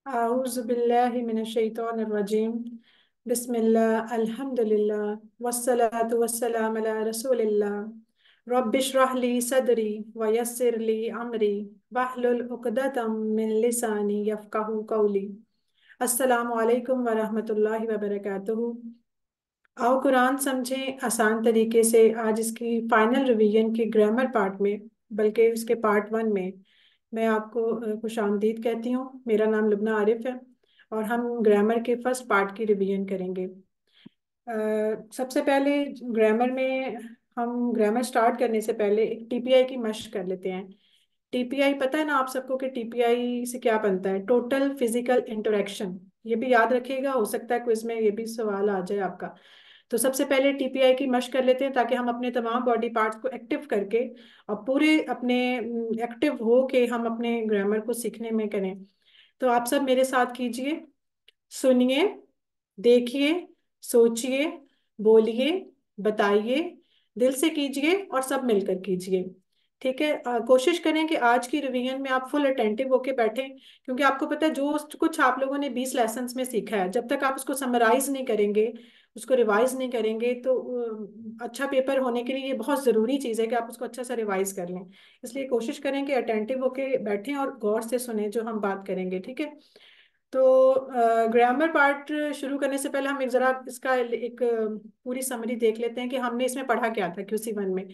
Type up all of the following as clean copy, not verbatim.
आऊज़ुबिल्लाहि मिनश्शैतानिर्रजीम। बिस्मिल्लाह अल्हम्दुलिल्लाह वस्सलातु वस्सलाम अला रसूलिल्लाह। रब्बिश्रह ली सदरी व यस्सिर ली अमरी वहलुल उक़दतम मिन लिसानी यफ़क़हू क़ौली। अस्सलामु अलैकुम व रहमतुल्लाहि व बरकातुहू। आओ कुरान समझें आसान तरीके से। आज इसकी फाइनल रिवीजन के ग्रामर पार्ट में, बल्कि उसके पार्ट वन में, मैं आपको खुशामदीद कहती हूँ। मेरा नाम लुबना आरिफ है और हम ग्रामर के फर्स्ट पार्ट की रिवीजन करेंगे। सबसे पहले ग्रामर में हम ग्रामर स्टार्ट करने से पहले एक टीपीआई की मशक कर लेते हैं। टीपीआई पता है ना आप सबको कि टीपीआई से क्या बनता है? Total physical interaction. ये भी याद रखिएगा, हो सकता है क्विज में ये भी सवाल आ जाए आपका। तो सबसे पहले टीपीआई की मशक कर लेते हैं ताकि हम अपने तमाम बॉडी पार्ट्स को एक्टिव करके और पूरे अपने एक्टिव हो के हम अपने ग्रामर को सीखने में करें। तो आप सब मेरे साथ कीजिए, सुनिए, देखिए, सोचिए, बोलिए, बताइए, दिल से कीजिए और सब मिलकर कीजिए। ठीक है? कोशिश करें कि आज की रिवीजन में आप फुल अटेंटिव होके बैठें, क्योंकि आपको पता है जो कुछ आप लोगों ने 20 लेसन्स में सीखा है, जब तक आप उसको समराइज नहीं करेंगे, उसको रिवाइज नहीं करेंगे, तो अच्छा पेपर होने के लिए ये बहुत ज़रूरी चीज़ है कि आप उसको अच्छा सा रिवाइज कर लें। इसलिए कोशिश करें कि अटेंटिव होके बैठें और गौर से सुने जो हम बात करेंगे। ठीक है? तो ग्रामर पार्ट शुरू करने से पहले हम एक जरा इसका एक पूरी समरी देख लेते हैं कि हमने इसमें पढ़ा क्या था QC1 में।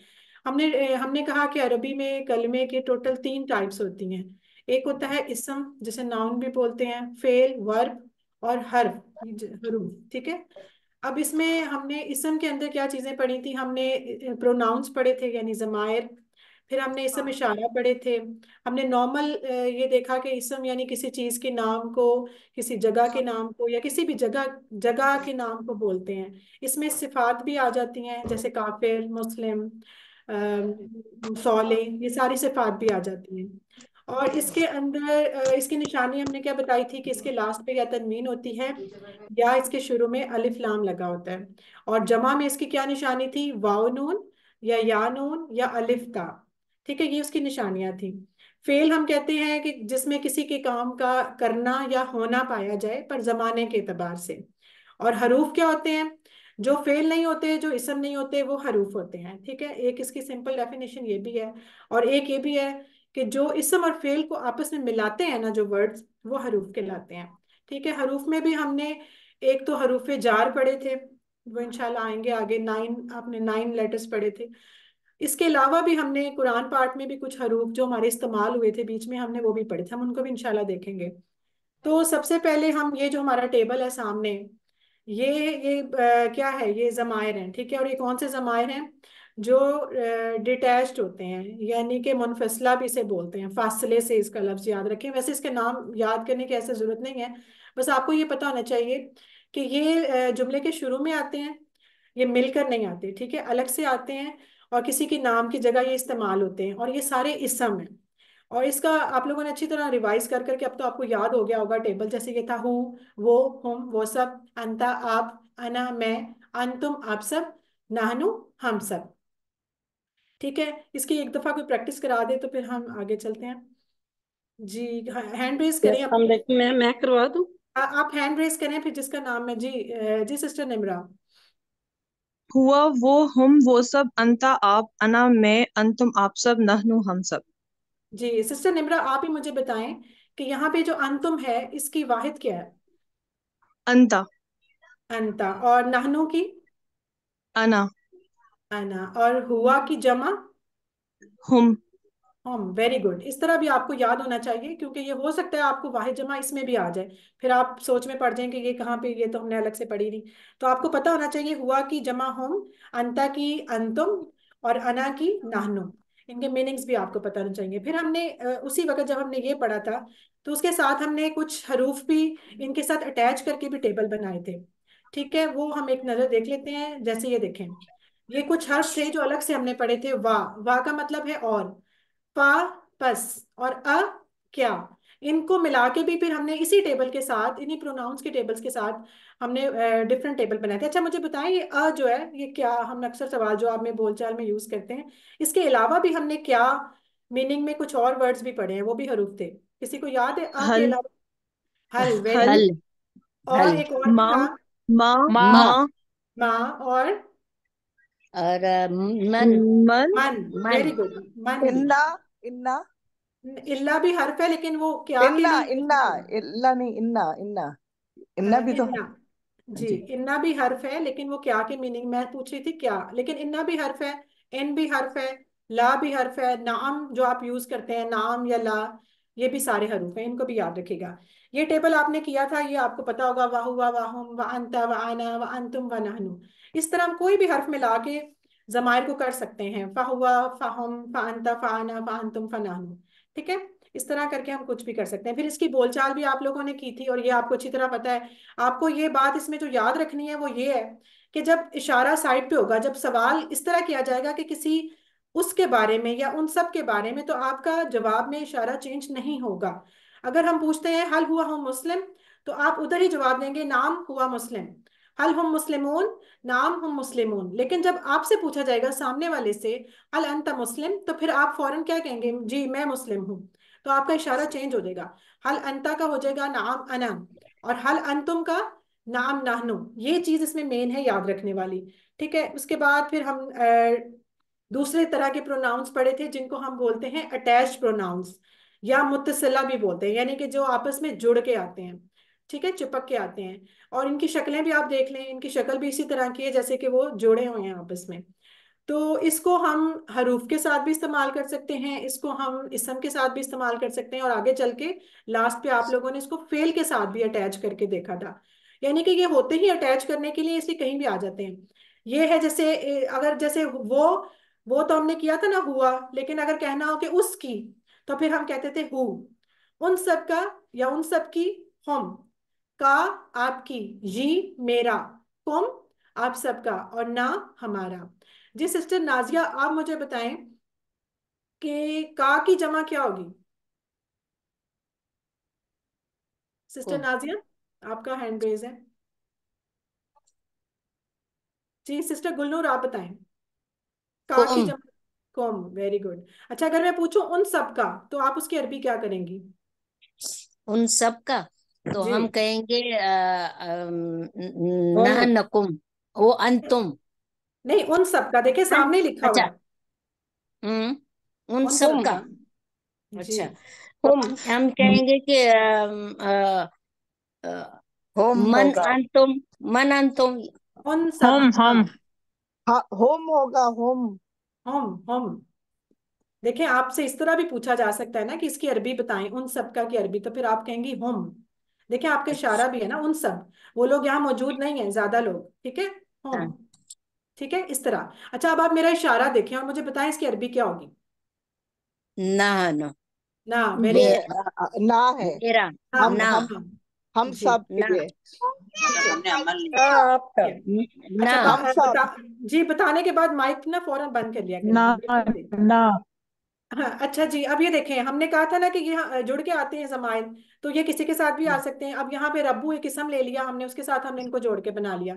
हमने कहा कि अरबी में कलमे के टोटल 3 टाइप्स होती हैं। एक होता है इसम, जिसे नाउन भी बोलते हैं, फेल, वर्ब और हर्फ, हरूफ। ठीक है? अब इसमें हमने इसम के अंदर क्या चीजें पढ़ी थी? हमने प्रोनाउंस पढ़े थे, यानी जमायर। फिर हमने इसम इशारा पढ़े थे। हमने नॉर्मल ये देखा कि इसम यानी किसी चीज के नाम को, किसी जगह के नाम को, या किसी भी जगह जगह के नाम को बोलते हैं। इसमें सिफात भी आ जाती हैं, जैसे काफिर, मुस्लिम, सौले, ये सारी सिफात भी आ जाती हैं। और इसके अंदर इसकी निशानी हमने क्या बताई थी कि इसके लास्ट पे या तनवीन होती है या इसके शुरू में अलिफ लाम लगा होता है। और जमा में इसकी क्या निशानी थी? वाव नून या नून या अलिफ ता। ठीक है? ये उसकी निशानियां थी। फेल हम कहते हैं कि जिसमें किसी के काम का करना या होना पाया जाए, पर जमाने के एतबार से। और हरूफ क्या होते हैं? जो फेल नहीं होते, जो इसम नहीं होते, वो हरूफ होते हैं। ठीक है? एक इसकी सिंपल डेफिनेशन ये भी है। और एक ये भी है कि जो इसम और फेल को आपस में मिलाते हैं ना, जो वर्ड्स, वो हरूफ कहलाते हैं। ठीक है? हरूफ में भी हमने एक तो हरूफ जार पढ़े थे, वो इंशाल्लाह आएंगे आगे। आपने 9 लेटर्स पढ़े थे। इसके अलावा भी हमने कुरान पार्ट में भी कुछ हरूफ जो हमारे इस्तेमाल हुए थे बीच में, हमने वो भी पढ़े थे। हम उनको भी इंशाल्लाह देखेंगे। तो सबसे पहले हम ये जो हमारा टेबल है सामने, ये क्या है? ये जमायर हैं। ठीक है? और ये कौन से जमायर हैं? जो डिटैच्ड होते हैं, यानी कि मुनफसला भी इसे बोलते हैं। फासले से इसका लफ्ज याद रखें। वैसे इसके नाम याद करने की ऐसे जरूरत नहीं है, बस आपको ये पता होना चाहिए कि ये जुमले के शुरू में आते हैं। ये मिलकर नहीं आते, ठीक है? अलग से आते हैं और किसी के नाम की जगह ये इस्तेमाल होते हैं, और ये सारे इसम हैं। और इसका आप लोगों ने अच्छी तरह रिवाइज कर करके अब तो आपको याद हो गया होगा टेबल। जैसे ये था हूँ, वो, हम, वो सब, अंता, आप, अना, मैं, अंतुम, आप सब, नाहनु, हम सब। ठीक है? इसकी एक दफा कोई प्रैक्टिस करा दे तो फिर हम आगे चलते हैं। जी, हैंड रेस करें यस, आप। हम देखें। मैं करवा दूं। आप हैंड रेस करें फिर जिसका नाम है। जी, जी सिस्टर निमरा। हुआ, वो, हम, वो सब, अंता, आप, अना, मैं, अंतुम, आप सब, नहनु, हम सब। जी सिस्टर निमरा, आप ही मुझे बताएं कि यहाँ पे जो अंतुम है इसकी वाहिद क्या है? अंता। अंता। और नाहनु की? अना। अना। और हुआ की जमा? हम। हम। Very good. इस तरह भी आपको याद होना चाहिए, क्योंकि ये हो सकता है आपको वाहिद जमा इसमें भी आ जाए, फिर आप सोच में पड़ जाएंगे ये कहाँ पे, ये तो हमने अलग से पढ़ी नहीं। तो आपको पता होना चाहिए हुआ की जमा हम, अंता की अंतुम, और अना की नाहनु। इनके मीनिंग्स भी आपको पता होना चाहिए। फिर हमने उसी वक्त जब हमने ये पढ़ा था, तो उसके साथ हमने कुछ हरूफ भी इनके साथ अटैच करके भी टेबल बनाए थे। ठीक है? वो हम एक नजर देख लेते हैं। जैसे ये देखें, ये कुछ हर्फ थे जो अलग से हमने पढ़े थे। वाह, वाह का मतलब है और, पा, पस, और अ, क्या। इनको मिला के भी फिर हमने इसी टेबल के साथ, इन्हीं प्रोनाउंस के टेबल्स के साथ हमने डिफरेंट टेबल बनाए थे। अच्छा मुझे बताएं, ये अ जो है ये क्या, हम अक्सर सवाल जवाब में बोलचाल में यूज करते हैं। इसके अलावा भी हमने क्या मीनिंग में कुछ और वर्ड्स भी पढ़े हैं, वो भी हरूफ थे। किसी को याद है अ के हल। अलावा? हल, वेरी हल। हल। गुड। और हल। एक और भी माँ। था। माँ। माँ। माँ। माँ। और और मन। मन। मन, मन। Very good. मन भी। इन्ना। इन्ना। इल्ला भी हर्फ है, लेकिन वो क्या के इन्ना। लिए यूज इन्ना। होता है? इल्ला नहीं, इन्ना। इन्ना। इन्ना भी तो है। इन्ना। हाँ जी, जी। इन्ना भी हर्फ है, लेकिन वो क्या की मीनिंग मैं पूछ रही थी क्या, लेकिन इन्ना भी हर्फ है। इन भी हर्फ है। ला भी हर्फ है। नाम जो आप यूज करते हैं, नाम या ला, ये भी सारे हरूफ हैं, इनको भी याद रखिएगा। ये टेबल आपने किया था, ये आपको पता होगा, वाहुवा वाहुम व अंता व आना व अंतुम व नहनु। इस तरह हम कोई भी हर्फ मिला के जमायर को कर सकते हैं, फाहुआ फाहुम फांता फाना फांतुम फनाहनु। ठीक है। इस तरह करके हम कुछ भी कर सकते हैं। फिर इसकी बोलचाल भी आप लोगों ने की थी, और ये आपको अच्छी तरह पता है। आपको ये बात इसमें जो याद रखनी है वो ये है कि जब इशारा साइड पे होगा, जब सवाल इस तरह किया जाएगा कि किसी उसके बारे में या उन सब के बारे में, तो आपका जवाब में इशारा चेंज नहीं होगा। अगर हम पूछते हैं हल हुआ हम मुस्लिम, तो आप उधर ही जवाब देंगे नाम हुआ मुस्लिम। हल हम मुस्लिमून, नाम हम मुस्लिमून। लेकिन जब आपसे पूछा जाएगा सामने वाले से हल अंत मुस्लिम, तो फिर आप फौरन क्या कहेंगे, जी मैं मुस्लिम हूँ। तो आपका इशारा चेंज हो जाएगा। हल अंता का हो जाएगा नाम अना, और हल अंतुम का नाम नाहनु। ये चीज इसमें मेन है याद रखने वाली। ठीक है। उसके बाद फिर हम दूसरे तरह के प्रोनाउंस पढ़े थे, जिनको हम बोलते हैं अटैच्ड प्रोनाउंस, या मुत्तसिला भी बोलते हैं, यानी कि जो आपस में जुड़ के आते हैं। ठीक है, चिपक के आते हैं। और इनकी शक्लें भी आप देख लें, इनकी शक्ल भी इसी तरह की है जैसे कि वो जुड़े हुए हैं आपस में। तो इसको हम हरूफ के साथ भी इस्तेमाल कर सकते हैं, इसको हम इसम के साथ भी इस्तेमाल कर सकते हैं, और आगे चल के लास्ट पे आप लोगों ने इसको फेल के साथ भी अटैच करके देखा था। यानी कि ये होते ही अटैच करने के लिए, इसलिए कहीं भी आ जाते हैं। ये है जैसे अगर जैसे वो तो हमने किया था ना हुआ, लेकिन अगर कहना हो कि उसकी, तो फिर हम कहते थे हु। उन सब का या उन सब की, हम का, आपकी, जी मेरा, तुम आप सबका, और ना हमारा। जी सिस्टर नाजिया, आप मुझे बताएं कि का की जमा क्या होगी। सिस्टर कुम। नाजिया, आपका हैंड रेज है। जी सिस्टर गुलनूर, आप बताएं का की कुम। जमा। कौम, वेरी गुड। अच्छा, अगर मैं पूछूं उन सब का, तो आप उसकी अरबी क्या करेंगी। उन सब का तो जी। हम कहेंगे हम। न नकुम। वो अंतुम। नहीं, उन सब का देखिए अन, सामने ही लिखा हुआ अच्छा। है। उन उन सब सब का। का। जी। अच्छा। तो हम हम कहेंगे कि अ, होम मन होगा। अंतुम। मन अंतुम। उन सब हम। का। हम। हाँ, होम होगा, होम। हम। देखें, आपसे इस तरह भी पूछा जा सकता है ना कि इसकी अरबी बताएं, उन सब का की अरबी, तो फिर आप कहेंगी हम। देखें, आपका इशारा अच्छा। भी है ना, उन सब। वो लोग यहाँ मौजूद नहीं है, ज्यादा लोग। ठीक है। हम। ठीक है, इस तरह। अच्छा, अब आप मेरा इशारा देखें और मुझे बताएं इसकी अरबी क्या होगी। ना न। ना, वेरी ये गुड। ना है। मेरा। हाँ हम ना। हम हाँ। हम जी। सब ना। के। ठीक है। आपका। ठीक है। ना। अच्छा, हम सब। जी, बताने के बाद माइक ना फौरन बंद कर लिया ना। करेंगे, बिल्कुल भी। ना। हाँ, अच्छा जी, अब ये देखें, हमने कहा था ना कि ये जुड़ के आते हैं जमाइन, तो ये किसी के साथ भी आ सकते हैं। अब यहाँ पे रब्बू एक किस्म ले लिया हमने, उसके साथ हमने इनको जोड़ के बना लिया।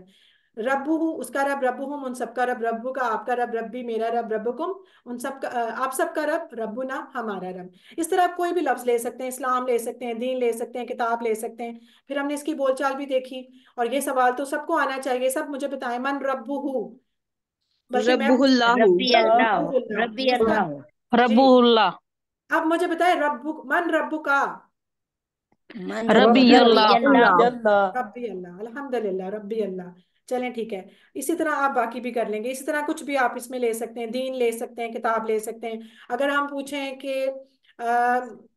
रब्बू हूँ, उसका रब रब्बू हूँ, उन सबका रब रब्बू का, आपका रब रब्बी, मेरा रब रब्बुकुम, उन सबका आप सबका रब रब्बू ना हमारा रब। इस तरह आप कोई भी लफ्ज ले सकते हैं, इस्लाम ले सकते हैं, दीन ले सकते हैं, किताब ले सकते हैं। फिर हमने इसकी बोलचाल भी देखी। और ये सवाल तो सबको आना चाहिए, सब मुझे बताएं, मन रब्बू हूँ। बल्कि मैं पूछती रब्बुल्लाहु। रब्बी हूँ, अल्लाह। रब्बुल्लाह, रब्बी जिस अल्लाह। तरह। जी। रब्बुल्लाह। अब मुझे बताए रब्बु, मन रब्बु का। मन रब्बी रब्बी अल्लाह। अल्लाह। अल्लाह। रब्बी अल्लाह, अल्हम्दुलिल्लाह, रब्बी अल्लाह। चलें, ठीक है। इसी तरह आप बाकी भी कर लेंगे, इसी तरह कुछ भी आप इसमें ले सकते हैं, दीन ले सकते हैं, किताब ले सकते हैं। अगर हम पूछें कि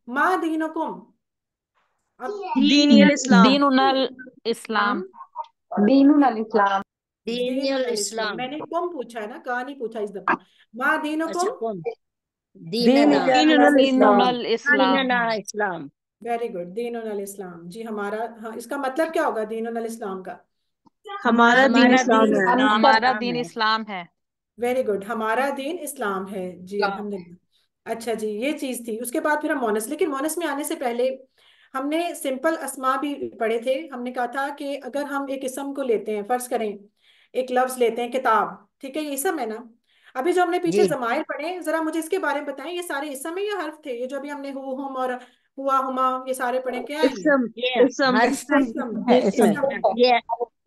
मा दीनुकुम, अब दीनी अल इस्लाम। दीनुल हम इस्लाम। दीनुल अल इस्लाम। दीन दीनुल इस्लाम, इस्लाम। मैंने कुम पूछा है ना, कहा नहीं पूछा इस दफा। मा अच्छा, दीनुकुम। कौन? दीन दीनना। अल इस्लाम। दीनुल इस्लाम। दीनना इस्लाम। वेरी गुड, दीन अल इस्लाम। जी, हमारा, हाँ, इसका मतलब क्या होगा दीन अल इस्लाम का। हमारा दीन हमारा इस्लाम दीन है। हम सब। हमारा इस्लाम दीन है। इस्लाम है। वेरी गुड, हमारा दीन इस्लाम है। जी, अल्हम्दुलिल्लाह। अच्छा जी, ये चीज थी। उसके बाद फिर हम मोनस, लेकिन मोनस में आने से पहले हमने सिंपल अस्मा भी पढ़े थे। हमने कहा था कि अगर हम एक इसम को लेते हैं, फर्ज करें एक लफ्ज लेते हैं किताब, ठीक है, ये इसम है ना। अभी जो हमने पीछे जी जमायर पढ़े, जरा मुझे इसके बारे में बताएं, ये सारे इसम है या हर्फ थे? ये जो अभी हमने हु हुम और हुआ हुमा ये सारे पढ़े, क्या है ये? इसम। ये इसम। हर्फ है। इसम। इसम। इसम। ये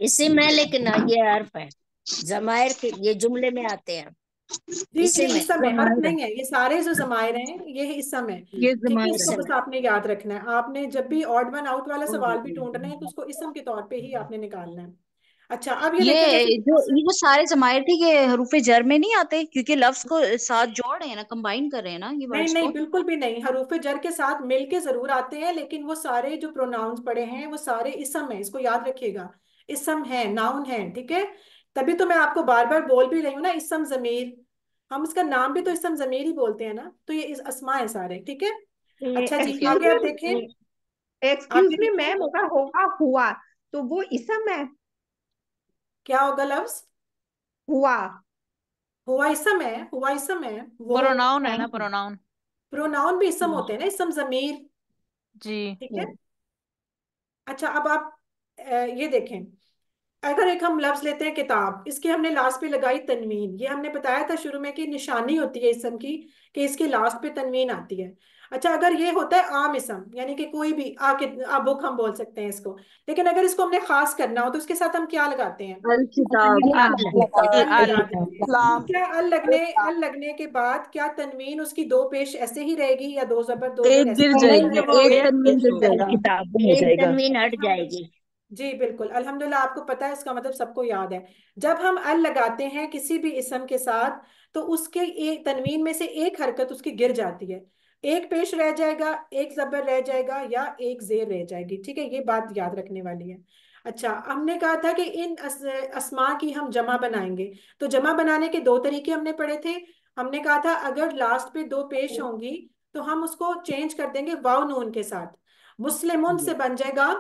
इसी में, लेकिन ये हर्फ है। जमायर के ये जुमले में आते हैं, जी इसी ये में। इसम है, हर्फ जमायर है। नहीं है। ये सारे जो जमायर हैं ये इसम है। ये ठीक है, जमायर है। इसको इसी बस में। आपने याद रखना है। आपने जब भी ऑड वन आउट वाला सवाल भी ढूंढना है तो उसको इसम के तौर पे ही आपने निकालना है। अच्छा, अब ये देखें जैसे ये जो सारे जमायर थे ये हरूफे जर में नहीं आते, क्योंकि लफ्ज को साथ जोड़ रहे हैं ना, कंबाइन कर रहे हैं ना ये नहीं वर्ड्स नहीं को। बिल्कुल भी नहीं, हरूफ जर के साथ मिलके जरूर आते हैं, लेकिन वो सारे जो प्रोनाउंस पड़े हैं वो सारे इसम है, इसको याद रखिएगा। इसम है, नाउन है, ठीक है। तभी तो मैं आपको बार बार बोल भी रही हूँ ना, इसम जमीर। हम इसका नाम भी तो इसम जमीर ही बोलते हैं ना, तो ये इस अस्मा है सारे, ठीक है। अच्छा जी, ठीक है। एक्सक्यूज आगे आप देखें। मी, एक्सक्यूज आगे मी देखें, मैम, अगर होगा हुआ तो वो इसम है। क्या होगा लफ्ज? हुआ। हुआ इसम है, हुआ इसम है वो। प्रोनाउन है ना, प्रोनाउन। प्रोनाउन भी इसम होते हैं ना, इसम जमीर, जी। ठीक है। अच्छा, अब आप ये देखें। अगर एक हम लफ्ज लेते हैं किताब, इसके हमने लास्ट पे लगाई तनवीन, ये हमने बताया था शुरू में कि निशानी होती है इसम की कि इसके लास्ट पे तनवीन आती है। अच्छा, अगर ये होता है आम इसम, यानी कि कोई भी आ बुक हम बोल सकते हैं इसको, लेकिन अगर इसको हमने खास करना हो तो उसके साथ हम क्या लगाते हैं? अल किताब। अल अल अल। लगा देते हैं। तो क्या अल लगने के बाद क्या तनवीन उसकी दो पेश ऐसे ही रहेगी, या दो जबर दो जेर एक ऐसे गिर ही नहीं, जाएगी, रहेगी? एक एक तनवीन गिर जाएगी। किताब में हो एक जाएगा। तनवीन हट जाएगी। जी बिल्कुल, अल्हम्दुलिल्लाह, आपको पता है, इसका मतलब सबको याद है। जब हम अल लगाते हैं किसी भी इसम के साथ, तो उसके एक तनवीन में से एक हरकत उसकी गिर जाती है। एक पेश रह जाएगा, एक जबर रह जाएगा, या एक जेर रह जाएगी, ठीक है। ये बात याद रखने वाली है। अच्छा, हमने कहा था कि इन अस्मा की हम जमा बनाएंगे। तो जमा बनाने के दो तरीके हमने पढ़े थे। हमने कहा था अगर लास्ट पे दो पेश होंगी तो हम उसको चेंज कर देंगे वाव नून के साथ। मुस्लिमुन से बन जाएगा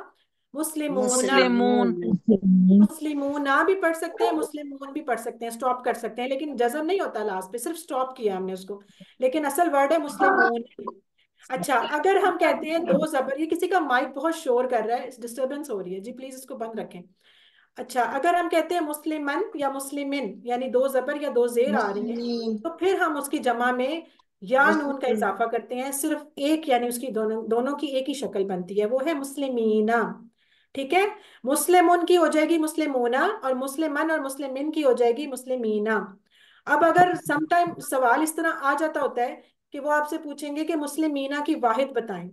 मुस्लिमूना। मुस्लिमून। मुस्लिमून। मुस्लिमूना भी पढ़ सकते हैं, मुस्लिमून भी पढ़ सकते हैं, स्टॉप कर सकते हैं, लेकिन जज़म नहीं होता लास्ट पे, सिर्फ स्टॉप किया हमने उसको। लेकिन असल वर्ड है मुस्लिमून। अच्छा, अगर हम कहते हैं दो जबर, ये किसी का माइक बहुत शोर कर रहा है, डिस्टरबेंस हो रही है जी, प्लीज इसको बंद रखें। अच्छा, अगर हम कहते हैं मुस्लिमन या मुस्लिमिन, यानी दो जबर या दो जेर आ रही हैं, तो फिर हम उसकी जमा में या नून का इजाफा करते हैं, सिर्फ एक, यानी उसकी दोनों दोनों की एक ही शक्ल बनती है, वो है मुस्लिमीना, ठीक है। मुस्लिमुन की हो जाएगी मुस्लिमूना, और मुस्लिमन और मुस्लिमिन की हो जाएगी मुस्लिमीना। अब अगर समटाइम सवाल इस तरह आ जाता होता है कि वो आपसे पूछेंगे कि मुस्लिमीना की वाहिद बताएं,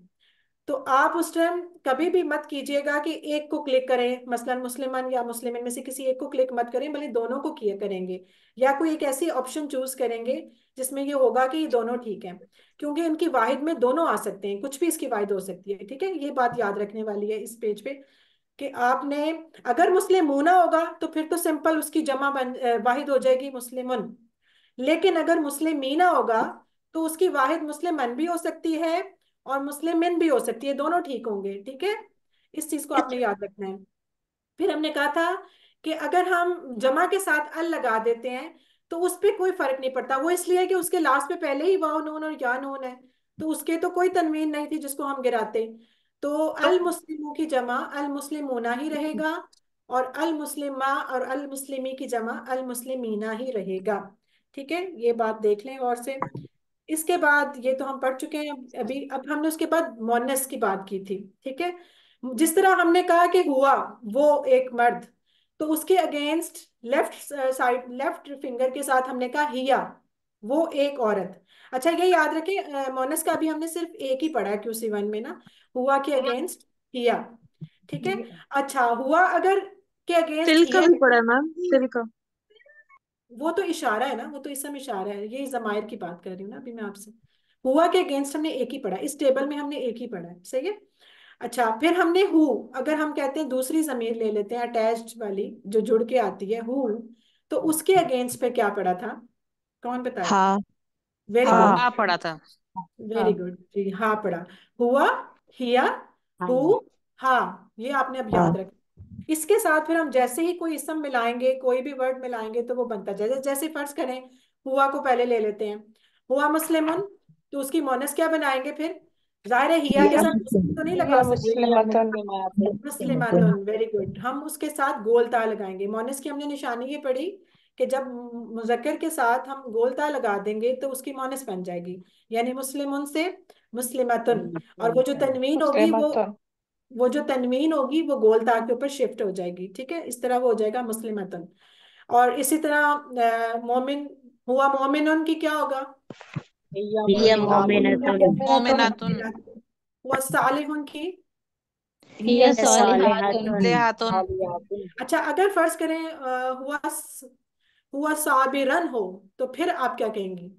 तो आप उस टाइम कभी भी मत कीजिएगा कि एक को क्लिक करें, मसलन मुस्लिमन या मुस्लिमिन में से किसी एक को क्लिक मत करें, भले दोनों को किया करेंगे, या कोई एक ऐसी ऑप्शन चूज करेंगे जिसमें ये होगा कि ये दोनों ठीक है, क्योंकि इनकी वाहिद में दोनों आ सकते हैं, कुछ भी इसकी वाहिद हो सकती है, ठीक है। ये बात याद रखने वाली है इस पेज पे कि आपने, अगर मुस्लिमूना होगा तो फिर तो सिंपल उसकी जमा वाहिद हो जाएगी मुस्लिमुन। लेकिन अगर मुस्लिमीना होगा तो उसकी वाहिद मुस्लिमन भी हो सकती है और मुस्लिमिन भी हो सकती है, दोनों ठीक होंगे, ठीक है। इस चीज को आपने याद रखना है। फिर हमने कहा था कि अगर हम जमा के साथ अल लगा देते हैं तो उस पे कोई फर्क नहीं पड़ता, वो इसलिए कि उसके लास्ट पे पहले ही वाव नून और या नून है, तो उसके तो कोई तनवीन नहीं थी जिसको हम गिराते। तो अल मुस्लिमों की जमा अल मुस्लिमूना ही रहेगा, और अल मुस्लिमा और अल मुस्लिमी की जमा अल मुस्लिमीना ही रहेगा, ठीक है। ये बात देख लें और से। इसके बाद ये तो हम पढ़ चुके हैं अभी। अब हमने उसके बाद मोनस की बात की थी, ठीक है। जिस तरह हमने कहा कि हुआ वो एक मर्द, तो उसके against left side, left finger के साथ हमने कहा हिया, वो एक औरत। अच्छा, ये याद रखें, मोनस का अभी हमने सिर्फ एक ही पढ़ा है QC1 में ना, हुआ के अगेंस्ट हिया, ठीक है। अच्छा, हुआ अगर के अगेंस्ट तिल का हिया, भी पड़ा है मैम, तिल का। वो तो इशारा है ना, वो तो इसम इशारा है, ये जमायर की बात कर रही हूँ ना अभी मैं आपसे। हुआ के अगेंस्ट हमने एक ही पढ़ा, इस टेबल में हमने एक ही पढ़ा है, सही है। अच्छा, फिर हमने हु, अगर हम कहते हैं दूसरी जमीर ले लेते हैं अटैच्ड वाली जो जुड़ के आती है हु, तो उसके अगेंस्ट पे क्या पढ़ा था? कौन बताएगा? हाँ। वेरी हाँ। गुड, हाँ पढ़ा था। वेरी गुड जी, हाँ पढ़ा। हुआ, हिया, हाँ हु, हाँ, ये आपने अब हाँ। याद रखा। इसके साथ फिर हम जैसे ही कोई इसम मिलाएंगे, कोई भी वर्ड मिलाएंगे, तो वो बनता जाए। जैसे फर्ज करें, हुआ को पहले ले लेते हैं, हुआ मुस्लिमुन, तो उसकी मोनस क्या बनाएंगे फिर? जाहिर है हिया के या साथ मुस्लिम तो नहीं लगा सकते, मुस्लिम। मुस्लिमातुन, वेरी गुड, हम उसके साथ गोल ता लगाएंगे। मोनस की हमने निशानी ये पढ़ी कि जब मुजक्कर के साथ हम गोलता लगा देंगे तो उसकी मोनस बन जाएगी, यानी मुस्लिमुन से मुस्लिमतुन। और वो जो तनवीन होगी वो जो तनवीन होगी वो गोलता के ऊपर शिफ्ट हो जाएगी, ठीक है, इस तरह वो हो जाएगा मुस्लिमतुन। और इसी तरह मोमिन हुआ मोमिनुन की क्या होगा? हिया मोमिनतुन मोमिनातुन। हुआ सालिहुन की? हिया हिया सालिहातुन लेहातुन। अच्छा, अगर फर्ज करें हुआ साबिरन हो, तो फिर आप क्या कहेंगी?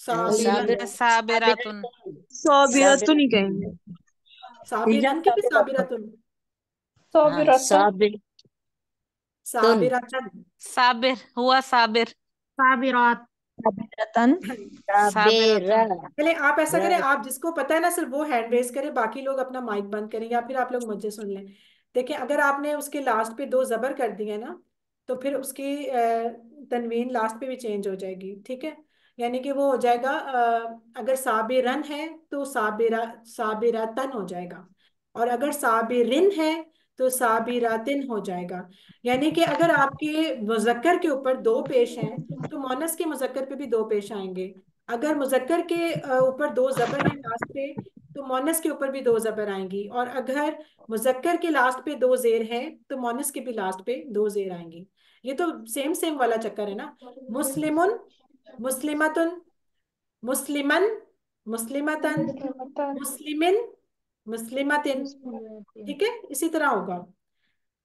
साबिरन। साबिर साबिरातुन। साबिरत साबिर तो नहीं कहेंगे। साबिरन की भी साबिरतुन? हाँ साबिर साबिरतन। साबिर हुआ साबिर। साबिरात साबिरतन साबिरा साबिरतुन। पहले आप ऐसा र करें, आप जिसको पता है ना सिर्फ वो हैंड रेस करें, बाकी लोग अपना माइक बंद करें, या फिर आप लोग मुझे सुन लें। देखिए, अगर आपने उसके लास्ट पे दो जबर कर दिए ना, तो फिर उसकी तनवीन लास्ट पे भी चेंज हो जाएगी, ठीक है। यानी कि वो हो जाएगा, अगर साबिरन है तो साबिरातन हो जाएगा, और अगर साबिरिन है तो साबिरातिन हो जाएगा। यानी कि अगर आपके मुजक्कर के ऊपर दो पेश हैं, तो मोनस के मुजक्कर पे भी दो पेश आएंगे। अगर मुजक्कर के ऊपर दो जबर हैं लास्ट पे, तो मोनस के ऊपर भी दो जबर आएंगी। और अगर मुजक्कर के लास्ट पे दो जेर है, तो मोनस के भी लास्ट पे दो जेर आएंगी। ये तो सेम सेम वाला चक्कर है ना। मुस्लिमुन, मुस्लिमतुन, मुस्लिमन, मुस्लिमतन, मुस्लिमिन, मुस्लिमतिन, ठीक है, इसी तरह होगा।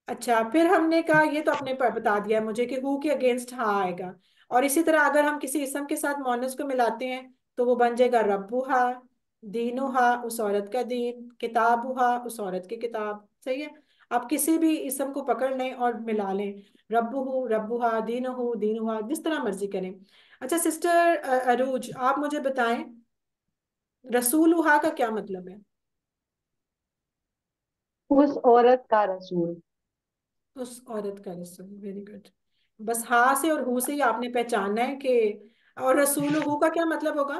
अच्छा, फिर हमने कहा, ये तो आपने बता दिया मुझे कि हु के अगेंस्ट हाँ आएगा। और इसी तरह अगर हम किसी इसम के साथ मोनस को मिलाते हैं, तो वो बन जाएगा रब्बुहा, दीनुहा उस औरत का दीन, किताबुहा उस औरत की किताब। सही है। आप किसी भी इसम को पकड़ लें और मिला लें, रब्बुहु, रब्बुहा, दीनुहु, दीनुहा, जिस तरह मर्जी करें। अच्छा सिस्टर अरूज, आप मुझे बताएं, रसूलुहा का क्या मतलब है? उस औरत का रसूल। उस औरत का रसूल, वेरी गुड। बस हाँ से और हु से ही आपने पहचानना है कि, और रसूल हु का क्या मतलब होगा?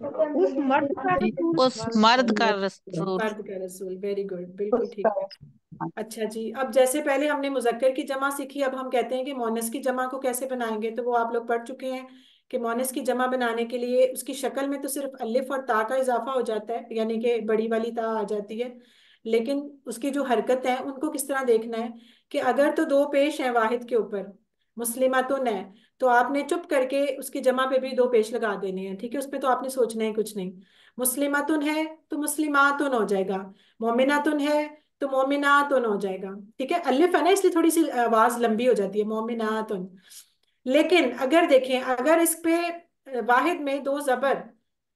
उस मर्द का रसूल। उस मर्द का रसूल। मर्द का रसूल, वेरी गुड, बिल्कुल उसका ठीक है। अच्छा जी, अब जैसे पहले हमने मुजक्कर की जमा सीखी, अब हम कहते हैं कि मोनस की जमा को कैसे बनाएंगे, तो वो आप लोग पढ़ चुके हैं कि मोनस की जमा बनाने के लिए उसकी शक्ल में तो सिर्फ अलिफ और ता का इजाफा हो जाता है, यानी कि बड़ी वाली ता आ जाती है। लेकिन उसकी जो हरकत है उनको किस तरह देखना है, कि अगर तो दो पेश हैं वाहिद के ऊपर, मुस्लिमातुन है, तो आपने चुप करके उसकी जमा पे भी दो पेश लगा देने हैं, ठीक है, उसपे तो आपने सोचना है कुछ नहीं। मुस्लिमातुन है तो मुस्लिमातुन हो जाएगा, मोमिनातुन है तो मोमिनातुन हो जाएगा, ठीक है। अलिफ है ना, इसलिए थोड़ी सी आवाज लंबी हो जाती है, मोमिनातुन। लेकिन अगर देखें, अगर इस पे वाहिद में दो जबर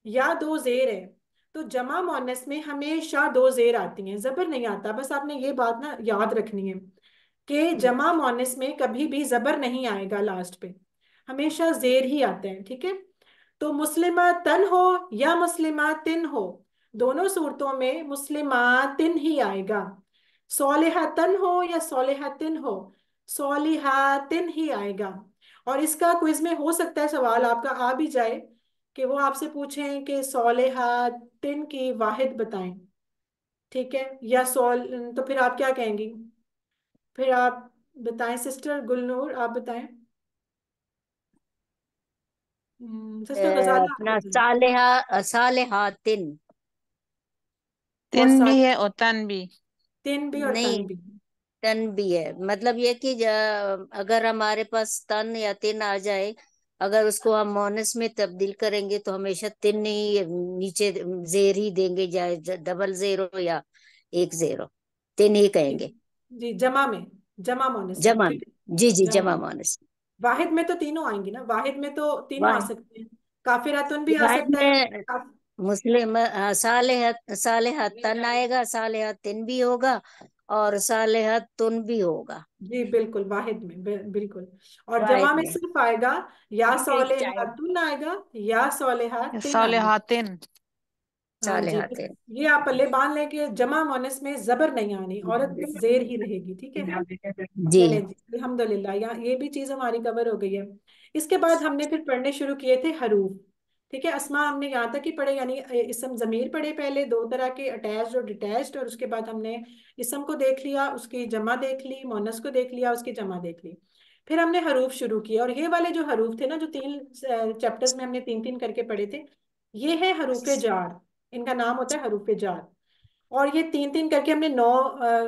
या दो जेर है, तो जमा मोनस में हमेशा दो जेर आती हैं, जबर नहीं आता। बस आपने ये बात ना याद रखनी है कि जमा मोनस में कभी भी जबर नहीं आएगा लास्ट पे, हमेशा जेर ही आते हैं, ठीक है। तो मुस्लिमातन हो या मुस्लिमातिन हो, दोनों सूरतों में मुस्लिमातिन ही आएगा। सोलिहातन हो या सोलिहातिन हो, सोलिहातिन ही आएगा। और इसका क्विज में हो सकता है सवाल आपका आ भी जाए, कि वो आपसे पूछें कि सोलिहातिन की वाहिद बताएं, ठीक है, या सोल, तो फिर आप क्या कहेंगी? फिर आप बताएं सिस्टर गुलनूर, आप बताएं। सिस्टर गजाला आप अपना बताएं। सालेहा सालेहातिन और तिन भी साथ है और तन भी। तीन भी और तन नहीं, भी। तन भी है। मतलब ये कि अगर हमारे पास तन या तिन आ जाए, अगर उसको हम मोनस में तब्दील करेंगे तो हमेशा तिन ही नीचे जेर ही देंगे, चाहे डबल जेर हो या एक जेर हो, तिन ही जी कहेंगे जी, जमा में, जमा मोनस में, जमा में। ठीक जी है, जी, जमा जमा में। मोनस। वाहिद में तो तीनों आएंगी ना, वाहिद में तो तीनों आ वाह, सकते हैं। काफिरातुन भी आ वाहिद सकता है। में मुस्लिम सालेहा तन आएगा, सालेहा तिन भी होगा और सालेहा तुन भी होगा जी बिल्कुल, वाहिद में बिल्कुल। और जमा वाहिद में में। सिर्फ आएगा या सोलेहातुन आएगा या सोलेहातिन आएगा। सालेहातिन। हाँ जी, सालेहा तिन। ये आप पल्ले बांध लें कि जमा मोनस में जबर नहीं आनी, औरत जेर ही रहेगी, ठीक है। जी चलें जी, अल्हम्दुलिल्लाह, यहाँ ये भी चीज हमारी कवर हो गई है। इसके बाद हमने फिर पढ़ने शुरू किए थे हरूफ, ठीक है। अस्मा हमने यहाँ तक ही पढ़े, यानी इसम जमीर पढ़े पहले, दो तरह के, अटैच्ड और डिटैच्ड। और उसके बाद हमने इसम को देख लिया, उसकी जमा देख ली, मोनस को देख लिया, उसकी जमा देख ली। फिर हमने हरूफ शुरू किए, और ये वाले जो हरूफ थे ना, जो 3 चैप्टर्स में हमने 3 3 करके पढ़े थे, ये है हरूफे जार। इनका नाम होता है हरूफे जार। और ये 3 3 करके हमने 9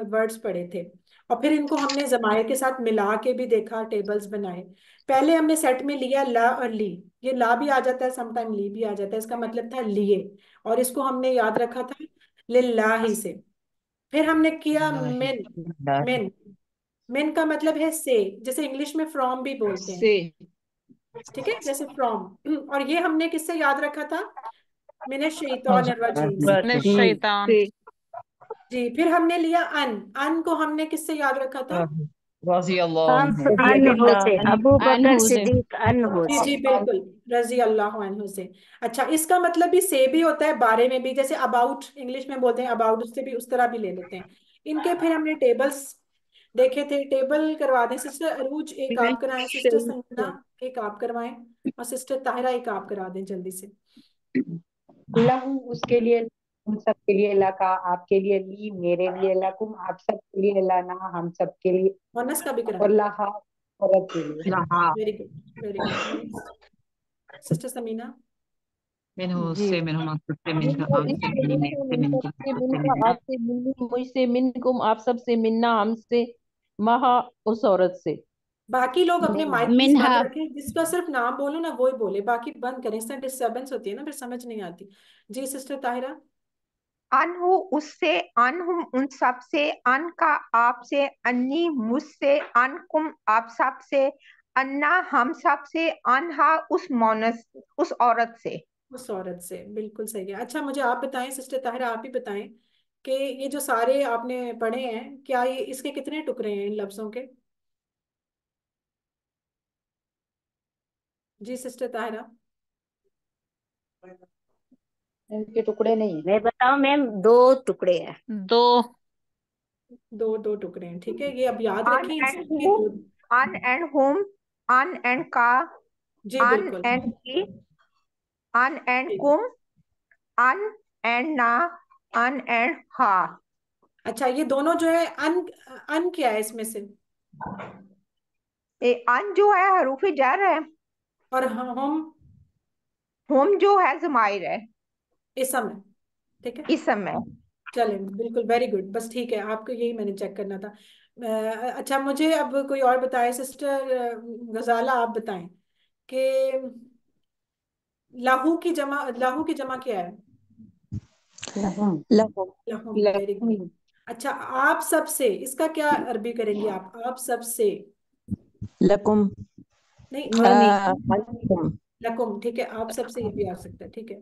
वर्ड्स पढ़े थे। और फिर इनको हमने जमायर के साथ मिला के भी देखा, टेबल्स बनाए। पहले हमने सेट में लिया ला और ली। ये ला भी आ जाता है, समटाइम ली भी आ जाता है, इसका मतलब था लिए। और इसको हमने याद रखा था लिल्लाही से। फिर हमने किया मिन। मिन, मिन का मतलब है से, जैसे इंग्लिश में फ्रॉम भी बोलते हैं। से ठीक है, जैसे फ्रॉम। और ये हमने किससे याद रखा था? मिने शैतान रजीम से। ने शैतान। जी, फिर हमने लिया अन। अन को हमने किससे याद रखा था? रजी अल्लाह हम अन्हु। अनहु से, अबू बकर अनहु से। सिद्दीक अनहु जी से। जी बिल्कुल, रजी अल्लाह अन्हु से। अच्छा, इसका मतलब भी से भी होता है, बारे में भी, जैसे अबाउट इंग्लिश में बोलते हैं अबाउट, उससे भी उस तरह भी ले लेते हैं इनके। फिर हमने टेबल्स देखे थे। टेबल करवा दें सिस्टर अरूज, एक आप कराएं, सिस्टर संजना एक आप करवाएं, और सिस्टर ताहिरा एक आप करा दें जल्दी से। लहू उसके लिए, उन सब के लिए, लका आपके लिए, ली मेरे लिए, लकुम आप सब के लिए, लना हम सब के लिए, मोनस का भी और कराएं। लहा औरत के लिए। Very good, very good. Next, sister Sameena. मिनहु जी उससे, मिनहु आपसे, मिनका मिनको आपसे, इससे, मिनने मिनको से, मिन मिनकुम सबसे, आपसे, मिनका मिनना आपसे, मिन्नी मुझसे, मिनकुम आप सबसे, मिन्ना हमसे, महा उस औरत से। बाकी लोग अपने मिन माइक प्लीज बंद मिनहा। रखें, जिसका सिर्फ नाम बोलो ना वो ही बोले, बाकी बंद करें, इससे डिस्टरबेंस होती है ना, फिर समझ नहीं आती। जी सिस्टर ताहिरा। अनहु उससे, अनहुम उन सब से, अन का आप से, अन्नी मुझसे, अनकुम आप सब से, अन्ना हम सब से, अनहा उस मोनस उस औरत से। उस औरत से, बिल्कुल सही है। अच्छा, मुझे आप बताएं सिस्टर ताहिरा, आप ही बताएं कि ये जो सारे आपने पढ़े हैं, क्या ये इसके कितने टुकड़े हैं इन लफ्जों के? जी सिस्टर ताहिरा। इनके टुकड़े नहीं है। मैं बताऊं मैम, 2 टुकड़े हैं। 2। दो दो टुकड़े हैं, ठीक है, ये अब याद अन रखें इन एंड सबके हु, दो। अन एंड हुम, अन एंड का, जी अन बिल्कुल। एंड की, अन एंड जी। कुम, अन एंड ना, अन एंड हा। अच्छा, ये दोनों जो है अन, अन क्या है इसमें से? ए अन जो है हरूफ जर है, और हम हुम जो है जमाइर है इसम है, ठीक है। इस समय। चलें, बिल्कुल वेरी गुड, बस ठीक है, आपको यही मैंने चेक करना था। अच्छा, मुझे अब कोई और बताए, सिस्टर गजाला आप बताएं कि लाहू की जमा क्या है? लहुम लहुम। लहूम, वेरी गुड। लहुम अच्छा, आप सब से इसका क्या अरबी करेंगे आप सब से? लकुम। नहीं, आप मिनी। अलकुम। लकुम, ठीक है, आप सब से ये भी आ सकता है, ठीक है।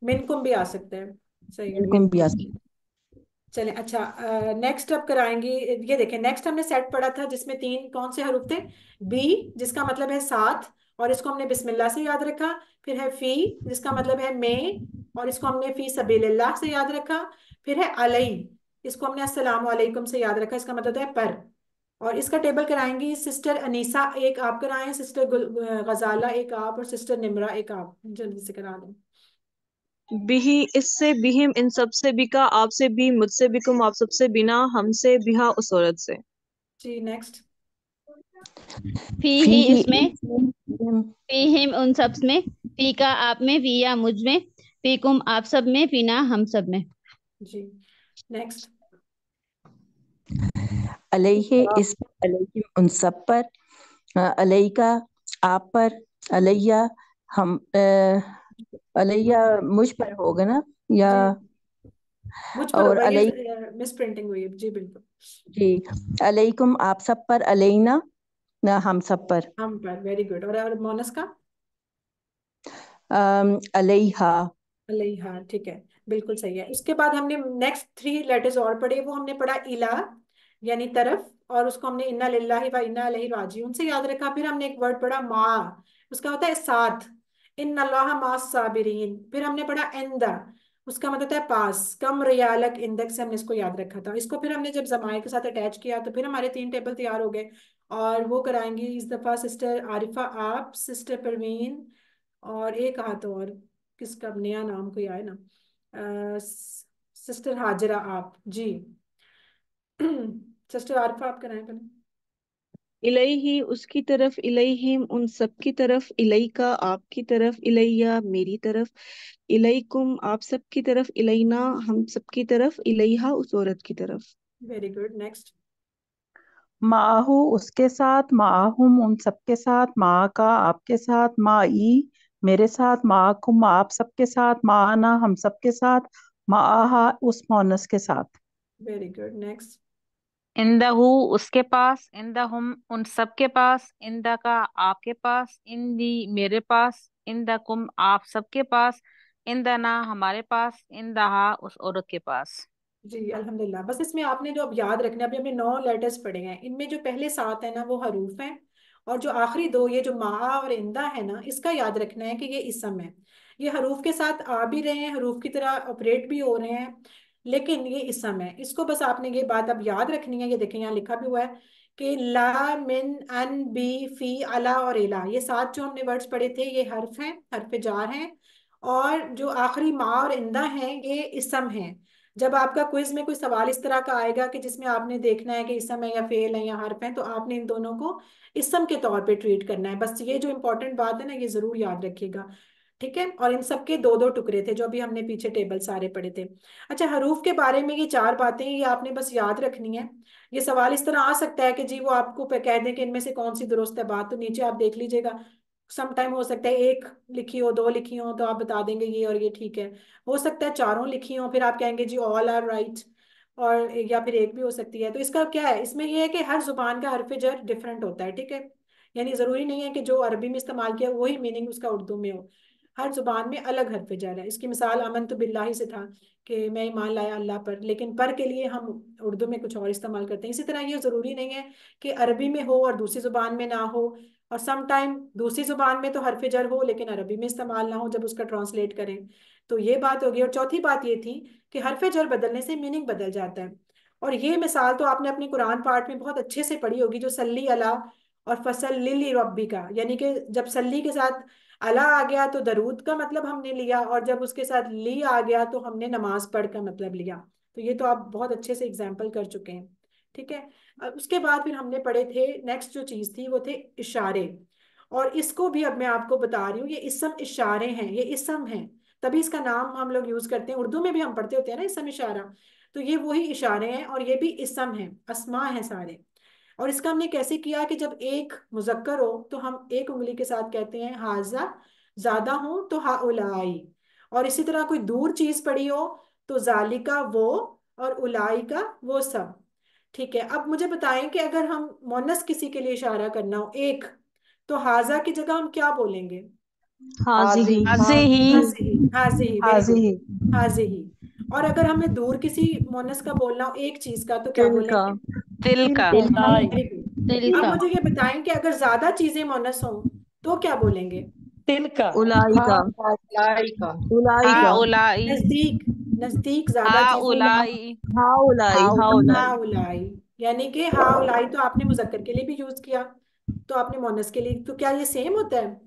मिनकुम भी आ सकता है, सही है। इनकुम भी चलें, अच्छा, नेक्स्ट अब कराएंगे। ये देखें, नेक्स्ट हमने सेट पढ़ा था जिसमें 3 कौन से हरूफ थे? बी, जिसका मतलब है साथ, और इसको हमने बिस्मिल्लाह से याद रखा। फिर है फी, जिसका मतलब है में, और इसको हमने फी सबीलिल्लाह से याद रखा। फिर है अलई, इसको हमने अस्सलाम वालेकुम से याद रखा, इसका मतलब है पर। और इसका टेबल कराएंगी सिस्टर अनीसा, एक आप कराएं, सिस्टर गजाला एक आप, और सिस्टर निमरा एक आप, जल्दी से करा दें। बिही इससे, बिहिम इन सब से, बिका आपसे, भी मुझसे, बिकुम आप सबसे, बिना हमसे, बिहा उस औरत से। जी नेक्स्ट। फी फी ही ही इसमें, इसमें, फी हिम उन सब में, फी का आप में, फिया मुझ में, फीकुम आप सब में, फिना हम सब में। जी नेक्स्ट। अलैहि इस पर, अलैहिम उन सब पर, अलैका आप पर, अलैया हम, अलैया मुझ पर होगा ना, या जी मुझ पर और होगा, अलै ये मिस प्रिंटिंग हुई है, जी बिल्कुल। जी अलैकुम आप सब पर, अलैना ना हम सब पर, हम पर, वेरी गुड। और मोनस का? अलैहा। हाँ ठीक है, बिल्कुल सही है। उसके बाद हमने नेक्स्ट 3 लेटर्स और पढ़े, वो हमने पढ़ा इला, यानी तरफ, और उसको हमने इन्ना लिल्लाहि व इन्ना इलैहि राजिऊन से याद रखा। फिर हमने एक वर्ड पढ़ा मा, उसका होता है साथ, इन्ना अल्लाह मा साबिरीन। फिर हमने पढ़ा इंदा, उसका मतलब है पास, कम रियालक इंदक से हमने इसको याद रखा था। इसको फिर हमने जब जमाए के साथ अटैच किया तो फिर हमारे 3 टेबल तैयार हो गए। और वो कराएंगी इस दफा सिस्टर आरिफा आप, सिस्टर परवीन, और एक हाथ और, किसका अब नया नाम कोई आए ना, सिस्टर हाजिरा आप जी। सिस्टर आरिफा आप कराएं पहले। इलैही उसकी तरफ, इलैहिम उन सब की तरफ, इलैका आपकी तरफ, इलैया मेरी तरफ, इलैकुम आप सब की तरफ, इलैना हम सब की तरफ, इलैहा उस औरत की तरफ। Very good, next. माहू उसके साथ, माहुम उन सबके साथ, मा का आपके साथ, माई मेरे साथ, माकुम आप सबके साथ, माना हम सबके साथ, माहा उस मोनस के साथ। Very good, next. इंदहू उसके पास, इंदहुम उन सब के पास, इंदा का आपके पास, इंदी मेरे पास, इंदकुम आप सबके पास, इंदना हमारे पास, इंदहा उस औरत के पास। जी अल्हम्दुलिल्लाह। बस इसमें आपने जो अब याद रखना है, अभी हमने 9 लेटर्स पढ़े हैं, इनमें जो पहले 7 है ना वो हरूफ हैं, और जो आखिरी 2 ये जो मा और इंदा है ना, इसका याद रखना है कि ये इसम है। ये हरूफ के साथ आ भी रहे हैं, हरूफ की तरह ऑपरेट भी हो रहे हैं, लेकिन ये इसम है। इसको बस आपने ये बात अब याद रखनी है। ये देखें यहाँ लिखा भी हुआ है कि ला, मिन, अन, बी, फी, अला और इला, ये 7 जो हमने वर्ड्स पढ़े थे ये हर्फ हैं, हर्फ जार हैं। और जो आखिरी मा और इंदा हैं ये इसम हैं। जब आपका क्विज में कोई सवाल इस तरह का आएगा कि जिसमें आपने देखना है कि इसम है या फेल है या हर्फ है, तो आपने इन दोनों को इसम के तौर पे ट्रीट करना है। बस ये जो इंपॉर्टेंट बात है ना, ये जरूर याद रखिएगा। ठीक है। और इन सब के 2-2 टुकड़े थे जो अभी हमने पीछे टेबल सारे पढ़े थे। अच्छा, हरूफ के बारे में ये 4 बातें ये आपने बस याद रखनी है। ये सवाल इस तरह आ सकता है कि जी वो आपको कह दें कि इनमें से कौन सी दुरुस्त है बात, तो नीचे आप देख लीजिएगा। सम टाइम हो सकता है 1 लिखी हो, 2 लिखी हो, तो आप बता देंगे ये और ये ठीक है। हो सकता है 4 लिखी हो, फिर आप कहेंगे जी ऑल आर राइट। और या फिर 1 भी हो सकती है। तो इसका क्या है, इसमें ये है कि हर जुबान का हरफ जर डिफरेंट होता है। ठीक है। यानी जरूरी नहीं है कि जो अरबी में इस्तेमाल किया वही मीनिंग उसका उर्दू में हो। हर जुबान में अलग हरफ जर है। इसकी मिसाल अमन तो बिल्लाही से था कि मैं ईमान लाया अल्लाह पर, लेकिन पर के लिए हम उर्दू में कुछ और इस्तेमाल करते हैं। इसी तरह ये जरूरी नहीं है कि अरबी में हो और दूसरी जुबान में ना हो, और सम टाइम दूसरी जुबान में तो हरफ जर हो लेकिन अरबी में इस्तेमाल ना हो जब उसका ट्रांसलेट करें। तो ये बात होगी। और चौथी बात ये थी कि हरफ जर बदलने से मीनिंग बदल जाता है। और ये मिसाल तो आपने अपने कुरान पाठ में बहुत अच्छे से पढ़ी होगी, जो सल्ली अला और फसल लिली रब्बी का, यानी कि जब सल्ली के साथ अला आ गया तो दरूद का मतलब हमने लिया, और जब उसके साथ ली आ गया तो हमने नमाज पढ़ का मतलब लिया। तो ये तो आप बहुत अच्छे से एग्जाम्पल कर चुके हैं। ठीक है। उसके बाद फिर हमने पढ़े थे, नेक्स्ट जो चीज थी वो थे इशारे। और इसको भी अब मैं आपको बता रही हूँ, ये इसम इशारे हैं, ये इसम हैं, तभी इसका नाम हम लोग यूज करते हैं। उर्दू में भी हम पढ़ते होते हैं ना इसम इशारा। तो ये वही इशारे हैं और ये भी इसम हैं, अस्मा हैं सारे। और इसका हमने कैसे किया कि जब एक मुजक्कर हो तो हम एक उंगली के साथ कहते हैं हाजा, ज्यादा हो तो हाउलाई। और इसी तरह कोई दूर चीज पड़ी हो तो जालिका वो, और उलाई का वो सब। ठीक है। अब मुझे बताएं कि अगर हम मोनस किसी के लिए इशारा करना हो एक, तो हाजा की जगह हम क्या बोलेंगे? हाजिही। हाजे ही। हाजिही। हाजिही, वेरी गुड। हाजिही। हाजिही। और अगर हमें दूर किसी मोनस का बोलना हो एक चीज का, तो क्या तिल का। बोलेंगे? तिल का। Very good. अब तिलका। मुझे ये बताएं कि अगर ज्यादा चीजें मोनस हों तो क्या बोलेंगे? उलाई का। उलाई हा का। उलाई। नजदीक। नजदीक हा ज्यादा चीजें यहाँ। उलाई। हाँ उलाई, हाँ हाँ उलाई। उलाई। यानी कि हाँ उलाई तो आपने मुजक्कर के लिए भी यूज किया, तो आपने मोनस के लिए, तो क्या ये सेम होता है?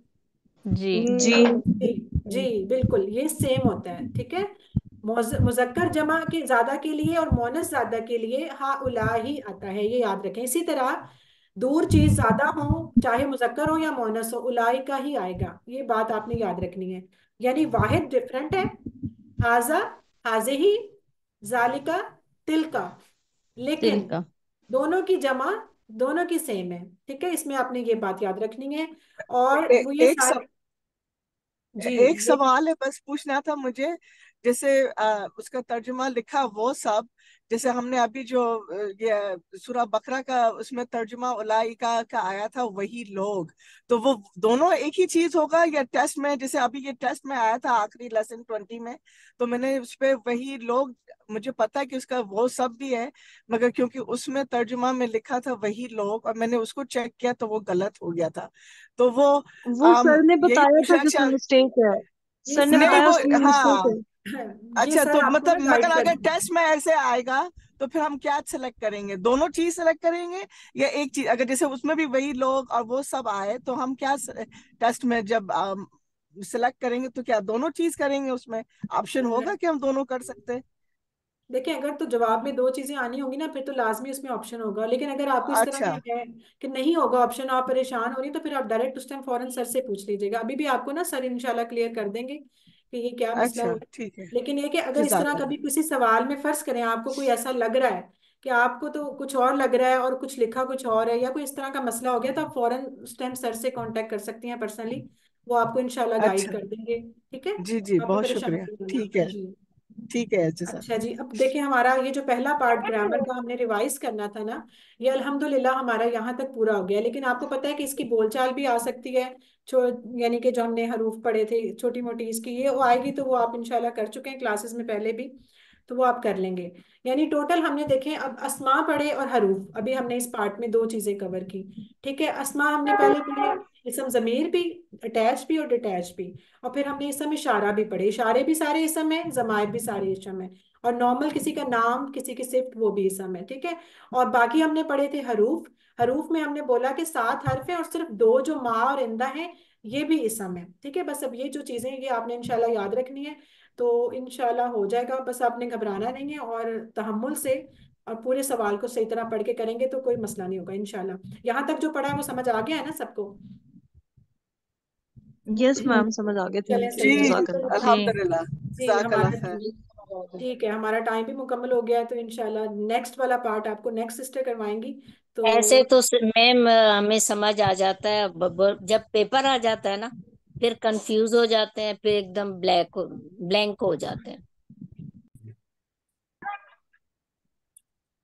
जी। जी। जी। जी बिल्कुल ये सेम होता है। ठीक है। मुजक्कर जमा के ज्यादा के लिए और मोनस ज्यादा के लिए हा उला ही आता है, ये याद रखें। इसी तरह दूर चीज ज्यादा हो, चाहे मुजक्कर हो या मोनस हो, उलाई का ही आएगा। ये बात आपने याद रखनी है। यानी वाहिद डिफरेंट है, हाजा, हाजे ही, जालिका, तिलका, लेकिन तिलका। दोनों की जमा दोनों की सेम है। ठीक है। इसमें आपने ये बात याद रखनी है। और वो ये एक सारे। जी। एक ये सवाल है बस पूछना था मुझे। जैसे उसका तर्जुमा लिखा वो सब, जैसे हमने अभी जो ये सूरा बकरा का उसमें तर्जुमा उलाइका का आया था वही लोग, तो वो दोनों एक ही चीज होगा या टेस्ट में, जैसे अभी ये टेस्ट में आया था आखिरी लेसन 20 में, तो मैंने उस पे वही लोग, मुझे पता है कि उसका वो सब भी है, मगर क्योंकि उसमें तर्जुमा में लिखा था वही लोग और मैंने उसको चेक किया तो वो गलत हो गया था। तो वो वो सर ने यही बताया था पूछना कि उसमें चाह मिस्टेक है। ये सर ने सर नहीं बताया वो, आपको उसमें मिस्टेक हाँ, है। ये अच्छा सर तो आपको मतलब ना मगर गाइड अगर करेंगे। टेस्ट में ऐसे आएगा तो फिर हम क्या सेलेक्ट करेंगे, दोनों चीज सेलेक्ट करेंगे या एक चीज? अगर जैसे उसमें भी वही लोग और वो सब आए तो हम क्या टेस्ट में जब सिलेक्ट करेंगे तो क्या दोनों चीज करेंगे? उसमें ऑप्शन होगा कि हम दोनों कर सकते हैं? देखिए अगर तो जवाब में दो चीजें आनी होंगी ना फिर तो लाजमी उसमें ऑप्शन होगा, लेकिन अगर आपको इस तरह अच्छा का है कि नहीं होगा ऑप्शन, आप परेशान हो रही हैं, तो फिर आप डायरेक्ट उस टाइम फौरन सर से पूछ लीजिएगा। अभी भी आपको ना सर इंशाल्लाह क्लियर कर देंगे कि ये क्या मसला अच्छा हुआ है। ठीक है। लेकिन ये कि अगर इस तरह जज़ाकल्लाह। कभी किसी सवाल में फर्ज करें आपको कोई ऐसा लग रहा है कि आपको तो कुछ और लग रहा है और कुछ लिखा कुछ और है, या कोई इस तरह का मसला हो गया, तो आप फौरन उस टाइम सर से कांटेक्ट कर सकती हैं पर्सनली, वो आपको इंशाल्लाह गाइड अच्छा कर देंगे। ठीक है, जी जी, आपने बहुत परेशान शुक्रिया। नहीं होना ठीक है जी। ठीक है, अच्छा जी, जज़ाकल्लाह। अब देखिए हमारा ये जो पहला पार्ट ग्रामर का हमने रिवाइज करना था ना, ये अल्हम्दुलिल्लाह हमारा यहाँ तक पूरा हो गया। लेकिन आपको पता है कि इसकी बोलचाल भी आ सकती है, यानी कि जो हमने हरूफ पढ़े थे छोटी मोटी, इसकी ये वो आएगी, तो वो आप इंशाल्लाह कर चुके हैं क्लासेस में पहले भी, तो वो आप कर लेंगे। यानी टोटल हमने देखे, अब अस्मा पढ़े और हरूफ, अभी हमने इस पार्ट में दो चीजें कवर की। ठीक है, अस्मा हमने पहले पढ़े, इसम जमीर भी, अटैच भी और डिटैच भी, और फिर हमने इसम इशारा भी पढ़े, इशारे भी सारे इसम है, जमायर भी सारे इसम है, और नॉर्मल किसी का नाम किसी की सिफ्त वो भी इसम है। ठीक है, और बाकी हमने पढ़े थे हरूफ। हरूफ में हमने बोला कि 7 हर्फ है और सिर्फ दो जो माँ और इंदा है ये भी इसम है। ठीक है, बस अब ये जो चीजें हैं ये आपने इंशाल्लाह याद रखनी है, तो इंशाल्लाह हो जाएगा। बस आपने घबराना नहीं है, और तहम्मुल से और पूरे सवाल को सही तरह पढ़ के करेंगे तो कोई मसला नहीं होगा इंशाल्लाह। यहाँ तक जो पढ़ा है वो समझ आ गया है ना सबको? यस मैम, समझ आ गया। चलें थैंक जी, यू, सही है। जज़ाकल्लाह। जी। अल्हम्दुलिल्लाह। जी जज़ाकल्लाह हमारा, खैर। ठीक है, हमारा टाइम भी मुकम्मल हो गया है, तो इंशाल्लाह नेक्स्ट वाला पार्ट आपको नेक्स्ट सिस्टर करवाएंगी। तो ऐसे तो मैम हमें समझ आ जाता है, जब पेपर आ जाता है ना फिर कंफ्यूज हो जाते हैं, फिर एकदम ब्लैंक हो जाते हैं।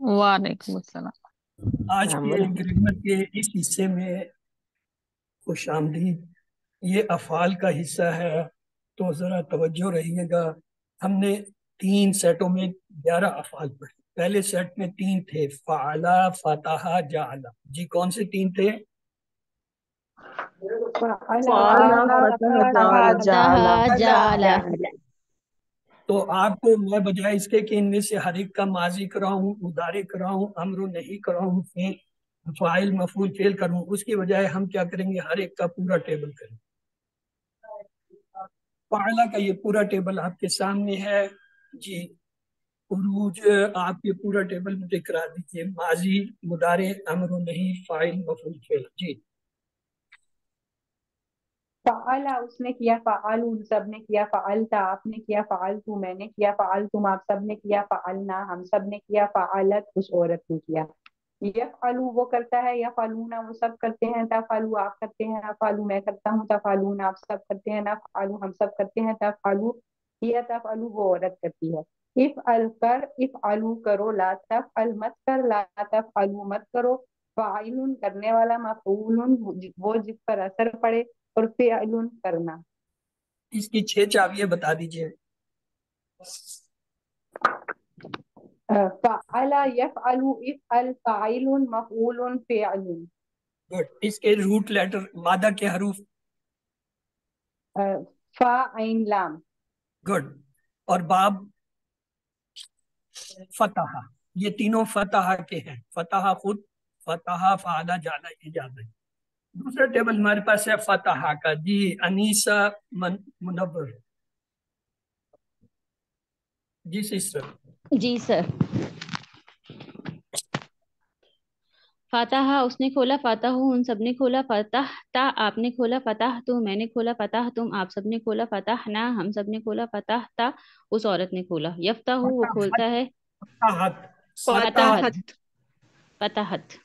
वालेकुम अस्सलाम। आज के ग्रामर के इस हिस्से में खुश आमदीद। ये अफ़ाल का हिस्सा है, तो ज़रा तवज्जो रहिएगा। हमने 3 सेटों में 11 अफ़ाल पढ़े। पहले सेट में 3 थे, फ़अला, फ़तहा, जअला। जी कौन से 3 थे? फ़अला, फ़तह, जाला। फतहा जाला। तो आपको मैं बजाय इसके कि इनमें से हर एक का माजी कराऊं, मुदारे कराऊं, अम्र नहीं कराऊं, फाइल मफूल फेल करूं, उसकी बजाय हम क्या करेंगे, हर एक का पूरा टेबल करेंगे। फ़अला का ये पूरा टेबल आपके सामने है जी। उरूज आप ये पूरा टेबल मुझे करा दीजिए, माजी, मुदारे, अम्र नहीं, फाइल मफूल फेल। जी फ़अला उसने किया, फ़अलू उन सब ने किया, फ़अलता आपने किया, फ़अलतू मैंने किया, फ़अलतुम आप सब ने किया, फ़अलना हम सब ने किया, फ़अलत उस औरत ने किया। यफ़अलू वो करता है, यफ़अलूना वो सब करते हैं, तफ़अलू आप करते हैं, अफ़अलू मैं करता हूँ, तफ़अलून आप सब करते हैं, नफ़अलू हम सब करते हैं, तफ़अलू या तफ़अलू वो औरत करती है। इफ़अल कर, इफ़अलू करो, ला तफ़अल मत कर, ला तफ़अलू मत करो। फ़ाइलुन करने वाला, मफ़ऊलुन वो जिस पर असर पड़े, और फ़िअलुन करना। इसकी 6 चाबियां बता दीजिए। फ़अला यफ़अलु इफ़अल फ़ाइलुन मफ़ऊलुन फ़िअलुन। गुड। इसके रूट लेटर मादा के हरूफ। फ़ा ऐन लाम। गुड। और बाब, फतहा, ये तीनों फतहा के हैं। फतहा खुद, फतहा, फ़अला, जाला, ये याद है। दूसरा टेबल हमारे पास है फतहा का। जी अनीसा मुनव्वर। जी सिस्टर। जी सर। फातहा उसने खोला, फातहू उन सबने खोला, फतह ता आपने खोला, फतह तू मैंने खोला, फतह तुम आप सबने खोला, फतह ना हम सबने खोला, फतह ता उस औरत ने खोला। यफ्ताहू वो खोलता है, फतहत, फतहत, फतहत।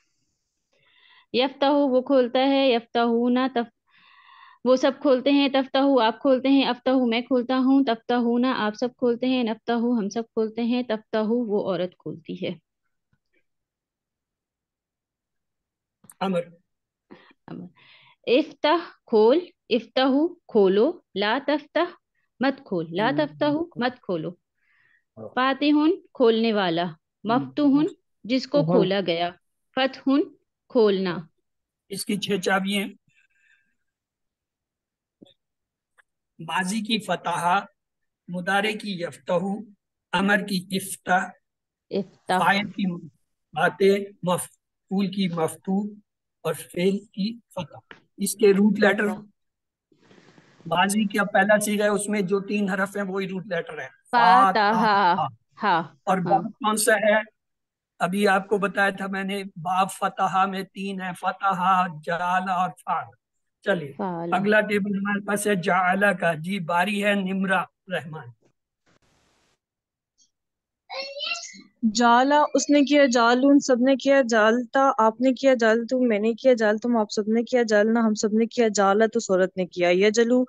यफ्ताहू वो खोलता है, यफ्ताहूना तफ वो सब खोलते हैं, तफ्ताहू आप खोलते हैं, अफ्ताहू मैं खोलता हूँ, तफ्ताहूना आप सब खोलते हैं, नफ्ताहू हम सब खोलते हैं, तफ्ताहू वो औरत खोलती है। अमर। इफ्ताह खोल, इफ्ताहू खोलो, ला तफ्ताह मत खोल, ला तफ्ताहू मत खोलो। फातिहुन खोलने वाला, मफ्तूहुन जिसको खोला गया, फतहुन खोलना। इसकी 6 चाबियां। माजी की फतहा, मुदारे की यफ्तहू, अमर की इफ्ता, इफ्ताह, फाइल की बातें, मफूल की मफतू और फेल की फतह। इसके रूट लेटर फतह, माजी का पहला सीगा है, उसमें जो 3 हरफ है वही रूट लेटर है, फा ता फातहा, हा। हा, और हाँ, बाब कौन सा है? अभी आपको बताया था मैंने, बाब फतहा में 3 है, फतहा, जाला और फाल। चलिए फाला, अगला टेबल हमारे पास है जाला का। जी बारी है निम्रा रहमान। जाला उसने किया, जालून सबने किया, जालता आपने किया, जालतू मैंने किया, जालतुम आप सबने किया, जालना हम सबने किया, जालत उस औरत ने किया। या जलू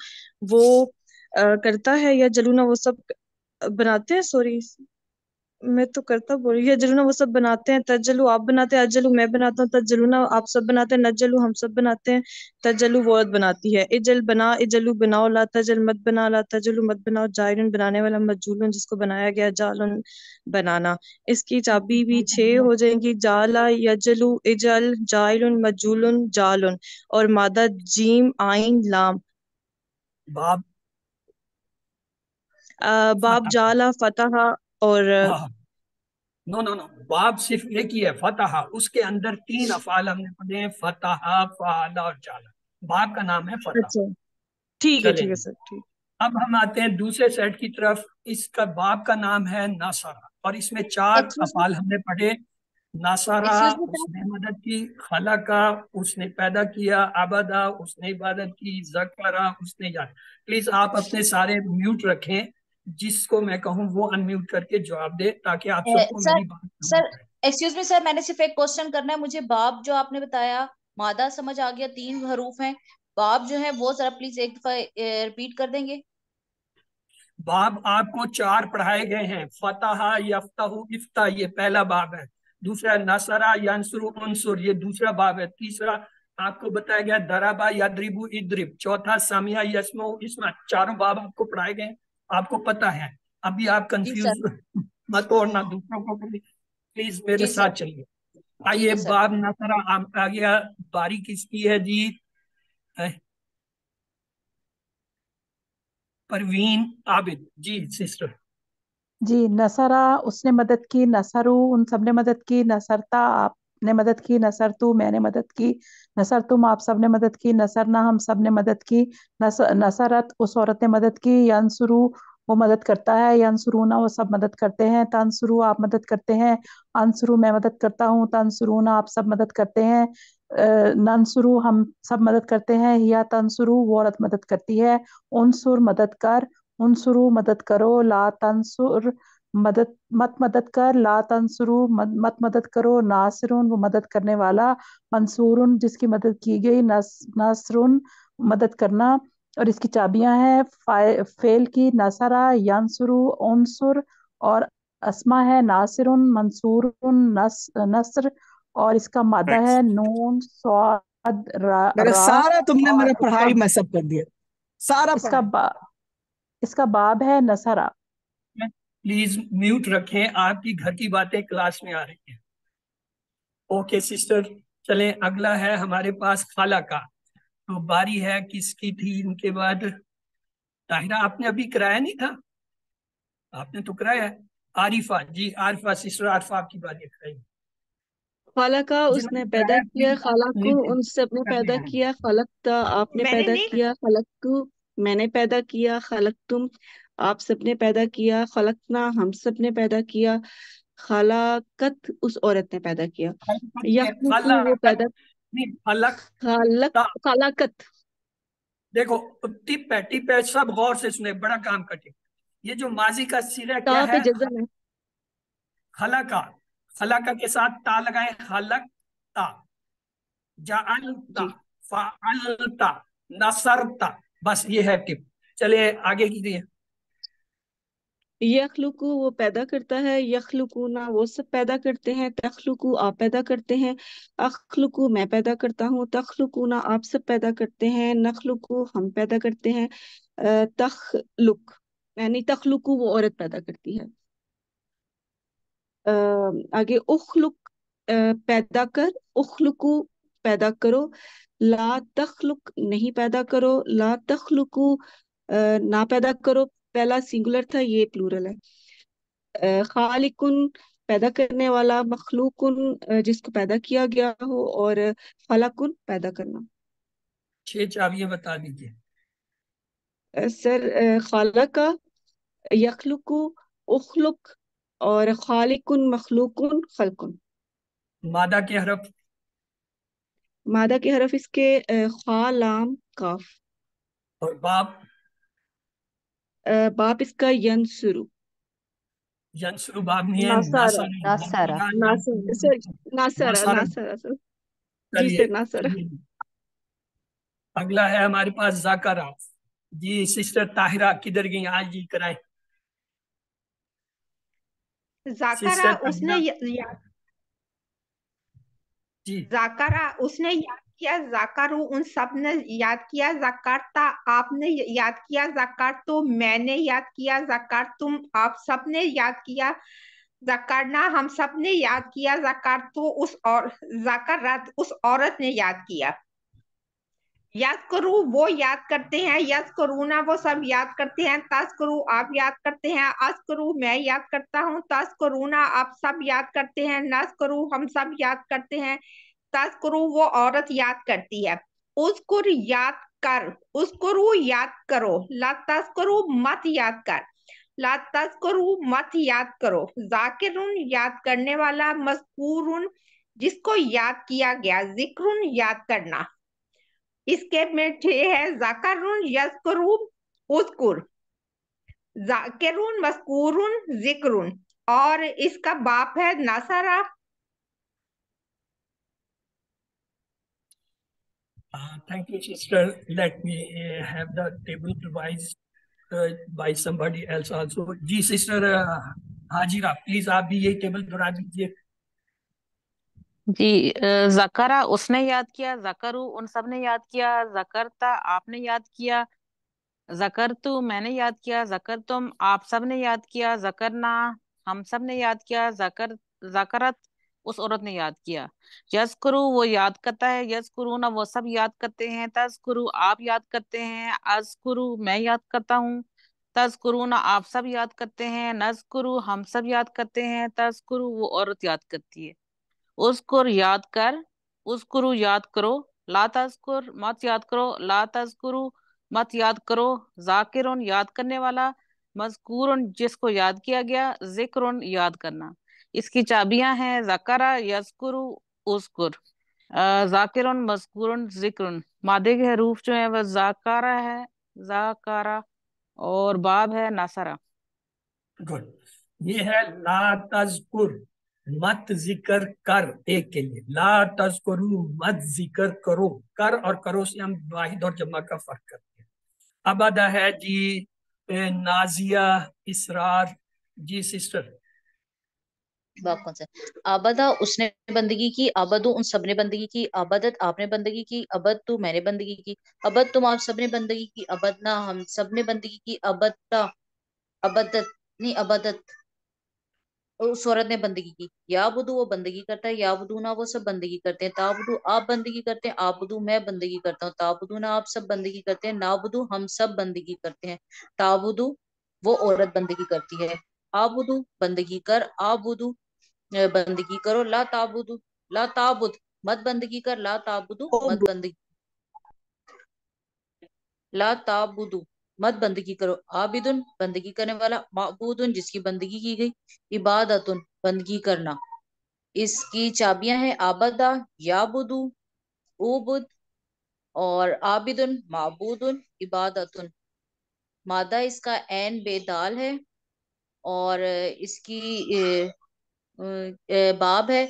वो करता है, या जलूना वो सब बनाते हैं, सॉरी मैं तो करता बोल रही, या जलूना वो सब बनाते हैं, तजलू आप बनाते हैं, अजलू मैं बनाता हूँ, तजलूना आप सब बनाते हैं, नजलू हम सब बनाते हैं, तजलू वो औरत बनाती है। इजल बना, इजलू बनाओ, ला तजल मत बना, ला तजलू मत बनाओ, जायरन बनाने वाला, मजूलन जिसको बनाया गया, जालन बनाना। इसकी चाबी भी 6 हो जाएंगी, जाला, यजलू, इजल, जायलुन, मजूलन, जालन। और मादा जीम आइन लाम। बाब बाब, फतह। जाला, फतहा और हाँ, नो नो नो, बाब सिर्फ एक ही है, फतहा। उसके अंदर 3 अफाल हमने पढ़े हैं, फतहा, फाला और जाला। बाब का नाम है फतह। अच्छा ठीक है चलें, सर, ठीक। अब हम आते हैं दूसरे सेट की तरफ। इसका बाब का नाम है नासरा, और इसमें 4 एक्सक्यूज मी, अफाल हमने पढ़े। नासरा, एक्सक्यूज मी सर, उसने मदद की, खलका, उसने पैदा किया, अबदा, उसने इबादत की, जकरा, उसने जान। प्लीज आप अपने सारे म्यूट रखें, जिसको मैं कहूँ वो अनम्यूट करके जवाब दे, ताकि आप सबको सर मेरी बात समझ सर आए। एक्सक्यूज मी सर, मैंने सिर्फ एक क्वेश्चन करना है मुझे। बाप जो आपने बताया, मादा समझ आ गया, 3 हरूफ हैं। बाप जो है वो जरा प्लीज एक दफा रिपीट कर देंगे। बाब आपको 4 पढ़ाए गए हैं, फतहा, यफ्तहु, इफ्ता, ये पहला बाब है। दूसरा नसरा, यंसुरु, उनसुर, ये दूसरा बाब है। तीसरा आपको बताया गया दराबा, यदरिबु, इद्रिब। चौथा समिया, यस्मउ, इस्मा। चारों बाब आपको पढ़ाए गए, आपको पता है। अभी आप जी सर, कंफ्यूज मत हो, ना दूसरों को भी। प्लीज मेरे जी सर, साथ चलिए। ठीक आइए, है सर। बाब नसरा आ गया। बारी किसकी है जी? है, परवीन आबिद जी, सिस्टर। जी, नसरा उसने मदद की, नसरू उन सबने मदद की, नसरता आपने मदद की, नसरतु मैंने मदद की, नसर तुम आप सबने मदद की, नसरना हम सबने मदद की, नसरत उस औरत ने मदद की, यंसुरु वो मदद करता है, यंसुरूना वो सब मदद करते हैं, तंसुरु आप मदद करते हैं, अंसुरु मैं मदद करता हूँ, तंसुरूना आप सब मदद करते हैं, नंसुरु हम सब मदद करते हैं, या तंसुरु वो औरत मदद करती है, उनसुर मदद कर, उनसुरु मदद करो, ला तंसुर मदद मत मदद कर, ला तंसुरु मत मदद करो, नासिरुन वो मदद करने वाला, मंसूरुन जिसकी मदद की गई, नसरुन मदद करना। और इसकी चाबियां हैं, फेल की नसरा, यंसुरु, उनसुर, और अस्मा है नासिरुन, मंसूरुन, नस्र। और इसका मादा है नून, स्वाद, मेरा रा सारा तुमने और मेरा इसका पढ़ाई मैसअप कर दिया, सारा इसका पढ़ाई। बा, इसका बाब है नसरा। प्लीज म्यूट रखें, आपकी घर की बातें क्लास में आ रही हैं। ओके सिस्टर, चलें। अगला है हमारे पास खाला का। तो बारी है किसकी थी इनके बाद? ताहिरा, आपने अभी कराया नहीं था? आपने तो कराया है। आरिफा जी, आरिफा सिस्टर, आरिफा आपकी बारी है, कराइए। खाला का उसने जिन्होंने पैदा कराया किया, प्लीज खाला को नीचे उन सब ने कर पैदा दें। किया, खलक था आपने मैंने पैदा नहीं। किया, खलक को मैंने पैदा किया, खलक तुम आप सब ने पैदा किया, खलकना हम सब ने पैदा किया, खलाकत उस औरत ने पैदा किया। यखलुकु वो खलाकत पैदा, नहीं, खलक। खलक, खलाकत। देखो, टिप है, सब गौर से सुने, बड़ा काम कटे। ये जो माजी का सिरा ता क्या पे है? जज़म है। खलका। खलका के साथ ता लगाए, खलक ता, जाअलता, जी, फाअलता, नसरता। बस ये है टिप। चलिए आगे कीजिए। यखलुकु वो पैदा करता है, यखलुकुना वो सब पैदा करते हैं, तखलुकु आप पैदा करते हैं, अखलुकु मैं पैदा करता हूँ, तखलुकुना आप सब पैदा करते हैं, नखलुकु हम पैदा करते हैं, तखलुक यानी तखलुकु वो औरत पैदा करती है। अ, आगे उखलुक पैदा कर, उखलुकु पैदा करो, ला तखलुक नहीं पैदा करो, ला तखलुकु ना पैदा करो। पहला सिंगुलर था, ये प्लूरल है। खालिकुन पैदा करने वाला, मखलूकुन जिसको पैदा किया गया हो, और खलकुन पैदा करना। 6 चाबियां बता दीजिए। सर, खालका, यखलुकु, उखलुक, और खालिकुन, मखलूकुन, खलकुन। मादा के हरफ। मादा के हरफ इसके खा, लाम, काफ। और बाप। बाप इसका यंसुरु। यंसुरु बाप नहीं है, नासारा। नासारा। सर, नासारा, नासारा। नासारा सर। जी चलिए सर, नासारा। चलिए। अगला है हमारे पास जाकरा। जी सिस्टर ताहिरा किधर गई आज? जी कराएं। जाकरा सिस्टर उसने ताहिरा जी। जाकरा उसने याद किया, जाकरू उन सब ने याद किया, जाकारता आपने याद किया, जाकारतो मैंने याद किया, जाकार तुम आप सब ने याद किया, जाकारना हम सब ने याद किया, जाकारतो उस और जाकरात उस औरत ने याद किया। याद करू वो याद करते हैं, यस करूना वो सब याद करते हैं, तस करू आप याद करते हैं, अस करू मैं याद करता हूँ, तस करूना आप सब याद करते हैं, नस करू हम सब याद करते हैं, तस करू वो औरत याद करती है। उसकुर याद कर, उसकुरु याद करो, ला तस करू मत याद कर, ला तस करू मत याद करो, जाकिरुन याद करने वाला, मज़कूरुन जिसको याद किया गया, जिक्रुन याद करना। इसके में है जाकरुन, यस्करून, उस्कुर, जाकिरुन, मस्कूरुन, जिक्रुन, और इसका बाप है नसरा। Thank you, sister. Let me have the table revised by somebody else also. जी सिस्टर हाजिरा, प्लीज आप भी यही टेबल दोहरा दीजिए। जी। जकरा उसने याद किया, जकरू उन सब ने याद किया, जकरता आपने याद किया, जकरतु मैंने याद किया, जकरतुम आप सब ने याद किया, जकरना हम सब ने याद किया, जकरत उस औरत ने याद किया। यस्कुरु वो याद करता है, यस्कुरुना वो सब याद करते हैं, तस्कुरु आप याद करते हैं, अज़कुरु मैं याद करता हूँ, तज़कुरुना आप सब याद करते हैं, नज़कुरु हम सब याद करते हैं, तज़कुरु वो औरत याद करती है। उस्कुर याद कर, उस्कुरु याद करो, ला तज़कुर मत याद करो, ला तज़कुरु मत याद करो, जाकिरुन याद करने वाला, मज़कूरुन जिसको याद किया गया, जिक्रुन याद करना। इसकी चाबियां हैं ज़करा, यज़कुरु, उस्कुर, जाकिरुन, मज़कूरुन, जिक्रुन। मादे के हरूफ जो है वह जाकारा है, जाकारा, और बाब है नासरा। गुड। ये है ला तज़कुर, मत जिक्र कर। एक के लिए ला तज़कुरु मत जिक्र करो। कर और करो से हम वाहिद और जमा का फर्क करते हैं। अब अदा है जी नाजिया इसरार। जी सिस्टर। बाप कौन सा है? आबदा उसने बंदगी की, आबदू उन सबने बंदगी की, अबदत आपने बंदगी की, अबद तू मैंने बंदगी की, अबद तुम आप सबने बंदगी की, अबदना हम सबने बंदगी की, अबदता अबदत नहीं अबदत उस औरत ने बंदगी की, याबुदू वो बंदगी करता है, याबुदू ना वो सब बंदगी करते हैं, ताबुदू आप बंदगी करते हैं, आबुदू मैं बंदगी करता हूँ, ताबुदू ना आप सब बंदगी करते हैं, नाबुदू हम सब बंदगी करते हैं, ताबुदू वो औरत बंदगी करती है, आबुदू बंदगी कर, आबुदू बंदगी करो, ला ताबुदू ला ताबुद मत बंदगी कर, ला ताबुदू मत बंदगी, ला ताबुदू मत बंदगी करो, आबिदुन बंदगी करने वाला, माबूदुन जिसकी बंदगी की गई, इबादतुन बंदगी करना। इसकी चाबियां हैं आबदा, याबुदू, उबुद, और आबिदुन, माबूदुन, इबादतुन। मादा इसका ऐन बेदाल है, और इसकी बाब है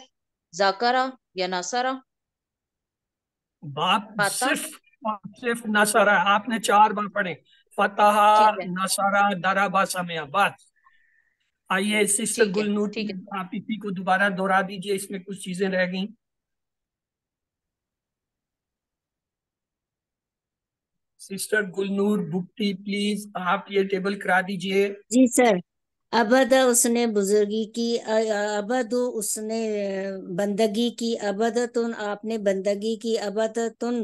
जाकरा या नासरा। बाप पता सिर्फ नसरा आपने 4 बार पढ़े। फतहा, ठीक है, नसरा, दराबा, समया, बस। आइए सिस्टर ठीक है, गुलनूर, ठीक है। आप इसी को दोबारा दोहरा दीजिए, इसमें कुछ चीजें रह गई। सिस्टर गुलनूर बुट्टी, प्लीज आप ये टेबल करा दीजिए। जी सर। अबद उसने बुजुर्गी की, अबद उसने बंदगी की, अबदतुन आपने बंदगी की, अबदतुन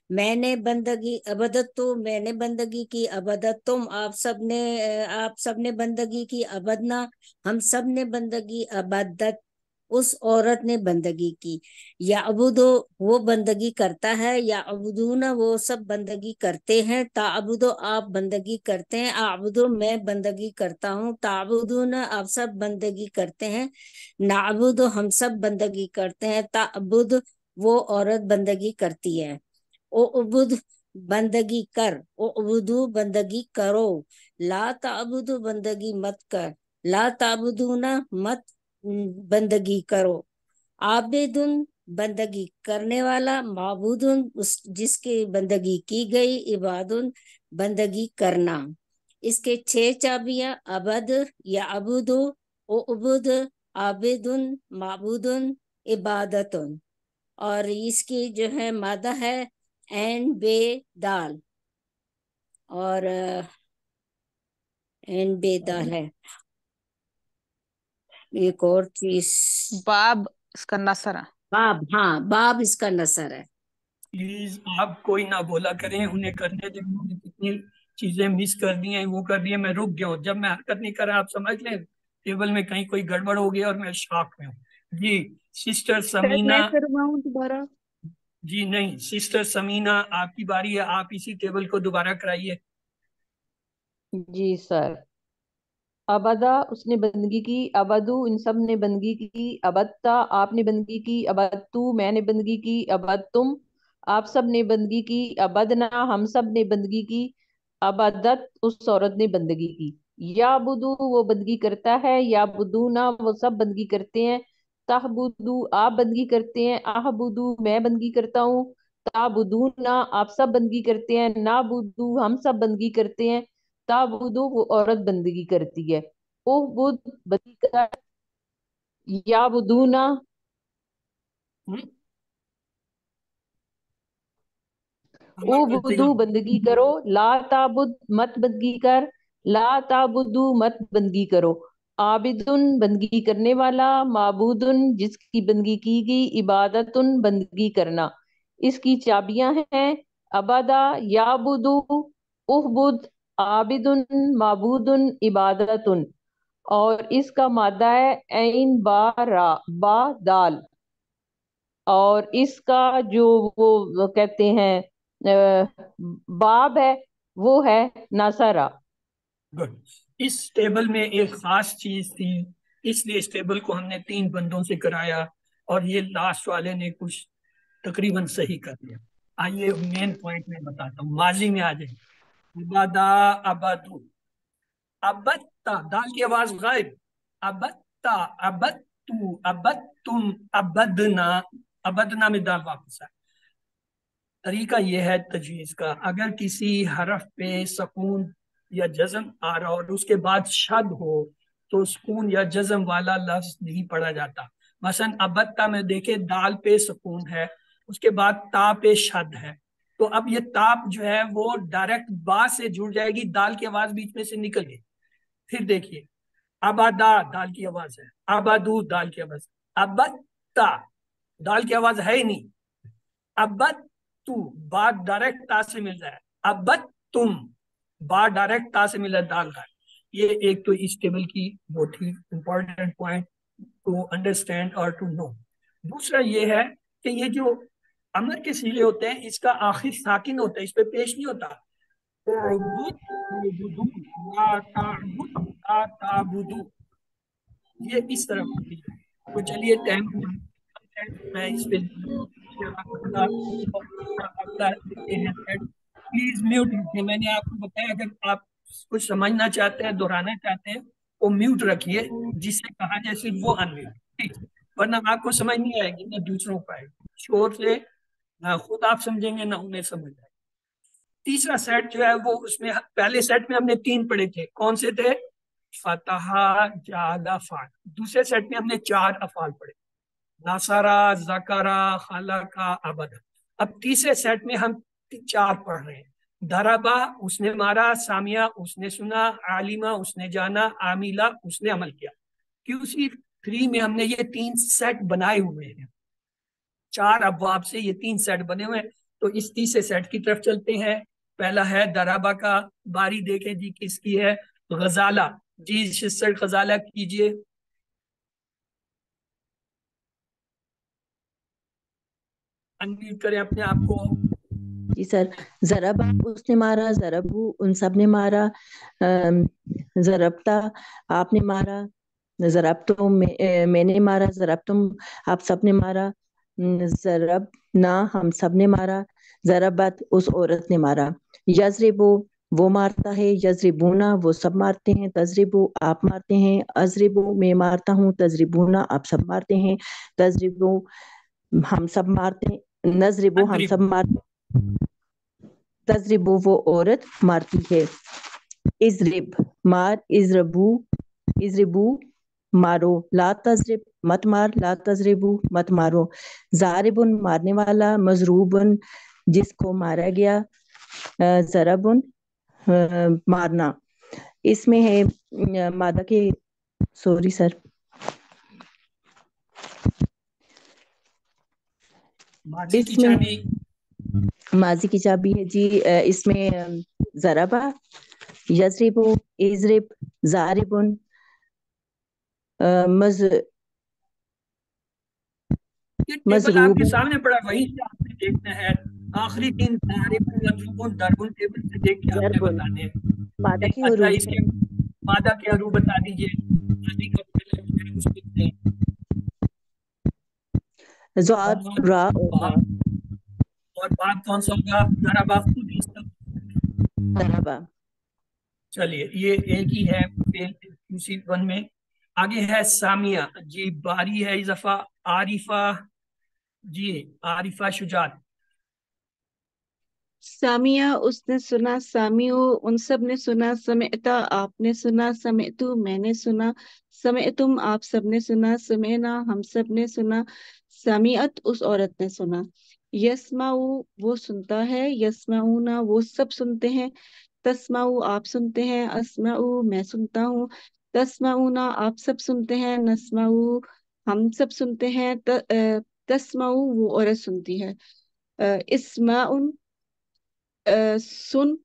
मैंने बंदगी अबदत तो मैंने बंदगी की, अबदत तुम आप सबने बंदगी की, अबदना हम सब ने बंदगी, अबदत उस औरत ने बंदगी की। या अबुदो वो बंदगी करता है, या अबुदूना वो सब बंदगी करते हैं, ताबुदो आप बंदगी करते हैं, आबुदो मैं बंदगी करता हूँ, ताबुदूना आप सब बंदगी करते हैं, नाबुदो हम सब बंदगी करते हैं, ताबुद वो औरत बंदगी करती है। ओ उबुद बंदगी कर, ओ उबुदू बंदगी करो, ला ताबुदु बंदगी मत कर, ला ताबुदूना मत बंदगी करो, आबिदुन बंदगी करने वाला, माबूदुन उस जिसकी बंदगी की गई, इबादुन बंदगी करना। इसके 6 चाबियां, अबद या अबुदु, ओ उबुद, आबिदुन, माबूदुन, इबादतुन। और इसकी जो है मादा है एन बे दाल, और एन बे दाल है। एक और चीज, बाब इसका नसर है। बाब, हाँ बाब इसका नसर है। प्लीज आप कोई ना बोला करें, उन्हें करने दें। उन्होंने कितनी चीजें मिस कर दी हैं, वो कर दी है। मैं रुक गया हूँ, जब मैं हरकत नहीं कर रहा आप समझ लें टेबल में कहीं कोई गड़बड़ हो गई और मैं शॉक में हूँ। जी सिस्टर सर मैं समीना। करवाऊं दोबारा? जी नहीं, सिस्टर समीना आपकी बारी है, आप इसी टेबल को दोबारा कराइए। जी सर। अबदा उसने बंदगी की, अबदू इन सब ने बंदगी की, अबदता आपने बंदगी की, अबदतू मैंने बंदगी की, अबदतुम आप सब ने बंदगी की, अबदना हम सब ने बंदगी की, अबदत उस औरत ने बंदगी की। या बुदू वो बंदगी करता है, या बुदूना वो सब बंदगी करते हैं, ताहबुदू आप बंदगी करते हैं, आहबुदू मैं बंदगी करता हूँ, ताबुदूना आप सब बंदगी करते हैं, ना बुदू हम सब बंदगी करते हैं, ताबुदू वो औरत बंदगी करती है, ओ बुद बंदगी कर, या बुदूना ओ अमल करते बुदू हैं। बंदगी करो, ला ताबुद मत बंदगी कर, ला ताबुदू मत बंदगी करो, आबिदुन बंदगी करने वाला, माबूदुन जिसकी बंदगी की गई, इबादतुन बंदगी करना। इसकी चाबियां हैं अबदा, याबुदू, उहबुद, आबिदुन, माबूदुन, इबादतुन। और इसका मादा है ऐन बा रा, बा दाल। और इसका जो वो कहते हैं बाब है, वो है नासारा। गुड। इस टेबल में एक खास चीज थी, इसलिए इस टेबल को हमने 3 बंदों से कराया और ये लास्ट वाले ने कुछ तकरीबन सही कर दिया। आइए मेन पॉइंट में बताता हूँ, माजी में आ जाए। अबदा, अबदू, अबत्ता दाल की आवाज गायब, अबत्ता, अबत्तू, अबत्तुम, अबदना, अबदना में दाल वापस आए। तरीका यह है तजवीज का, अगर किसी हरफ पे सुकून या जज्म आ रहा हो और उसके बाद शद हो तो सुकून या जज्म वाला लफ्ज नहीं पढ़ा जाता। मसलन अबत्ता में देखे दाल पे सुकून है, उसके बाद ता पे शद है, तो अब ये ताप जो है वो डायरेक्ट बा से जुड़ जाएगी, दाल की आवाज बीच में से निकल गई। फिर देखिए, अबादा दाल की आवाज है, अबादू दाल की आवाज, अबत्ता दाल की आवाज है ही नहीं, अबत तू बात डायरेक्ट ता से मिल रहा है, अबत तुम बात डायरेक्ट ता से मिल रहा है, दाल का। ये एक तो इस टेबल की बहुत ही इंपॉर्टेंट पॉइंट टू अंडरस्टैंड और टू नो। दूसरा ये है कि ये जो अमर के सीले होते हैं इसका आखिर साकिन होता है, इस पे पेश नहीं होता। उबुद, उबुदू, ला ताबुद, ला ताबुदू, ये इस तरह होती है। तो चलिए टाइम, मैं इस पे अगला देखते हैं। प्लीज म्यूट रखिए, मैंने आपको बताया अगर आप कुछ समझना चाहते हैं, दोहराना चाहते हैं, वो म्यूट रखिए, जिससे कहा जाए सिर्फ वो अनम्यूट, ठीक, वरना आपको समझ नहीं आएगी ना दूसरों को आएगी। शोर से ना खुद आप समझेंगे ना उन्हें समझ आएगी। तीसरा सेट जो है वो, उसमें पहले सेट में हमने 3 पढ़े थे, कौन से थे? फतहा, जादा, फाल। दूसरे सेट में हमने 4 अफाल पढ़े, नासारा, जकारा, खलका, अबदा। अब तीसरे सेट में हम 4 पढ़ रहे हैं। दरबा उसने मारा, सामिया उसने सुना, आलिमा उसने जाना, आमिला उसने अमल किया। QC3 में हमने ये 3 सेट बनाए हुए हैं, 4 अबवाब से ये 3 सेट बने हुए हैं। तो इस तीसरे सेट की तरफ चलते हैं। पहला है दराबा का, बारी देखें जी किसकी है, गजाला। जी सिस्टर गजाला कीजिए। अनम्यूट करें अपने आप को। जी सर। जरबा उसने मारा, जरबू उन सब ने मारा, जरबता आपने मारा, जरबतुम मैंने मारा, जरबतुम आप सब ने मारा, जरब ना हम सब ने मारा, जरबत उस औरत ने मारा। यजरिबू वो मारता है, यजरिबूना वो सब मारते हैं, तजरिबू आप मारते हैं, अजरिबू मैं मारता हूँ, तजरिबूना आप सब मारते हैं, तजरिबू हम सब मारते हैं, नजरिबू हम सब मारते हैं, तजरिबू वो औरत मारती है। इजरिब मार, इजरबू इजरिबू मारो, ला तजरिब मत मार, ला तजरिबू मत मारो। जारिबुन मारने वाला, मजरूबुन जिसको मारा गया, जरबुन मारना। इसमें है मादा के, सॉरी सर, माजी की इसमें चाबी, माजी की चाबी है जी। इसमें जरबा, यजरिबु, इजरिब, जारिबुन, मज ये टेबल मजरूब। आपके सामने पड़ा, वहीं से आपने देखना है। आखिरी तीन तारीफुन, मजरूबुन, दरबुन टेबल से देख के आपने जरबुन बताने हैं। मादा की अच्छा, हरूफ इसके है। मादा के हरू बता दीजिए। माजी का पहला अक्षर है, उसके नहीं। ज़ाद और रा और बा। बाप, और बाप कौन सा होगा, दराबा खुद ही सब। दरबा। चलिए ये एक ही है फेल उसी वन में। आगे है सामिया जी, बारी है इस दफा आरिफा जी, आरिफा शुजात। सामिया उसने सुना, सामियो उन सब ने सुना, समेता आपने सुना, समेतु मैंने सुना, समेतुम आप सब ने सुना, समेना हम सब ने सुना, समीअत उस औरत ने सुना। यस्माऊ वो सुनता है, यस्माऊना वो सब सुनते हैं, तस्माऊ आप सुनते हैं, अस्माऊ मैं सुनता हूँ, तस्माऊना आप सब सुनते हैं, नस्माऊ हम सब सुनते हैं, तस्माऊ वो औरत सुनती है। इस्माउन सुन,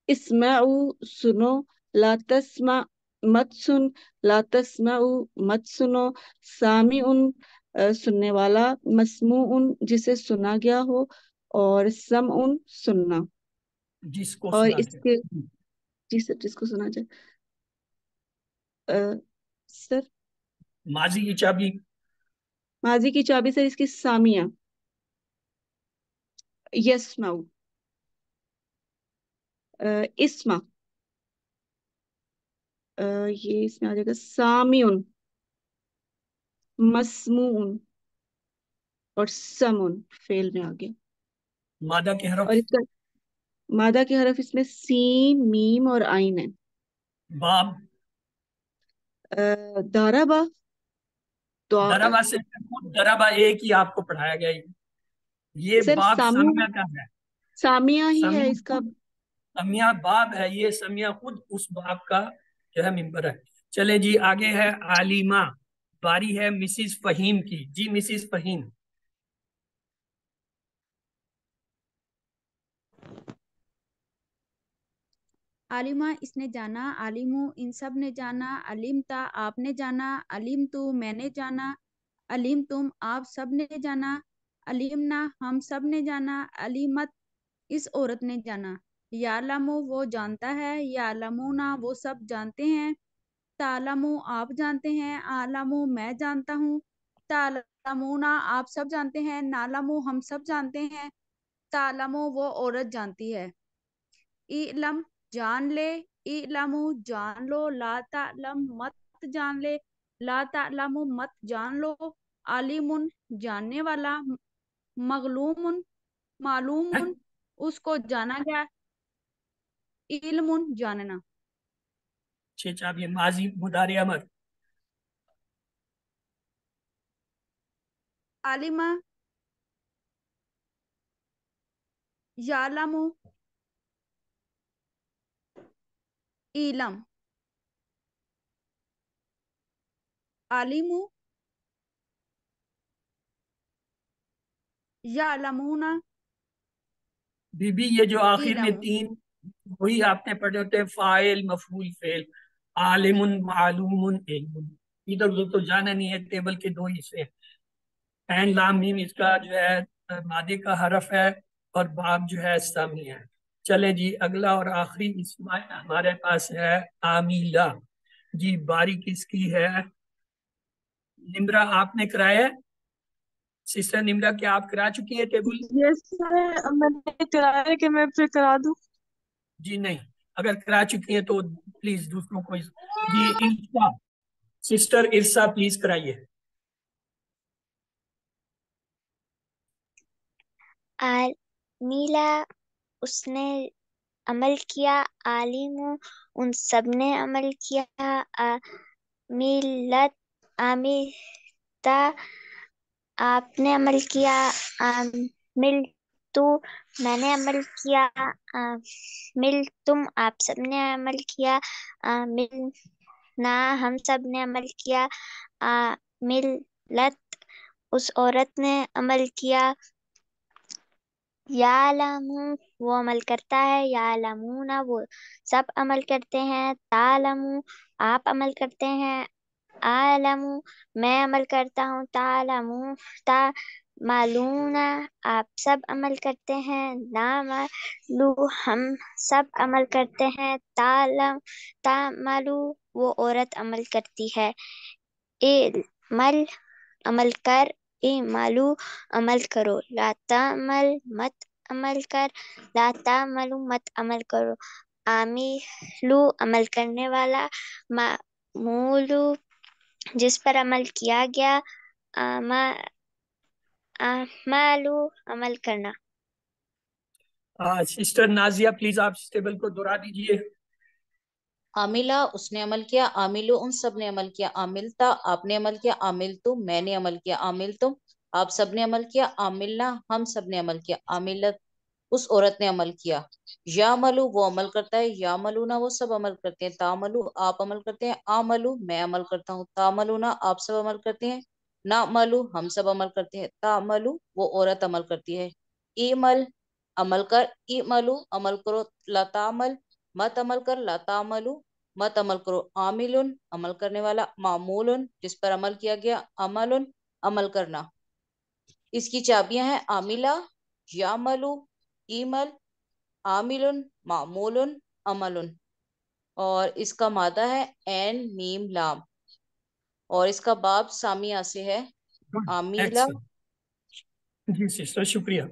इस्माऊ सुनो, ला तस्मा मत सुन, ला तस्माऊ मत सुनो, सामिउन सुनने वाला, मस्मूउन जिसे सुना गया हो, और समउन सुनना। जिसको और सुना गया। इसके जिसको सुना जाए। अ, सर माजी की चाबी, माजी की चाबी सर इसकी सामिया, यस्माऊ, इस्मा, ये इसमें आ जाएगा सामिउन, मस्मूउन और समउन फेल में आ गया। मादा के और हरफ, इसका मादा के हरफ इसमें सीन, मीम और आइन है। बाब, दाराबा तो दराबा से खुद दराबा एक ही आपको पढ़ाया गया है। ये सर बाब सामिया, सामिया का है। सामिया ही है समिया इसका। खुद, समिया बाब है, ये समिया खुद उस बाब का जो है मिंबर है। चले जी आगे है आलिमा, बारी है मिसिस फहीम की। जी मिसिस फहीम। आलिमा इसने जाना, आलिमू इन सब ने जाना, अलीमता आपने जाना, अलीम तू मैंने जाना, अलीम तुम आप सब ने जाना, अलीमना हम सब ने जाना, अलीमत इस औरत ने जाना। यालमू वो जानता है, यालमूना वो सब जानते हैं, तालमू आप जानते हैं, आलमू मैं जानता हूँ, तालमूना आप सब जानते हैं, नालमू हम सब जानते हैं, तालमू वो औरत जानती है। इलम जान ले, इलमू जान लो, ला तालम मत जान ले, ला तालमू मत जान लो, आलिमुन जानने वाला, मगलूमुन मालूमुन उसको जाना गया, इल्मुन जानना। छह चाबी माजी मुदारे अमर। आलिमा यालमु इलम, आलिमु यालमूना बीबी ये जो आखिर में इलम तीन वही आपने पढ़े होते हैं, फाइल मफूल फेल, आलिमुन मालूमुन इल्मुन। इधर उधर तो जाना नहीं है, टेबल के दो हिस्से। एन लाम मीम इसका जो है मादे का हरफ है, और बाब जो है सामी है। चले जी, अगला और आखिरी इसमें हमारे पास है आमीला। जी बारी किसकी है? निम्रा आपने कराया है? सिस्टर निम्रा, क्या आप करा चुकी है टेबल? यस सर, मैंने कराया कि मैं फिर करा दूं। जी नहीं, अगर करा चुकी है तो प्लीज दूसरों को जी इर्सा, सिस्टर इर्सा प्लीज कराइए। नीला उसने अमल किया, आलिम उन सब ने अमल किया, आमिलत आमिलता आपने अमल किया, आमिल तो मैंने अमल किया, आमिल तुम आप सब ने अमल किया, आमिल ना हम सब ने अमल किया, आमिलत उस औरत ने अमल किया, यालमू वो अमल करता है, यालमूना वो सब अमल करते हैं, तालमू आप अमल करते हैं, आलमू मैं अमल करता हूँ, तालमू ता मालूना आप सब अमल करते हैं, ना मालू हम सब अमल करते हैं, तालम ता मालू वो औरत अमल करती है, मल अमल कर, मालू अमल करो, ला तामल मत अमल कर, ला तामलू मत अमल करो, आमिलू अमल करने वाला, मामूलू जिस पर अमल किया गया, आमा आमालू अमल करना। सिस्टर नाजिया प्लीज आप इस टेबल को दोहरा दीजिए। आमिला उसने अमल किया, आमिलु उन सब ने अमल किया, आमिलता आपने अमल किया, आमिल तुम मैंने अमल किया, आमिल तुम आप सब ने अमल किया, आमिलना हम सब ने अमल किया, आमिलत उस औरत ने अमल किया, यामलु वो अमल करता है, यामलूना वो सब अमल करते हैं, तामलु आप अमल करते हैं, आमलु मैं अमल करता हूँ, तामलुना आप सब अमल करते हैं, ना मलु हम सब अमल करते हैं, तामलु वो औरत अमल करती है, ईमल अमल कर, ईमलु अमल करो, लतामल मत अमल कर, लतामलु मत अमल करो, आमिलुन अमल करने वाला, मामूलुन जिस पर अमल किया गया, अमलुन अमल करना। इसकी चाबियां हैं आमिला, यामलु, ईमल, आमिलुन, मामूलुन, अमलुन। और इसका मादा है एन मीम लाम, और इसका बाब सामिया से है, आमिला। Excellent. जी सिस्टर शुक्रिया।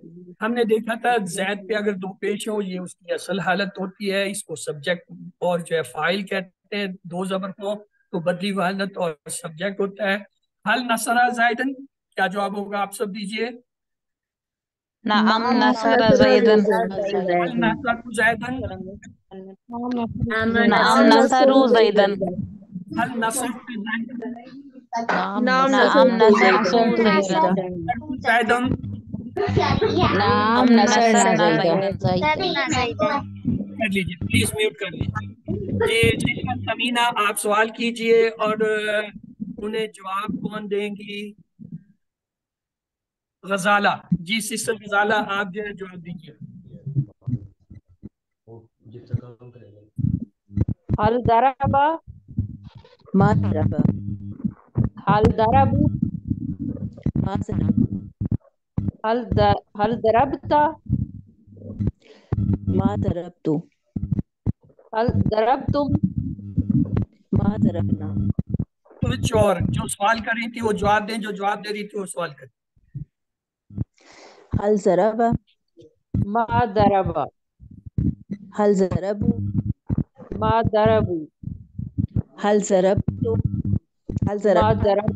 हमने देखा था जैद पे अगर दो पेश हो ये उसकी असल हालत होती है, इसको सब्जेक्ट और जो है फाइल कहते हैं, दो जबर को तो बदली हुई हालत और सब्जेक्ट होता है। हल नसरा जायदन, क्या जवाब होगा आप सब दीजिए। नाम नाम नसर नसर जैदन, हल नसरा जायदन, नाम नसरू जैदन, हल नसर जायदन, नाम नसर जायदन, नाम नसरना जैदन। कर लीजिए प्लीज, म्यूट कर लीजिए जी। समीना आप सवाल कीजिए और उन्हें जवाब कौन देंगी? गजाला जी, सिस्टर गजाला आप जो है जवाब दीजिए। हल दरबा, मा दरबा, हल दरबू, मा ज़रबू, हल दरबता, मा दरबतु, हल दरबतुम, मा दरबना। कुछ और जो सवाल कर रही थी वो जवाब दें, जो जवाब दे रही थी वो सवाल करें। हल ज़रबा, मा दरबा, हल ज़रबू, मा दरबू, हल ज़रबतु, हल मा ज़रब, दरब,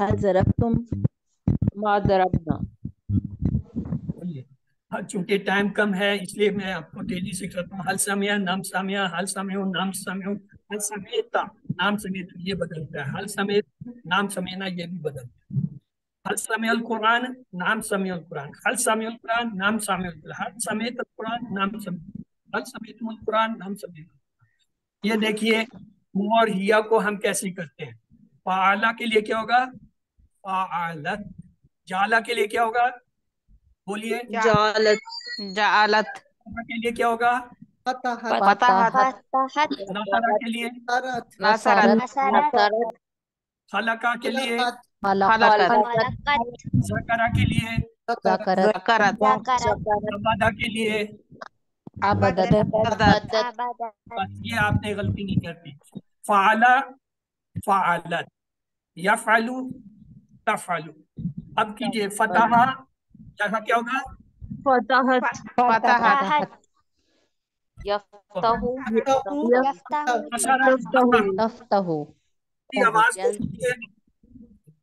हल ज़रबतुम, मा दरबना। हाँ, चूंकि टाइम कम है इसलिए मैं आपको तेजी से करता हूँ। हल सामिया नाम सामिया, हल सामियो नाम सामियो, हल समेता नाम समेत ये बदलता है, हल समेत नाम समेना ये भी बदलता है। हल समेल कुरान नाम समेल कुरान, हल समेल कुरान नाम समेल कुरान, हल समेत कुरान नाम समेत, हल समेत कुरान नाम समेत। ये देखिए और हिया को हम कैसे करते हैं। फाला के लिए क्या होगा? फालत। जाला के लिए क्या होगा? बोलिए। जालत जालत के लिए क्या होगा? फतहत फतहत नसरा के लिए? नसरत नसरत खलका के लिए? खलकत खलकत ज़करा के लिए? ज़करत ज़करत अबदा के लिए? अबदत अबदत बस ये आपने गलती नहीं करनी। फ़अला फ़अलत, यफ़अलु तफ़अलु। अब कीजिए फतहा, क्या होगा? फतहत फतहत फतहत यफ्तहु यफ्तहु नसरा तफ्तहु तफ्तहु की आवाज को सुनिए।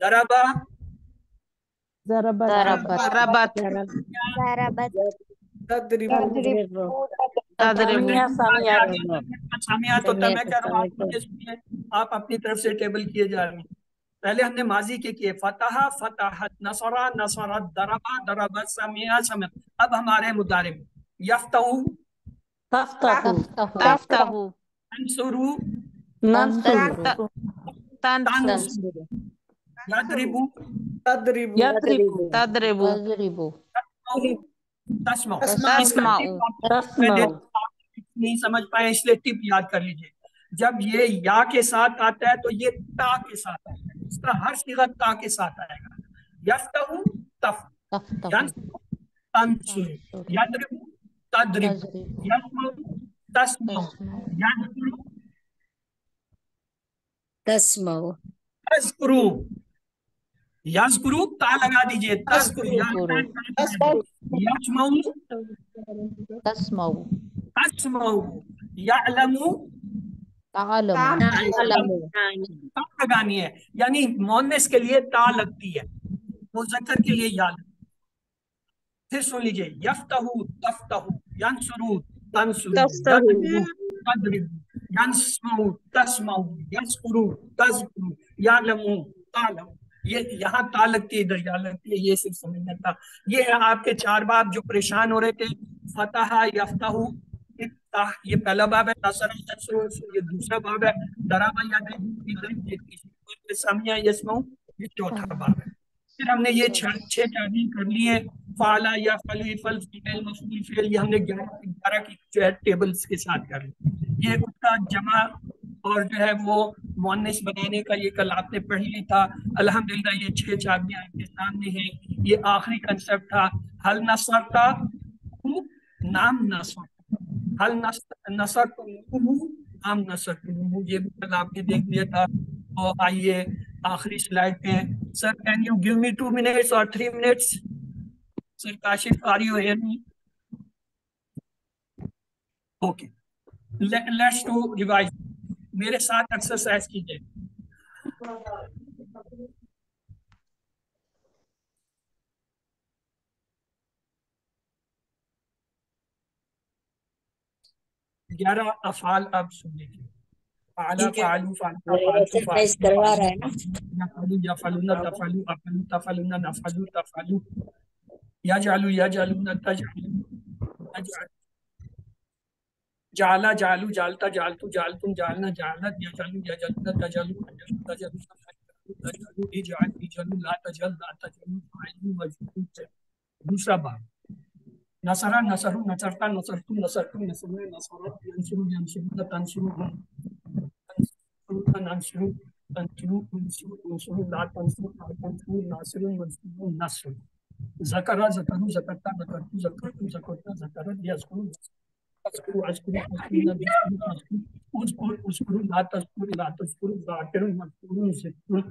दरबा ज़रबत रबत ज़रबत तदरिबु सामिया तो तब मैं कह रहा हूँ आप मुझे सुनिए, आप अपनी तरफ से टेबल किए जा रहे हैं। पहले हमने माजी के किए, फतहा फतहत, नसरा नसरत, दरबा दरबत, समिया समियत। अब हमारे मुदारे में यफ्तहु तफ्तहु तफ्तहु तंसुरु नंसुरु तंसुरु यदरिबु यद्रिबु तदरिबु तस्माउ। तस्माउ पहले नहीं समझ पाए इसलिए टिप याद कर लीजिए। जब ये या के साथ आता है तो ये ता के साथ आता है, इसका हर सिगा ता के साथ आएगा। यफ्तहु तफ, यंसुरु तंसुरु, यदरिबु तदरिबु, यस्माउ तस्माउ, यज़कुरु तस्माउ तज़कुरु। यज़कुरु ता लगा दीजिए, तज़कुरु यस्माउ तस्माउ तस्माउ, यअलमु तालमु ता लगानी है, यानी मोनस के लिए ता लगती है, मुज़क्कर के लिए या। फिर सुन लीजिए, यफ्तहु तफ्तहु, यंसुरु तंसुरु, यदरिबु तदरिबु, यस्माउ तस्माउ, यज़कुरु तज़कुरु, यअलमु तालमु। ये यहाँ ता लगती है, इधर या लगती है, ये सिर्फ समझना था। ये है आपके 4 बाब जो परेशान हो रहे थे। फतहा यफ्तहु, ये पहला बाब है। नसरा तंसुरु ये दूसरा बाब है। दराबा यदरिबु यदरिबु ये तीसरा बाब है। समिया यस्माउ ये चौथा बाब है। फिर हमने ये 6 ताबीर कर लिए। फाला या फली फल फील मफूल फेल, ये हमने 11 की जो है टेबल्स के साथ कर ली। ये उसका जमा और जो है वो मुअन्निस बनाने का ये कल आपने पढ़ लिया था। अल्हम्दुलिल्लाह ये 6 चाबियां आपके सामने हैं। ये आखिरी कंसेप्ट था। हल नसरता नाम नसर, हल नसर नाम नसर, ये भी कल आपने देख लिया था। और आइए आखिरी स्लाइड पे। Sir can you give me 2 minutes और 3 minutes? Sir Kashif are you hear me? Okay, let's do revise. मेरे साथ एक्सरसाइज कीजिए। ग्यारह अफाल अब सुन लीजिए। फाला फालू एक्सरसाइज करवा रहा है ना। यफलू यफलूना तफलू अफलू तफलूना नफलू तफलू यजअलू यजअलूना तजअलू तजअलू जाला जालू जालता जालतू जालतुम जालना जालत यजअलू यजअलूना तजअलू तजअलू तजअलू इजअल इजअलू ला तजअल ला तजअलू फाइलू मजअलू। दूसरा बाब, नसरा नसरू नसरता नसरतु नसरतु नसरना नसरत यंसुरु यंसुरुना तंसुरु नंसुरु तंसुरु उनसुरु उनसुरु ला तंसुरु ला तंसुरु नासिरु मंसुरु नसरु ज़करा ज़करू ज़करता ज़करतु ज़करतु ज़करता ज़करत यज़कुरु अज़कुरु अज़कुरु अज़कुरुना तज़कुरु उज़कुरु उज़कुरु ला तज़कुरु ज़ाकिरु मज़कुरु ज़िक्रुन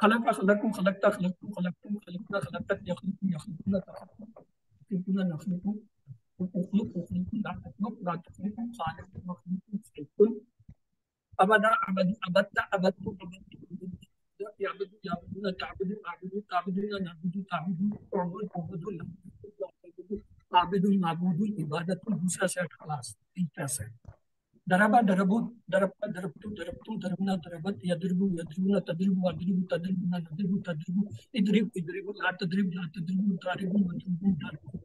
खलक़ा खलक़ू खलक़ता खलक़तू खलक़तुम खलक़ना खलक़त यख़लुक़ु यख़लुक़ुना तख़लुक़ुना नख़लुक़ु उख़लुक़ु उख़लुक़ु ला तख़लुक़ ला तख़लुक़ु ख़ालिक़ु मख़लुक़ु ख़लक़ुन अबदा अबदु अबदता अबदतु अबदतु याबदु याबदुना ताबदु आबदु ताबदुना नाबदु ताबदु उबुद उबुदु नाबदु आबिदु माबूदु इबादतु। दूसरा सेट खलास, तीसरा सेट। दरबा दरबू दरबता दरबतु दरबतु दरबना दरबत यदरिबु यदरिबुना तदरिबु अदरिबु तदरिबुना नदरिबु तदरिबु इदरिब इदरिबु ला तदरिब दारिबु मदरिबु दारिबु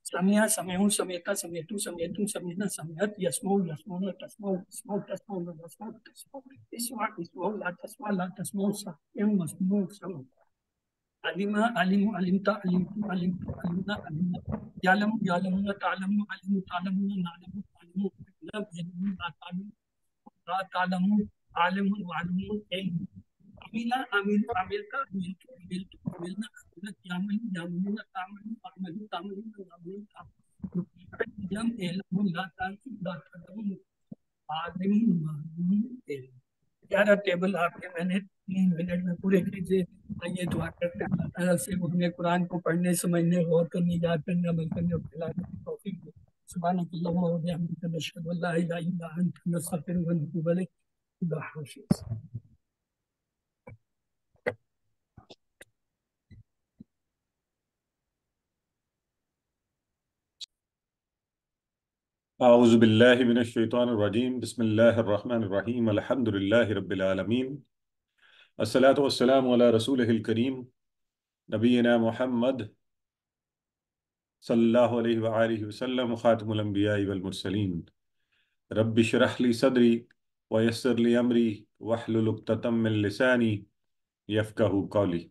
समिया समयहु समेता समेतु समेतु समीना समियत यस्मउ यस्मउना तस्मउ तस्मउ तस्मउना तस्मउ तस्मउ इस्मा इस्मउ ला तस्मउ सत्यम मस्मउ सम। अलिमा अलिमु अलिमता अलिमतु अलिमतु अलिमना अलिमना यालमु यालमुना तालमु अलिमु तालमुना नालमु तालमु लम यलमु ला तालमु ला तालमु आलिमु वालिमु इल्मु अमीला अमील अमीलता अमीलतु अमीलतु अमीलना अमीलत यामलु यामलुना तामलु तामलु तामलुना यामलु तामलु लम यलमु ला तालमु ला तालमु आलिमु वालिमु इल्मु। 11 टेबल आपके मैंने 3 मिनट में पूरे कीजिए। आइए दुआ करते हैं अल्लाह ताला से वो हमें कुरान को पढ़ने समझने गौर करने याद करने अमल करने और खिलाने की तौफीक दे। सुभानक अल्लाहुम्मा व बिहम्दिका नशहदु अन ला इलाहा इल्ला अंता नस्तगफिरुका व नतूबु इलैक। खुदा हाफिज़। अऊज़ु बिल्लाहि मिनश शैतानिर रजीम बिस्मिल्लाहिर रहमानिर रहीम अल्हम्दुलिल्लाहि रब्बिल आलमीन अस्सलातु वस्सलामु अला रसूलिहिल करीम नबीना मुहम्मद सल्लल्लाहु अलैहि व आलिहि वसल्लम खातिमुल अंबियाइ वल मुरसलीन रब्बि इश्रह ली सदरी व यस्सिर ली अमरी वहलुल उक़्दतम मिन लिसानी यफ़क़हू क़ौली।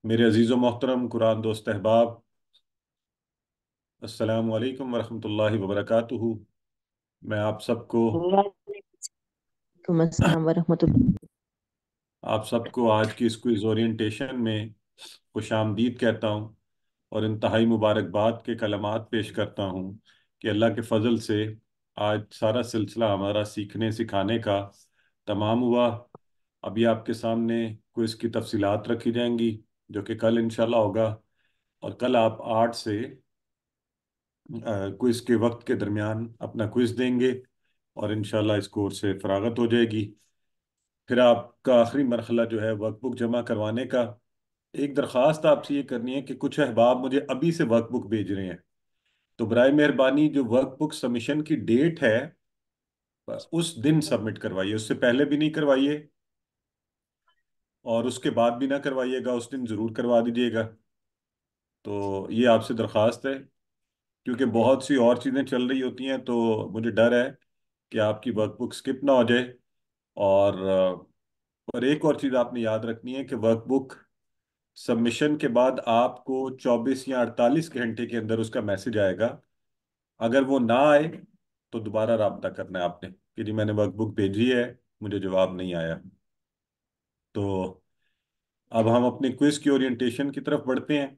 मेरे अजीज़ व मोहतरम कुरान दोस्त अहबाब, अस्सलामु अलैकुम व रहमतुल्लाहि व बरकातुहू। मैं आप सबको आप सबको आज की इस क्विज ओरिएंटेशन में खुशामदीद कहता हूँ और इंतहाई मुबारकबाद के कलमात पेश करता हूँ कि अल्लाह के फजल से आज सारा सिलसिला हमारा सीखने सिखाने का तमाम हुआ। अभी आपके सामने क्विज की तफसीलात रखी जाएंगी जो कि कल इंशाल्लाह होगा, और कल आप 8 से क्विज के वक्त के दरमियान अपना क्विज देंगे और इंशाल्लाह इस कोर्स से फरागत हो जाएगी। फिर आपका आखिरी मरहला जो है वर्कबुक जमा करवाने का। एक दरख्वास्त आपसे ये करनी है कि कुछ अहबाब मुझे अभी से वर्कबुक भेज रहे हैं, तो बराए मेहरबानी जो वर्कबुक सबमिशन की डेट है उस दिन सबमिट करवाइए, उससे पहले भी नहीं करवाइए और उसके बाद भी ना करवाइएगा, उस दिन ज़रूर करवा दीजिएगा। तो ये आपसे दरख्वास्त है, क्योंकि बहुत सी और चीज़ें चल रही होती हैं तो मुझे डर है कि आपकी वर्कबुक स्किप ना हो जाए। और एक और चीज़ आपने याद रखनी है कि वर्कबुक सबमिशन के बाद आपको 24 या 48 घंटे के अंदर उसका मैसेज आएगा। अगर वो ना आए तो दोबारा राब्ता करना है आपने कि जी मैंने वर्कबुक भेजी है, मुझे जवाब नहीं आया। तो अब हम अपने क्विज की ओरिएंटेशन की तरफ बढ़ते हैं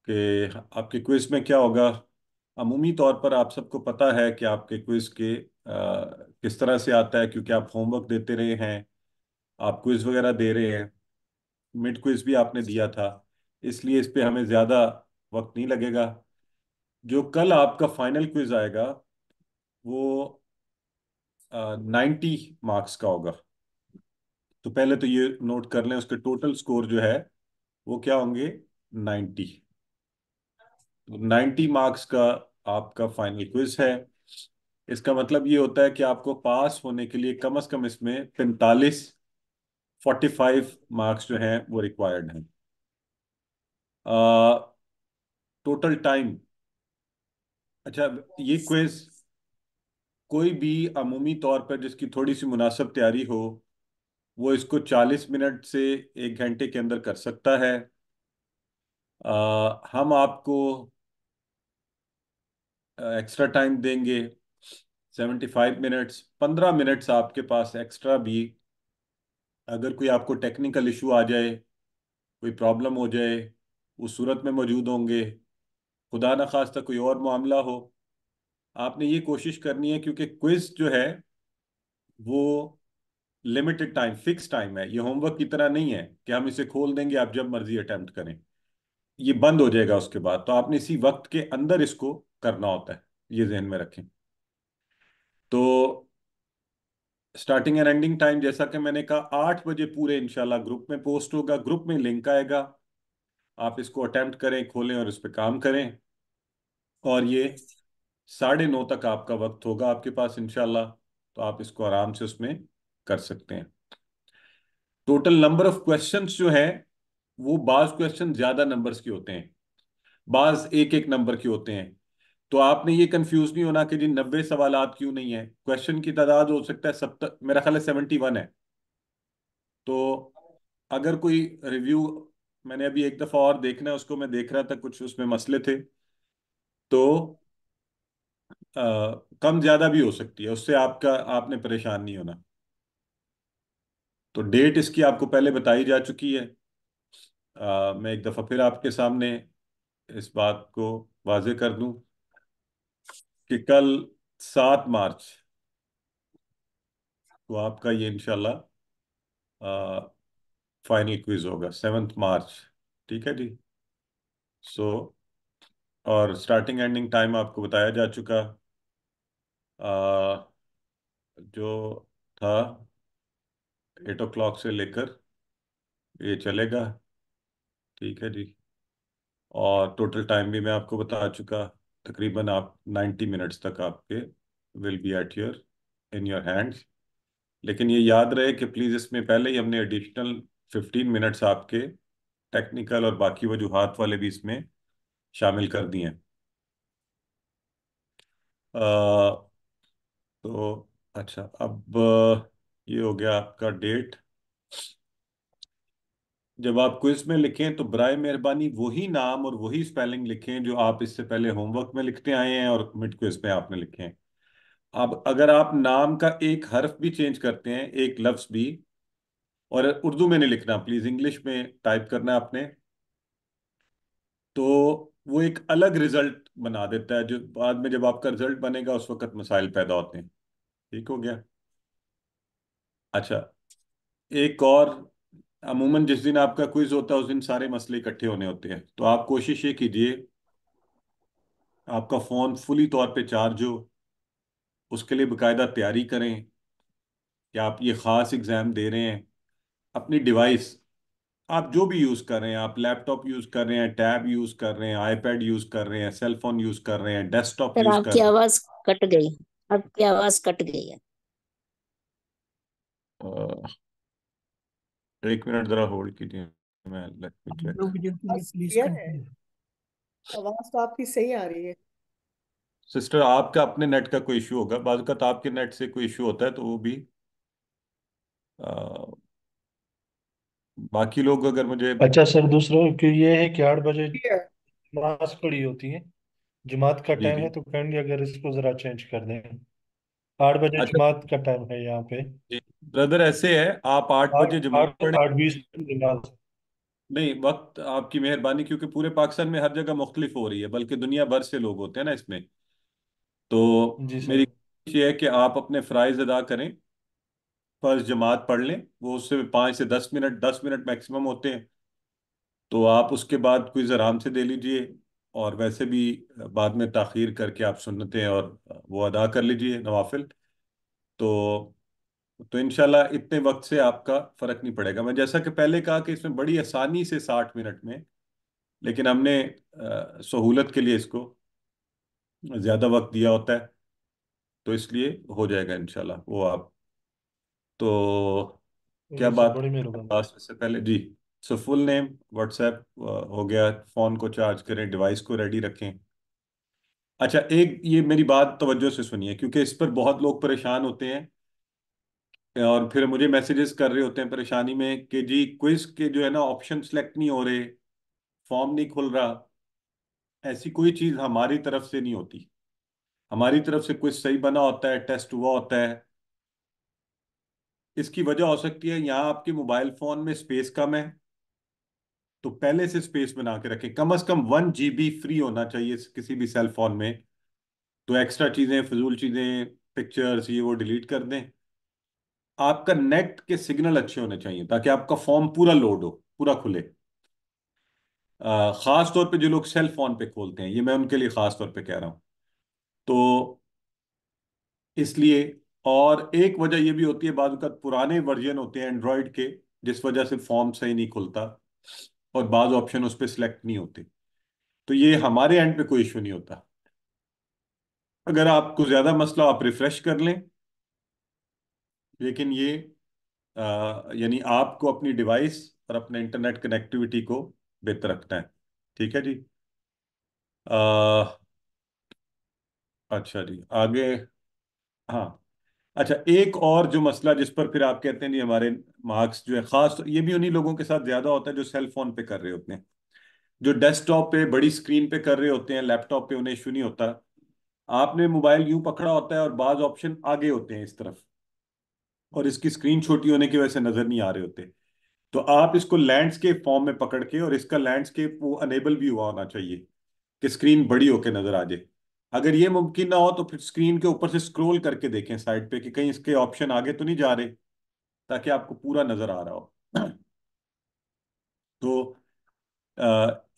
कि आपके क्विज में क्या होगा। अमूमी तौर पर आप सबको पता है कि आपके क्विज के किस तरह से आता है, क्योंकि आप होमवर्क देते रहे हैं, आप क्विज वगैरह दे रहे हैं, मिड क्विज भी आपने दिया था, इसलिए इस पे हमें ज़्यादा वक्त नहीं लगेगा। जो कल आपका फाइनल क्विज आएगा वो 90 मार्क्स का होगा। तो पहले तो ये नोट कर लें, उसके टोटल स्कोर जो है वो क्या होंगे 90। 90 मार्क्स का आपका फाइनल क्विज है। इसका मतलब ये होता है कि आपको पास होने के लिए कम से कम इसमें 45 मार्क्स जो हैं वो रिक्वायर्ड हैं। टोटल टाइम, अच्छा ये क्विज कोई भी अमूमी तौर पर जिसकी थोड़ी सी मुनासिब तैयारी हो वो इसको 40 मिनट से 1 घंटे के अंदर कर सकता है। हम आपको एक्स्ट्रा टाइम देंगे 75 मिनट्स। 15 मिनट्स आपके पास एक्स्ट्रा भी, अगर कोई आपको टेक्निकल इशू आ जाए, कोई प्रॉब्लम हो जाए, उस सूरत में मौजूद होंगे। खुदा न खास्ता कोई और मामला हो, आपने ये कोशिश करनी है, क्योंकि क्विज जो है वो लिमिटेड टाइम फिक्स टाइम है, ये होमवर्क की तरह नहीं है कि हम इसे खोल देंगे आप जब मर्जी अटेम्प्ट करें, ये बंद हो जाएगा उसके बाद। तो आपने इसी वक्त के अंदर इसको करना होता है, ये जहन में रखें। तो स्टार्टिंग एंड एंडिंग टाइम जैसा कि मैंने कहा 8 बजे पूरे इंशाल्लाह ग्रुप में पोस्ट होगा, ग्रुप में लिंक आएगा, आप इसको अटेम्प्ट करें, खोलें और इस पर काम करें। और ये 9:30 तक आपका वक्त होगा आपके पास इंशाल्लाह, तो आप इसको आराम से उसमें कर सकते हैं। टोटल नंबर ऑफ क्वेश्चंस जो है वो बाज क्वेश्चन ज्यादा नंबर्स के होते हैं, बाज एक एक नंबर के होते हैं। तो आपने ये कंफ्यूज नहीं होना कि जी 90 सवालात क्यों नहीं है। क्वेश्चन की तादाद हो सकता है 70, मेरा ख्याल है 71 है। तो अगर कोई रिव्यू, मैंने अभी एक दफ़ा और देखना है उसको, मैं देख रहा था कुछ उसमें मसले थे, तो कम ज़्यादा भी हो सकती है, उससे आपका आपने परेशान नहीं होना। तो डेट इसकी आपको पहले बताई जा चुकी है। मैं एक दफ़ा फिर आपके सामने इस बात को वाजे कर दूं कि कल 7 मार्च को आपका ये इंशाल्लाह फाइनल क्विज होगा, 7 मार्च। ठीक है जी। सो और स्टार्टिंग एंडिंग टाइम आपको बताया जा चुका, आ, जो था 8 o'clock से लेकर ये चलेगा। ठीक है जी। और टोटल टाइम भी मैं आपको बता चुका, तकरीबन आप 90 मिनट्स तक आपके will be at your in your hands. लेकिन ये याद रहे कि प्लीज़ इसमें पहले ही हमने एडिशनल 15 मिनट्स आपके टेक्निकल और बाकी वजूहात वाले भी इसमें शामिल कर दिए हैं। तो अच्छा, अब ये हो गया आपका डेट। जब आप क्विज में लिखें तो बराए मेहरबानी वही नाम और वही स्पेलिंग लिखें जो आप इससे पहले होमवर्क में लिखते आए हैं और मिड क्विज में आपने लिखे हैं। अब अगर आप नाम का एक हर्फ भी चेंज करते हैं, एक लफ्ज भी, और उर्दू में नहीं लिखना प्लीज, इंग्लिश में टाइप करना है आपने, तो वो एक अलग रिजल्ट बना देता है, जो बाद में जब आपका रिजल्ट बनेगा उस वक्त मसाइल पैदा होते हैं। ठीक हो गया। अच्छा, एक और, अमूमन जिस दिन आपका क्विज होता है उस दिन सारे मसले इकट्ठे होने होते हैं, तो आप कोशिश ये कीजिए आपका फोन फुली तौर पे चार्ज हो, उसके लिए बाकायदा तैयारी करें कि आप ये खास एग्जाम दे रहे हैं। अपनी डिवाइस आप जो भी यूज कर रहे हैं, आप लैपटॉप यूज कर रहे हैं, टैब यूज कर रहे हैं, आईपैड यूज कर रहे हैं, सेल फोन यूज कर रहे हैं, डेस्कटॉप सर यूज कर आपकी रहे आवाज कट गई, आपकी आवाज कट गई है। हैं। 1 मिनट जरा होल्ड कीजिए, मैं let me check. Please clear है, कंटिन्यू। आवाज तो आपकी सही आ रही है। सिस्टर आपका अपने नेट का कोई इशू होगा, बाज़ अवत आपके नेट से कोई इशू होता है तो वो भी आ, बाकी लोग अगर मुझे, अच्छा सर, दूसरा कि ये है कि 8 बजे क्लियर। नमाज पढ़ी होती है, जमात का जी टाइम जी। है, तो काइंडली अगर इसको जरा चेंज कर दें। 8 बजे अच्छा जमात का टाइम है यहाँ पे। जी ब्रदर, ऐसे है आप 8 बजे आठ जमात आठ पढ़ें। 8:20 नमाज। नहीं, वक्त आपकी मेहरबानी, क्योंकि पूरे पाकिस्तान में हर जगह मुख्तलिफ हो रही है, बल्कि दुनिया भर से लोग होते हैं ना इसमें, तो जी मेरी सर। कोशिश ये है कि आप अपने फ़राइज़ अदा करें, फर्ज जमात पढ़ लें, वो उससे 5 से 10 मिनट, 10 मिनट मैक्सिमम होते हैं, तो आप उसके बाद क्विज आराम से दे लीजिए। और वैसे भी बाद में ताखीर करके आप सुन्नतें और वो अदा कर लीजिए, नवाफिल। तो इंशाल्लाह इतने वक्त से आपका फर्क नहीं पड़ेगा। मैं जैसा कि पहले कहा कि इसमें बड़ी आसानी से 60 मिनट में, लेकिन हमने सहूलत के लिए इसको ज्यादा वक्त दिया होता है, तो इसलिए हो जाएगा इंशाल्लाह वो आप। तो क्या जी सर, बात बड़ी मेहरबानी। लास्ट से पहले जी, सो फुल नेम, व्हाट्सएप हो गया, फोन को चार्ज करें, डिवाइस को रेडी रखें। अच्छा, एक ये मेरी बात तवज्जो से सुनिए, क्योंकि इस पर बहुत लोग परेशान होते हैं और फिर मुझे मैसेजेस कर रहे होते हैं परेशानी में कि जी क्विज के जो है ना ऑप्शन सेलेक्ट नहीं हो रहे, फॉर्म नहीं खुल रहा। ऐसी कोई चीज़ हमारी तरफ से नहीं होती। हमारी तरफ से क्विज सही बना होता है, टेस्ट हुआ होता है। इसकी वजह हो सकती है यहाँ आपके मोबाइल फोन में स्पेस कम है, तो पहले से स्पेस बना के रखें, कम से कम 1 GB फ्री होना चाहिए किसी भी सेल फोन में। तो एक्स्ट्रा चीज़ें, फजूल चीज़ें, पिक्चर्स ये वो डिलीट कर दें। आपका नेट के सिग्नल अच्छे होने चाहिए ताकि आपका फॉर्म पूरा लोड हो, पूरा खुले। खास तौर पे जो लोग सेल फोन पे खोलते हैं, ये मैं उनके लिए खास तौर पे कह रहा हूँ। तो इसलिए, और एक वजह ये भी होती है, बाद का पुराने वर्जन होते हैं एंड्रॉयड के, जिस वजह से फॉर्म सही नहीं खुलता और बाज ऑप्शन उस पर सिलेक्ट नहीं होते। तो ये हमारे एंड पे कोई इशू नहीं होता। अगर आपको ज्यादा मसला, आप रिफ्रेश कर लें, लेकिन ये यानी आपको अपनी डिवाइस और अपने इंटरनेट कनेक्टिविटी को बेहतर रखना है। ठीक है जी। अच्छा जी, आगे। हाँ, अच्छा, एक और जो मसला जिस पर फिर आप कहते हैं नहीं हमारे मार्क्स जो है खास, तो ये भी उन्हीं लोगों के साथ ज्यादा होता है जो सेल फोन पे कर रहे होते हैं। जो डेस्कटॉप पे बड़ी स्क्रीन पे कर रहे होते हैं, लैपटॉप पे उन्हें इशू नहीं होता। आपने मोबाइल यूं पकड़ा होता है और बाज ऑप्शन आगे होते हैं इस तरफ, और इसकी स्क्रीन छोटी होने की वजह से नजर नहीं आ रहे होते। तो आप इसको लैंडस्केप फॉर्म में पकड़ के, और इसका लैंडस्केप वो अनेबल भी हुआ होना चाहिए कि स्क्रीन बड़ी होकर नजर आ जाए। अगर ये मुमकिन ना हो तो फिर स्क्रीन के ऊपर से स्क्रॉल करके देखें साइड पे कि कहीं इसके ऑप्शन आगे तो नहीं जा रहे, ताकि आपको पूरा नजर आ रहा हो। तो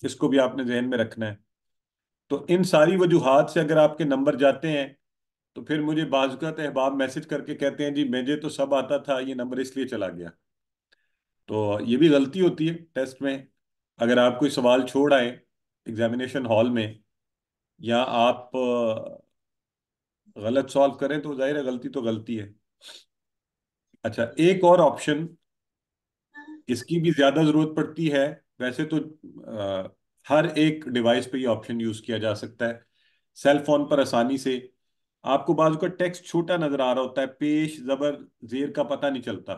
इसको भी आपने जहन में रखना है। तो इन सारी वजूहात से अगर आपके नंबर जाते हैं, तो फिर मुझे बाज़ात अहबाब मैसेज करके कहते हैं जी मुझे तो सब आता था, ये नंबर इसलिए चला गया। तो ये भी गलती होती है टेस्ट में। अगर आप कोई सवाल छोड़ आए एग्जामिनेशन हॉल में, या आप गलत सॉल्व करें, तो जाहिर है गलती तो गलती है। अच्छा, एक और ऑप्शन, इसकी भी ज्यादा जरूरत पड़ती है। वैसे तो हर एक डिवाइस पे ये ऑप्शन यूज किया जा सकता है। सेल फोन पर आसानी से आपको बाजू का टेक्स्ट छोटा नजर आ रहा होता है, पेश जबर जेर का पता नहीं चलता।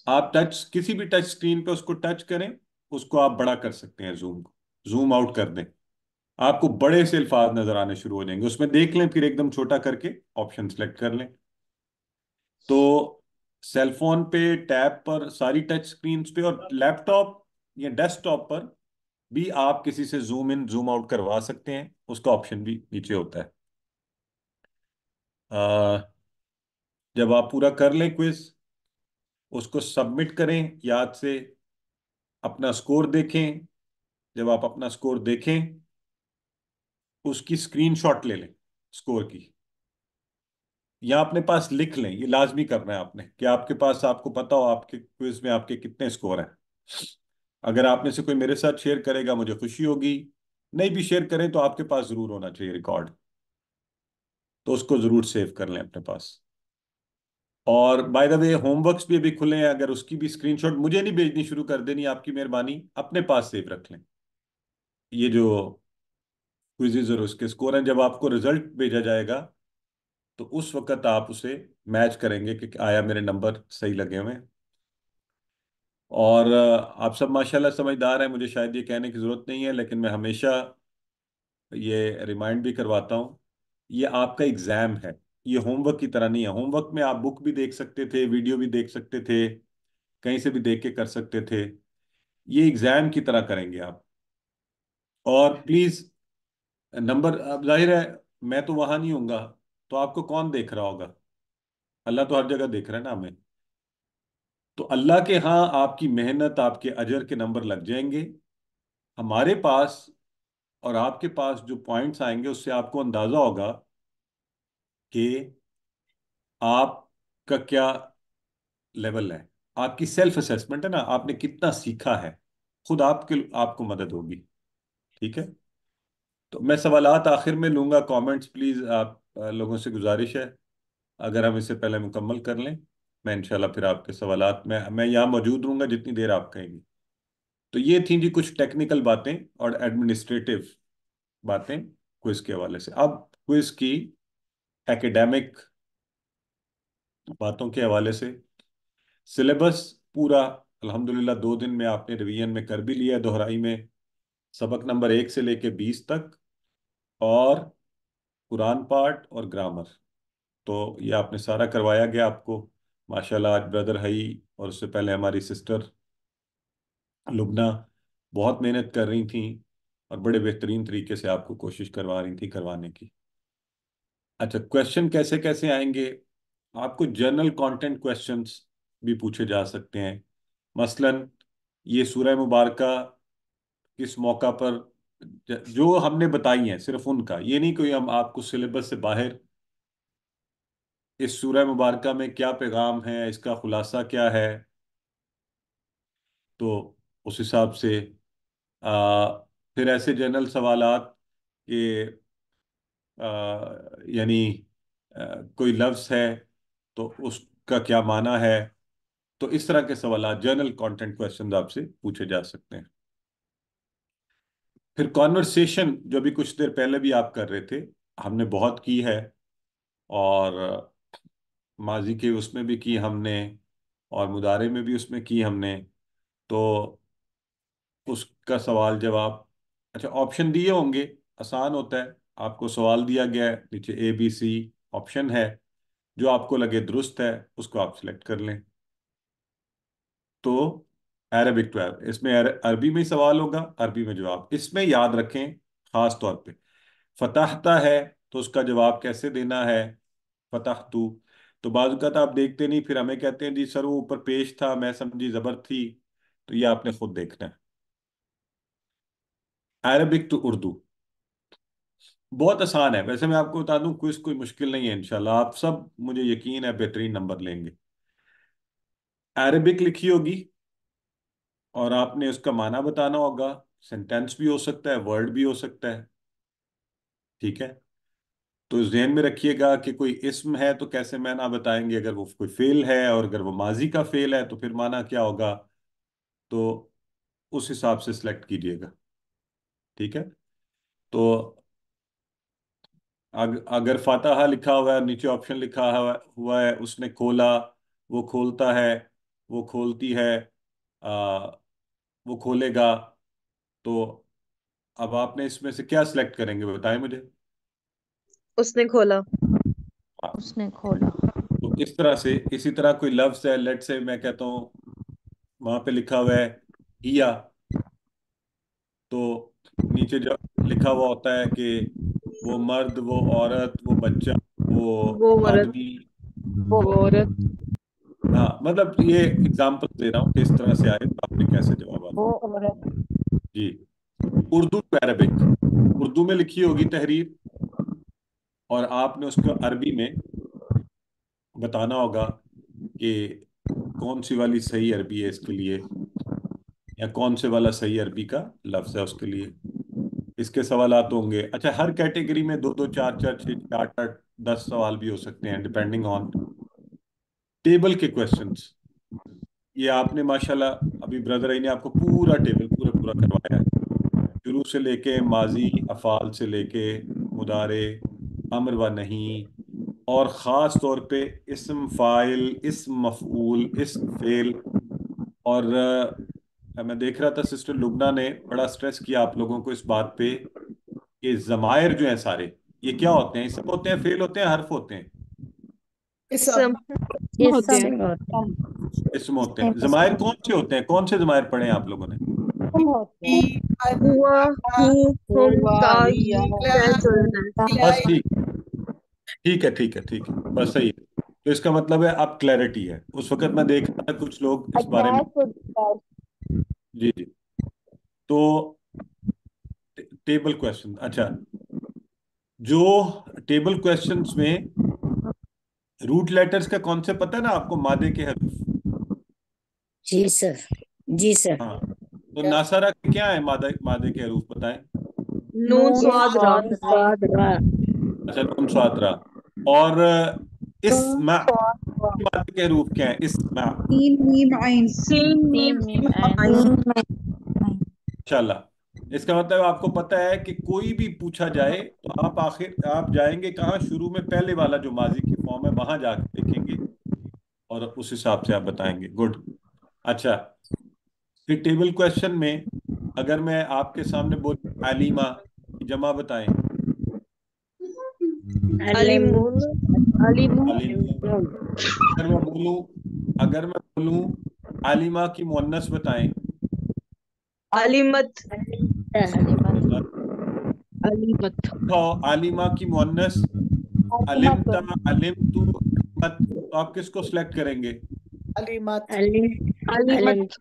आप टच किसी भी टच स्क्रीन पे उसको टच करें, उसको आप बड़ा कर सकते हैं, जूम आउट कर दें, आपको बड़े से अल्फाज नजर आने शुरू हो जाएंगे। उसमें देख लें, फिर एकदम छोटा करके ऑप्शन सेलेक्ट कर लें। तो सेल फोन पे, टैब पर, सारी टच स्क्रीन पे, और लैपटॉप या डेस्कटॉप पर भी आप किसी से जूम इन जूम आउट करवा सकते हैं, उसका ऑप्शन भी नीचे होता है। जब आप पूरा कर लें क्विज, उसको सबमिट करें याद से, अपना स्कोर देखें। जब आप अपना स्कोर देखें, उसकी स्क्रीनशॉट ले लें स्कोर की, या अपने पास लिख लें। ये लाजमी करना है आपने कि आपके पास, आपको पता हो आपके क्विज में आपके कितने स्कोर हैं। अगर आप में से कोई मेरे साथ शेयर करेगा मुझे खुशी होगी, नहीं भी शेयर करें तो आपके पास जरूर होना चाहिए रिकॉर्ड, तो उसको जरूर सेव कर लें अपने पास। और बाय द वे होमवर्क्स भी अभी खुले हैं, अगर उसकी भी स्क्रीनशॉट मुझे नहीं भेजनी, शुरू कर देनी, आपकी मेहरबानी, अपने पास सेव रख लें। ये जो क्विज़ेज और उसके स्कोर हैं, जब आपको रिजल्ट भेजा जाएगा तो उस वक्त आप उसे मैच करेंगे कि आया मेरे नंबर सही लगे हुए हैं। और आप सब माशाल्लाह समझदार हैं, मुझे शायद ये कहने की ज़रूरत नहीं है, लेकिन मैं हमेशा ये रिमाइंड भी करवाता हूँ, ये आपका एग्ज़ाम है, ये होमवर्क की तरह नहीं है। होमवर्क में आप बुक भी देख सकते थे, वीडियो भी देख सकते थे, कहीं से भी देख के कर सकते थे। ये एग्ज़ाम की तरह करेंगे आप। और प्लीज़ नंबर, अब जाहिर है मैं तो वहाँ नहीं हूँगा, तो आपको कौन देख रहा होगा? अल्लाह तो हर जगह देख रहा है ना हमें। तो अल्लाह के यहाँ आपकी मेहनत, आपके अजर के नंबर लग जाएंगे। हमारे पास और आपके पास जो पॉइंट्स आएंगे, उससे आपको अंदाजा होगा कि आपका क्या लेवल है। आपकी सेल्फ असेसमेंट है ना, आपने कितना सीखा है, खुद आपको मदद होगी। ठीक है। तो मैं सवालात आखिर में लूंगा, कमेंट्स प्लीज आप लोगों से गुजारिश है, अगर हम इसे पहले मुकम्मल कर लें, मैं इंशाल्लाह फिर आपके सवालात में मैं यहाँ मौजूद रहूंगा जितनी देर आप कहेंगे। तो ये थी जी कुछ टेक्निकल बातें और एडमिनिस्ट्रेटिव बातें क्विज के हवाले से। अब क्विज की एकेडमिक बातों के हवाले से, सिलेबस पूरा अल्हम्दुलिल्लाह 2 दिन में आपने रिवीजन में कर भी लिया है, दोहराई में, सबक नंबर 1 से लेके 20 तक, और कुरान पाठ और ग्रामर, तो ये आपने सारा करवाया गया आपको। माशाल्लाह आज ब्रदर हई और उससे पहले हमारी सिस्टर लुबना बहुत मेहनत कर रही थी, और बड़े बेहतरीन तरीके से आपको कोशिश करवा रही थी करवाने की। अच्छा, क्वेश्चन कैसे कैसे आएंगे? आपको जनरल कंटेंट क्वेश्चंस भी पूछे जा सकते हैं। मसलन ये सूरह मुबारका किस मौका पर, जो हमने बताई हैं सिर्फ उनका, ये नहीं कोई हम आपको सिलेबस से बाहर, इस सूरह मुबारका में क्या पैगाम है, इसका खुलासा क्या है, तो उस हिसाब से फिर ऐसे जनरल सवालात कि यानी कोई लफ्ज़ है तो उसका क्या माना है, तो इस तरह के सवाल जनरल कंटेंट क्वेश्चन आपसे पूछे जा सकते हैं। फिर कॉन्वर्सेशन जो भी कुछ देर पहले भी आप कर रहे थे, हमने बहुत की है, और माजी के उसमें भी की हमने और मुदारे में भी उसमें की हमने। तो उसका सवाल जवाब, अच्छा ऑप्शन दिए होंगे, आसान होता है। आपको सवाल दिया गया है, नीचे ABC ऑप्शन है, जो आपको लगे दुरुस्त है उसको आप सिलेक्ट कर लें। तो अरबिक टू अरब, इसमें अरबी में ही सवाल होगा, अरबी में जवाब। इसमें याद रखें खास तौर पे, फताहता है तो उसका जवाब कैसे देना है, फताहतू। तो बाज़ आप देखते नहीं, फिर हमें कहते हैं जी सर वो ऊपर पेश था, मैं समझी जबर थी। तो ये आपने खुद देखना है। अरबिक टू उर्दू बहुत आसान है। वैसे मैं आपको बता दूं, क्विज कोई मुश्किल नहीं है, इंशाल्लाह आप सब, मुझे यकीन है, बेहतरीन नंबर लेंगे। अरबिक लिखी होगी और आपने उसका माना बताना होगा। सेंटेंस भी हो सकता है, वर्ड भी हो सकता है, ठीक है। तो ज़हन में रखिएगा कि कोई इस्म है तो कैसे माना बताएंगे, अगर वो कोई फेल है, और अगर वो माजी का फेल है तो फिर माना क्या होगा। तो उस हिसाब से सिलेक्ट कीजिएगा, ठीक है। तो अगर फातहा लिखा हुआ है, नीचे ऑप्शन लिखा हुआ है, उसने खोला, वो खोलता है, वो खोलती है, आ, वो खोलेगा। तो अब आपने इसमें से क्या सिलेक्ट करेंगे, बताएं मुझे। उसने खोला। हाँ, उसने खोला। तो इस तरह से, इसी तरह कोई लफ्ज है, लेट से मैं कहता हूँ वहां पे लिखा हुआ है हिया, तो नीचे जो लिखा हुआ होता है कि वो मर्द, वो औरत, वो बच्चा, वो वो औरत। आदमी। वो औरत। हाँ, मतलब ये एग्जांपल दे रहा हूँ कि इस तरह से आए तो आपने कैसे जवाब आना। वो औरत। जी। उर्दू टू अरबिक, उर्दू में लिखी होगी तहरीर और आपने उसको अरबी में बताना होगा कि कौन सी वाली सही अरबी है इसके लिए, या कौन से वाला सही अरबी का लफ्ज है उसके लिए। इसके सवालात होंगे। अच्छा, हर कैटेगरी में दो दो, चार चार, छः छः, आठ आठ, 10 सवाल भी हो सकते हैं, डिपेंडिंग ऑन टेबल के क्वेश्चंस। ये आपने माशाल्लाह, अभी ब्रदर आई ने आपको पूरा टेबल पूरा पूरा करवाया है, शुरू से लेके माजी अफ़ाल से लेके मुदारे, अम्र व नहीं, और ख़ास तौर पे इस्म फ़ाइल, इस्म मफ़ऊल, इस्म फ़ेल। और मैं देख रहा था सिस्टर लुबना ने बड़ा स्ट्रेस किया आप लोगों को इस बात पे कि ज़मायर जो हैं सारे, ये क्या होते हैं, इस्म होते हैं, फ़ेल होते हैं, हर्फ होते हैं। इसम होते इसम हैं। होते हैं। इस्म होते हैं। ज़मायर कौन से होते हैं, कौन से ज़मायर पढ़े हैं आप लोगों ने। होते हैं। हुआ, हूँ, तुम, हुआ, ता, हिया, ये, क्या चलना है। बस ठीक, ठीक है, ठीक है, ठीक है, बस सही है। तो इसका मतलब है अब क्लैरिटी है। उस वक्त मैं देख रहा था कुछ लोग इस बारे में। जी जी। तो टेबल क्वेश्चन, अच्छा, जो टेबल क्वेश्चंस में रूट लेटर्स का कॉन्सेप्ट पता है ना आपको, मादे के हरूफ। जी सर। जी सर। हाँ, तो नासारा के क्या है, मादे मादे के हरूफ बताएं। नून नून स्वाद रा। स्वाद स्वाद रा। अच्छा, नून स्वातरा। और इस्मा के मादे के हरूफ क्या है, इस्मा। सीन मीम आइन। सीन सीन मीम मीम ऐन। आइन। इंशाल्लाह इसका मतलब आपको पता है कि कोई भी पूछा जाए तो आप आखिर आप जाएंगे कहाँ, शुरू में पहले वाला जो माजी की फॉर्म है वहां जाके देखेंगे और उस हिसाब से आप बताएंगे। गुड। अच्छा, फिर टेबल क्वेश्चन में अगर मैं आपके सामने बोल आलिमा की जमा बताएं। अलीमून। अलीमून। आलिम। अगर मैं बोलूं अगर मैं बोलूं आलिमा की मुअन्नस बताएं। अलीमत। अलीमत। अलीमत। आलिमा की मुअन्नस अलिमता, अलिमतु, अलिमत, तो आप किसको सिलेक्ट करेंगे। अलीमत। अलीमत। अलिमत।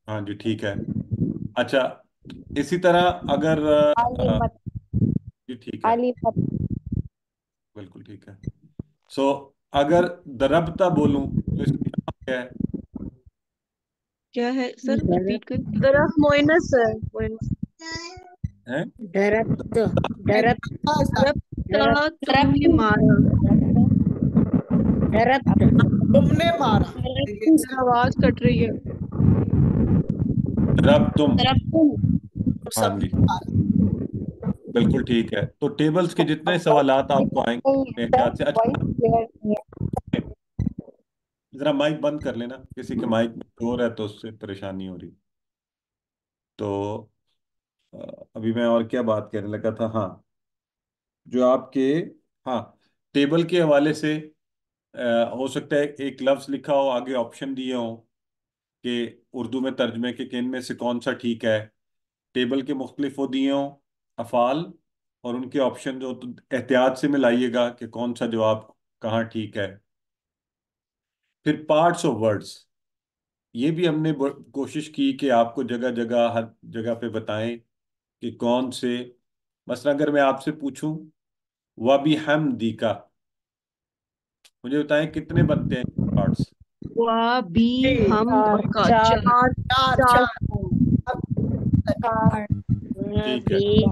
हाँ जी, ठीक है। अच्छा, इसी तरह अगर अलीमत। जी ठीक है, अलीमत। बिल्कुल ठीक है। सो अगर दरबता बोलूं तो इसका मतलब क्या है। क्या है सर, दरब रिपीट कर। तरफ मोइनस है, मोइनस। हैं? दरब्त। दरब। तरफ दरब। ता तुमने मारा। दरब्त। तुमने मारा। सर आवाज कट रही है। दरब तुम। तरफ तुम। हाँ सबने जी, मारा। बिल्कुल ठीक है। तो टेबल्स के जितने सवालात आपको आएंगे मेरे ख्याल से, अच्छा, वॉइस क्लियर नहीं है। जरा माइक बंद कर लेना, किसी के माइक में शोर है तो उससे परेशानी हो रही। तो अ, अभी मैं और क्या बात करने लगा था, हाँ, जो आपके, हाँ, टेबल के हवाले से हो सकता है एक लफ्ज लिखा हो, आगे ऑप्शन दिए हो कि उर्दू में तर्जमे के कि इनमें से कौन सा ठीक है। टेबल के मुख्तलिफ वो दिए हों अफ़ाल, और उनके ऑप्शन जो, तो एहतियात से मिलाइएगा कि कौन सा जवाब कहाँ ठीक है। फिर पार्ट्स ऑफ वर्ड्स, ये भी हमने कोशिश की कि आपको जगह जगह हर जगह पे बताएं कि कौन से, मसलन अगर मैं आपसे पूछूं वबी हमदी का, मुझे बताएं कितने बनते हैं पार्ट्स। वाह बी हम का चार चार चार चार चार ठीक है बी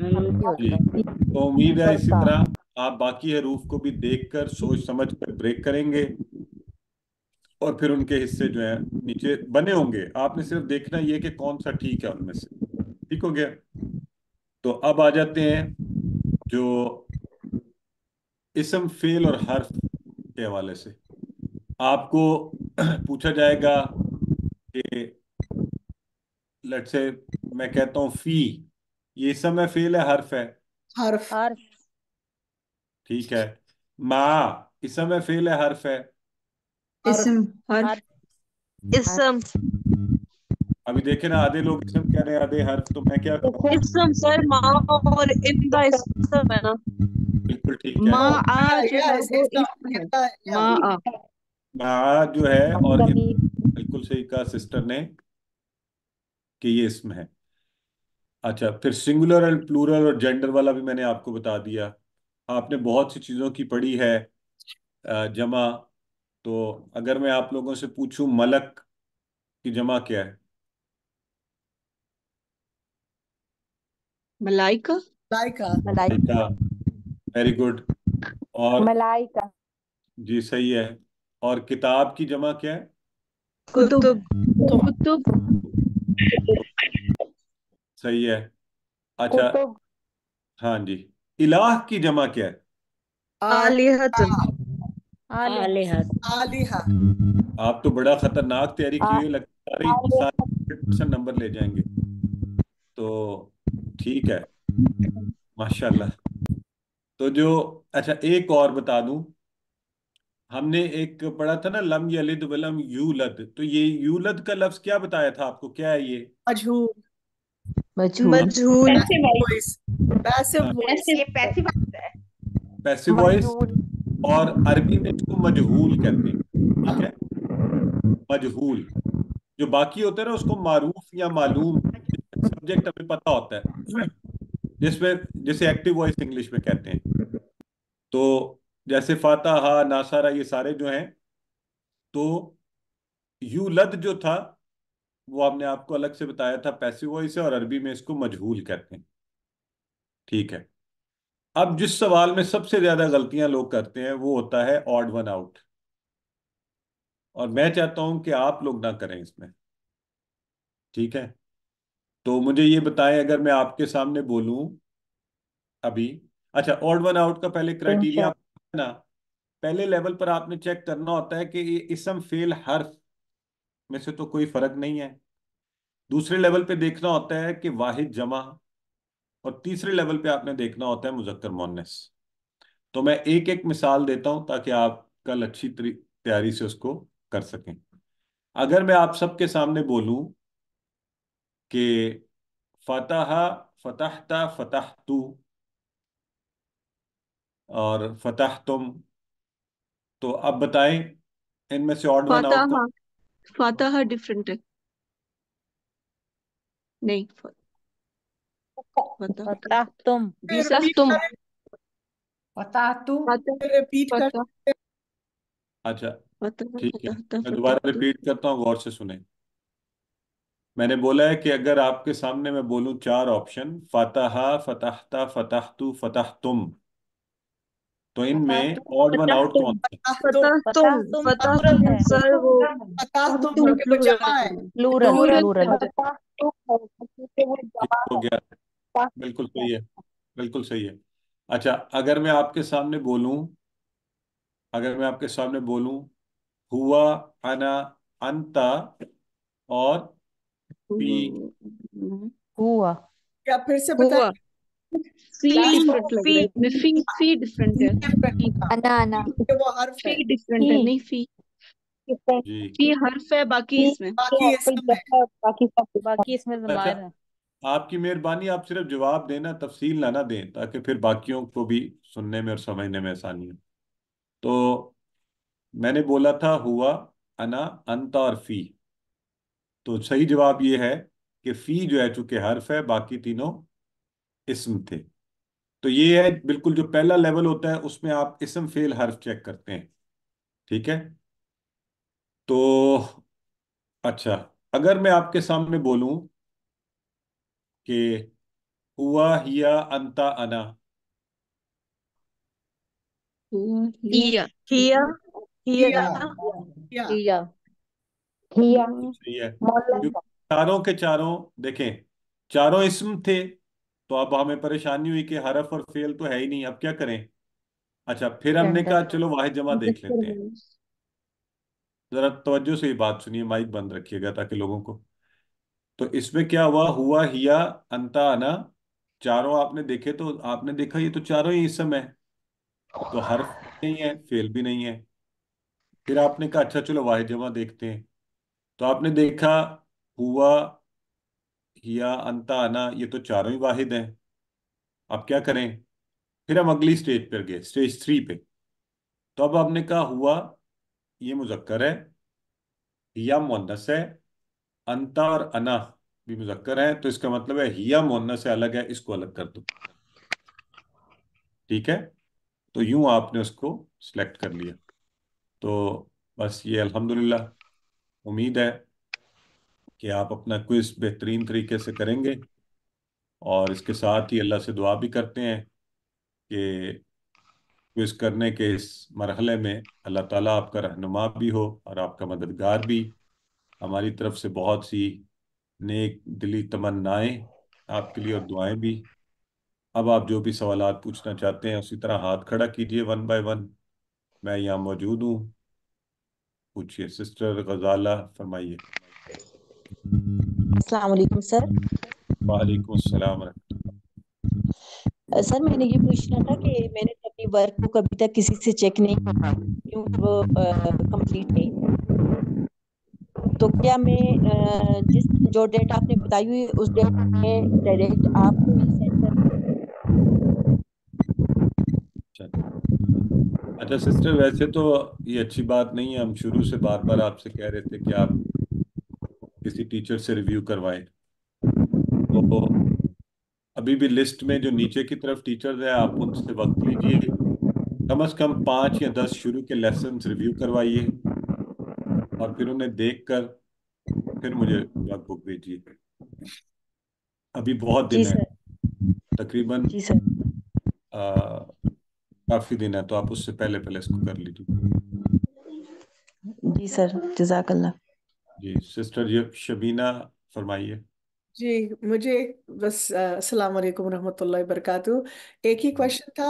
होता जी। है। तो उम्मीद है इसी तरह आप बाकी हरूफ को भी देखकर सोच समझ कर ब्रेक करेंगे, और फिर उनके हिस्से जो हैं नीचे बने होंगे, आपने सिर्फ देखना ये कि कौन सा ठीक है उनमें से। ठीक हो गया। तो अब आ जाते हैं जो इस्म फेल और हर्फ के हवाले से आपको पूछा जाएगा कि लेट से, मैं कहता हूँ फी, ये इस्म है फेल है हर्फ है? हर्फ हर ठीक है। मा, इस्म है फेल है हर्फ है? हर्फ इसम हर हर इसम अभी देखे ना, आधे लोग इस्म कह रहे हैं आधे हर्फ, तो मैं क्या करूँ? इसम सर माँ और इंदा इसम है ना। बिल्कुल ठीक है। माँ आ जो है यस वो इसम है। माँ आ मा जो है, और बिल्कुल सही कहा सिस्टर ने कि ये इसम है। अच्छा, फिर सिंगुलर और प्लूरल और जेंडर वाला भी मैंने आपको बता दिया। आपने बहुत सी चीज़ों की पढ़ी है जमा। तो अगर मैं आप लोगों से पूछूं मलक की जमा क्या है? मलाइका लाइका मलाइका। का, वेरी गुड। और मलाइका। जी सही है। और किताब की जमा क्या है? कुतुब कुतुब सही है। अच्छा, कुतुब। हाँ जी। इलाह की जमा क्या है? आलिहत आले आलिहा आलिहा आप तो बड़ा खतरनाक तैयारी की हुई है, लगता है सारे 100% नंबर ले जाएंगे। तो ठीक है, माशाल्लाह। तो जो, अच्छा एक और बता दूं, हमने एक पढ़ा था ना, लम यलिद वलम यूलद, तो ये यूलद का लफ्ज क्या बताया था आपको, क्या है ये? मजहूल मजहूल मजहूल पैसिव वॉइस पैसिव वॉइस ये पैसिव है। पैसिव वॉइस, मजहूल। और अरबी में इसको मजहूल कहते हैं। ठीक है, मजहूल। जो बाकी होता है ना उसको मारूफ या मालूम, सब्जेक्ट हमें पता होता है, जिसमें जैसे एक्टिव वॉइस इंग्लिश में कहते हैं। तो जैसे फातहा नासारा ये सारे जो हैं, तो यूलद जो था वो आपने आपको अलग से बताया था पैसिव वॉइस है, और अरबी में इसको मजहूल कहते हैं। ठीक है। अब जिस सवाल में सबसे ज्यादा गलतियां लोग करते हैं वो होता है ऑड वन आउट, और मैं चाहता हूं कि आप लोग ना करें इसमें। ठीक है। तो मुझे ये बताएं, अगर मैं आपके सामने बोलूं अभी, अच्छा ऑड वन आउट का पहले क्राइटेरिया इंशा। ना, पहले लेवल पर आपने चेक करना होता है कि ये इसम फेल हर्फ में से तो कोई फर्क नहीं है। दूसरे लेवल पे देखना होता है कि वाहिद जमा, और तीसरे लेवल पे आपने देखना होता है मुजक्कर मुअन्नस। तो मैं एक एक मिसाल देता हूं ताकि आप कल अच्छी तैयारी से उसको कर सकें। अगर मैं आप सबके सामने बोलूं कि फतहा, फतहता, फतहतु, और फतहतुम, तो अब बताएं इनमें से ऑड वन आउट फातहा फातहा डिफरेंट है। नहीं फतहा पता तुम रिपीट तुम करें पता तू रिपीट कर फतह अच्छा फतह ठीक है, फतहता मैं दोबारा फतहतु रिपीट करता हूँ, गौर से सुने। मैंने बोला है कि अगर आपके सामने मैं बोलूं चार ऑप्शन, फतहा, फतहता, फतहतु, फतहतुम, तो पता इनमें तू ऑड वन फतह आउट तुम कौन सा? फतह पता तुम तुम फतह प्लूरल तुम है। सर वो पता तुम तुम क्योंकि वो जमा है प्लूरल प्लूरल प्लूरल पता तो है क्योंकि वो ठीक जमा हो है। गया, बिल्कुल सही है, बिल्कुल सही है। अच्छा, अगर मैं आपके सामने बोलूं, अगर मैं आपके सामने बोलूं हुआ, अना, अंता और फी। हुआ। क्या फिर से हुआ। बताएं? फी क्लास डिफरेंट लग रहा है इसमें। फी डिफरेंट है। फी अना अना ये वो हर्फ है, फी डिफरेंट है। नहीं, फी जी फी हर्फ है बाकी इसमें। बाकी इसम है। बाकी इसमें अच्छा, जमायर है। आपकी मेहरबानी, आप सिर्फ जवाब देना, तफसील ना ना दें, ताकि फिर बाकियों को भी सुनने में और समझने में आसानी हो। तो मैंने बोला था हुआ, अना, अंता और फी। तो सही जवाब ये है कि फी जो है चूंकि हर्फ है, बाकी तीनों इस्म थे। तो ये है बिल्कुल जो पहला लेवल होता है, उसमें आप इस्म फेल हर्फ चेक करते हैं। ठीक है। तो अच्छा, अगर मैं आपके सामने बोलूं कि हुआ, हिया, अंता, अना। हुआ, हिया हिया किया हिया किया किया। किया हुआ। सही है, मोहल्ला क्योंकि चारों के चारों, देखें, चारों इस्म थे। तो अब हमें परेशानी हुई कि हरफ और फेल तो है ही नहीं, अब क्या करें। अच्छा, फिर हमने कहा जेंडर चलो वाहिद जमा देख मुजक्कर लेते हैं। मुअन्नस। जरा तवज्जो से ये बात सुनिए, माइक बंद रखिएगा ताकि लोगों को। तो इसमें क्या हुआ, हुआ, हिया, अंता, अना, चारों आपने देखे, तो आपने देखा ये तो चारों ही इसम है। तो हर्फ नहीं है, फेल भी नहीं है। फिर आपने कहा अच्छा चलो वाहिद जमा देखते हैं। तो आपने देखा हुआ, हिया, अंता, अना, ये तो चारों ही वाहिद हैं। अब क्या करें। फिर हम अगली स्टेज पर गए, स्टेज 3 पे। तो अब आपने कहा हुआ, ये मुजक्कर है, हिया मुअन्नस है, अंता और अना भी मुजक्कर है, तो इसका मतलब है हिया मुअन्नस से अलग है, इसको अलग कर दो। ठीक है। तो यूं आपने उसको सिलेक्ट कर लिया। तो बस ये अल्हम्दुलिल्लाह, उम्मीद है कि आप अपना क्विज बेहतरीन तरीके से करेंगे। और इसके साथ ही अल्लाह से दुआ भी करते हैं कि क्विज करने के इस मरहले में अल्लाह ताला आपका रहनुमा भी हो और आपका मददगार भी। हमारी तरफ से बहुत सी नेक दिली तमन्नाएं आपके लिए और दुआएं भी। अब आप जो भी सवालात पूछना चाहते हैं उसी तरह हाथ खड़ा कीजिए, वन बाय वन। मैं यहाँ मौजूद हूँ, पूछिए। सिस्टर गजाला, फरमाइए। अस्सलाम वालेकुम सर। वालेकुम अस्सलाम रहमतुल्लाह। सर मैंने ये पूछना था कि मैंने अपनी वर्क को कभी तक किसी से चेक नहीं किया क्योंकि वो कंप्लीट है। तो क्या मैं जिस जो डेट आपने बताई हुई उस डेट में डायरेक्ट आपको ही सेंड कर। अच्छा अच्छा सिस्टर, वैसे तो ये अच्छी बात नहीं है। हम शुरू से बार बार आपसे कह रहे थे कि आप किसी टीचर से रिव्यू करवाएं। तो अभी भी लिस्ट में जो नीचे की तरफ टीचर्स हैं, आप उनसे वक्त लीजिए, कम से कम 5 या 10 शुरू के लेसन्स रिव्यू करवाइए, और फिर उन्हें देखकर फिर मुझे वर्कबुक भेजिए। अभी बहुत जी दिन है, सर। तकरीबन जी सर। काफी दिन है, तो आप उससे पहले पहले इसको कर लीजिए। जी सर, जजाकल्ला। जी सिस्टर, ये शबीना, फरमाइए। जी, मुझे बस अस्सलाम वालेकुम रहमतुल्लाहि वबरकातुहू। एक ही क्वेश्चन था।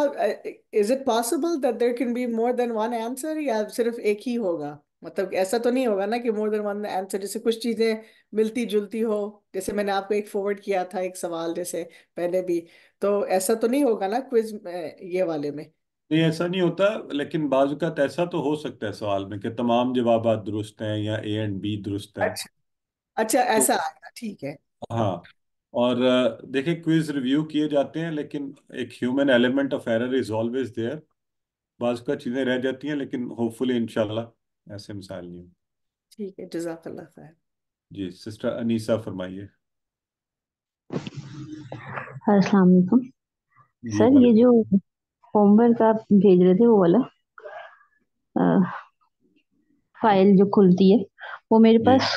Is it possible that there can be more than one answer, या सिर्फ एक ही होगा? मतलब ऐसा तो नहीं होगा ना कि मोर देन वन आंसर, जैसे कुछ चीजें मिलती जुलती हो। जैसे मैंने आपको एक फॉरवर्ड किया था एक सवाल, जैसे पहले भी। तो ऐसा तो नहीं होगा ना क्विज ये वाले में? नहीं, ऐसा नहीं होता, लेकिन बाज़ ऐसा तो हो सकता है सवाल में कि तमाम जवाबात दुरुस्त हैं या ए एंड बी दुरुस्त हैं। अच्छा। अच्छा, तो ऐसा आएगा, ठीक है। हाँ। और देखिए, क्विज रिव्यू किए जाते हैं, लेकिन एक human element of error is always there. बाज़ चीज़ें रह जाती हैं, लेकिन होपफुली इंशाल्लाह ऐसे मिसाल नहीं हो। ठीक है, जज़ाकल्लाह खैर। जी सिस्टर अनीसा, फरमाइए। अस्सलाम वालेकुम जी सर। ये वालेकुम। जो होमवर्क आप भेज रहे थे वो वाला फाइल जो खुलती है वो मेरे जी पास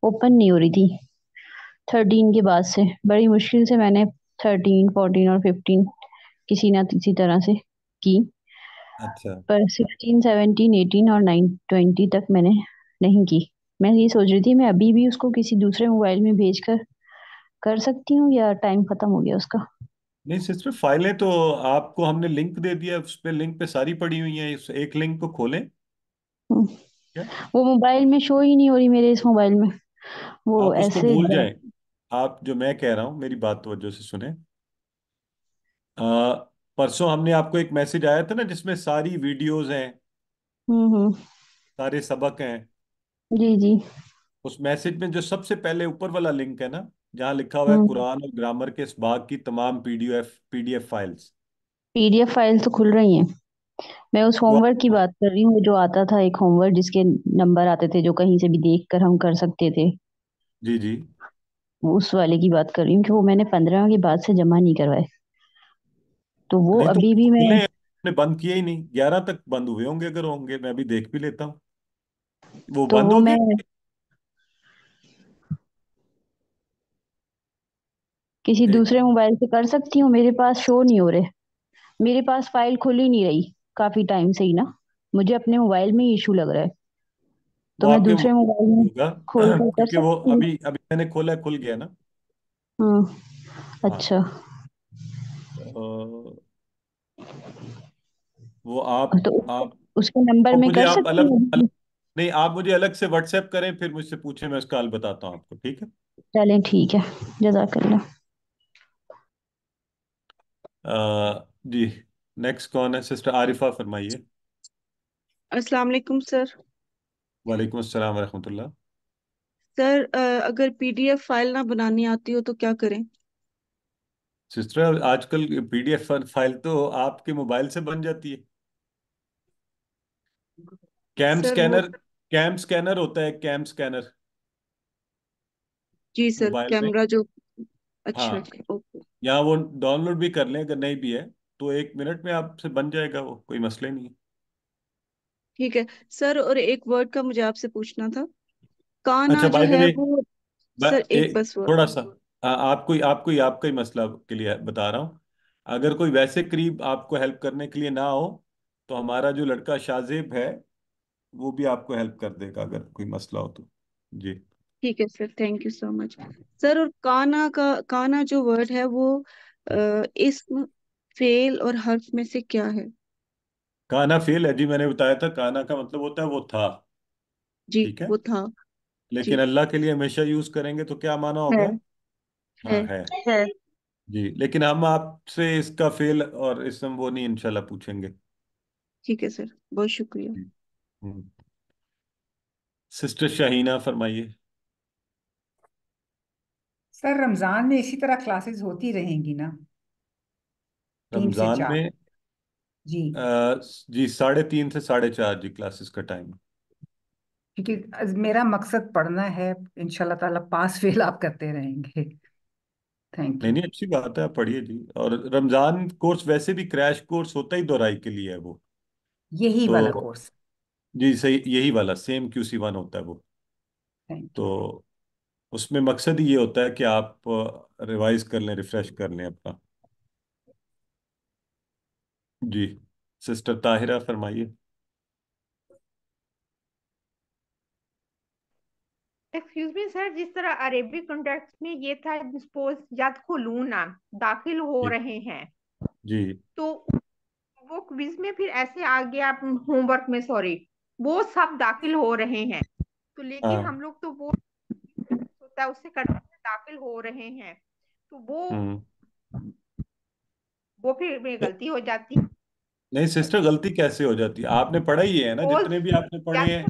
ओपन नहीं हो रही थी 13 के बाद से। बड़ी मुश्किल से मैंने 13, 14 और 15 किसी ना किसी तरह से की, अच्छा। पर 16, 17, 18 और 9, 20 तक मैंने नहीं की। मैं ये सोच रही थी मैं अभी भी उसको किसी दूसरे मोबाइल में भेज कर सकती हूँ या टाइम खत्म हो गया उसका। नहीं सिस्टर, फाइलें तो आपको हमने लिंक दे दिया, उस पे लिंक पे सारी पड़ी हुई हैं। इस एक लिंक को खोलें, हम्म, क्या? वो मोबाइल में शो ही नहीं हो रही मेरे इस मोबाइल में, वो आप उसको ऐसे। भूल जाएं। आप जो मैं कह रहा हूँ मेरी बात तवज्जो से सुने। आ, परसों हमने आपको एक मैसेज आया था ना जिसमें सारी वीडियोस हैं, हम्म। सारे सबक हैं। जी जी। उस मैसेज में जो सबसे पहले ऊपर वाला लिंक है ना, जहाँ लिखा हुआ है हम्म। कुरान और ग्रामर के इस भाग की तमाम पीडीएफ फाइल्स। पीडीएफ फाइल तो खुल रही हैं। मैं उस वो होमवर्क की बात कर रही हूँ, वो जो आता था एक होमवर्क जिसके नंबर आते थे, जो कहीं से भी देख कर हम कर सकते थे। जी जी। वो उस वाले की बात कर रही हूँ कि वो मैंने 15 के बाद से जमा नहीं करवाए, तो वो नहीं तो अभी भी मैं। खुले आपने बंद किए ही नहीं, 11 तक बंद हुए होंगे, अगर होंगे मैं अभी देख भी लेता हूँ। वो तो बंद वो हो मैं गए। किसी एक दूसरे मोबाइल से कर सकती हूँ, मेरे पास शो नहीं हो रहे। मेरे पास फाइल खुल ही नहीं रही काफी टाइम से ही ना, मुझे अपने मोबाइल में इशू लग रहा है, वो तो मैं आपके दूसरे मोबाइल मोबाइल में में होगा खोल कर कर क्योंकि वो सकती हूँ। अभी अभी मैंने खोला है, खुल गया ना। हम्म। हाँ। अच्छा। अ, वो आप तो आप उसके नंबर वो में मुझे कर आप सकती अलग हूँ। नहीं, आप मुझे अलग से व्हाट्सएप करें, फिर मुझसे पूछें, मैं उसका हल बताता हूँ आपको, ठीक है? चलें ठीक है। जजाकल्ला। जी। नेक्स्ट कौन है? सिस्टर आरिफा, फरमाइए। अस्सलाम वालेकुम सर। वालेकुम अस्सलाम वरहमतुल्लाह। सर अगर पीडीएफ फाइल ना बनानी आती हो तो क्या करें? सिस्टर आजकल पीडीएफ फाइल तो आपके मोबाइल से बन जाती है। कैम सर वो। स्कैनर कैम स्कैनर होता है, कैम स्कैनर जी सर, मोबाइल में। कैमरा जो। अच्छा हाँ, जी, ओके। या वो डाउनलोड भी कर लें अगर नहीं भी है, तो 1 मिनट में आपसे बन जाएगा, वो कोई मसला ही नहीं है। ठीक है सर, और एक वर्ड का मुझे आपसे पूछना था। काना अच्छा, जो बाय द है वे, वो। सर एक बस वर्ड। थोड़ा सा आपका ही मसला के लिए बता रहा हूँ। अगर कोई वैसे करीब आपको हेल्प करने के लिए ना हो, तो हमारा जो लड़का शाजिब है वो भी आपको हेल्प कर देगा अगर कोई मसला हो तो। जी। ठीक है sir, thank you so much. Sir, और काना जो वर्ड है वो इस्म, फेल और हर्फ में से क्या है? काना फेल है जी, मैंने बताया था, काना का मतलब होता है वो था। जी, ठीक है। वो था। लेकिन जी। अल्लाह के लिए हमेशा यूज करेंगे तो क्या माना है। होगा? है। हाँ, है। जी, लेकिन हम आपसे इसका फेल और इसम वो नहीं इंशाल्लाह पूछेंगे। ठीक है सर, बहुत शुक्रिया। हम्म। सिस्टर शाहीना, फरमाइए। सर रमजान में इसी तरह क्लासेस होती रहेंगी ना, 3 से 4? रमजान में जी। जी 3:30 से 4:30 जी क्लासेस का टाइम। क्योंकि मेरा मकसद पढ़ना है, इंशाल्लाह ताला पास फेल आप करते रहेंगे। थैंक नहीं यू। नहीं, अच्छी बात है, आप पढ़िए जी। और रमजान कोर्स वैसे भी क्रैश कोर्स होता ही दोहराई के लिए है वो। यही वाला तो कोर्स। जी सही, यही वाला सेम QC1 होता है वो। Thank you. तो उसमें मकसद ही ये होता है कि आप रिवाइज कर लें, रिफ्रेश कर लें अपना। जी। सिस्टर ताहिरा, फरमाइए। एक्सक्यूज मी सर, जिस तरह अरेबिक कॉन्टेक्स्ट में ये था, सपोज यदखुलूना, दाखिल हो जी रहे हैं, जी। तो वो क्विज में फिर ऐसे आ गया, होमवर्क में सॉरी, वो सब दाखिल हो रहे हैं, तो लेकिन हाँ। हम लोग तो वो होता है उससे करते हैं दाखिल हो रहे हैं, तो हम्म। वो फिर में गलती हो जाती है। नहीं सिस्टर, गलती कैसे हो जाती है? आपने पढ़ा ही है ना, सपोज जितने भी आपने पढ़े हैं।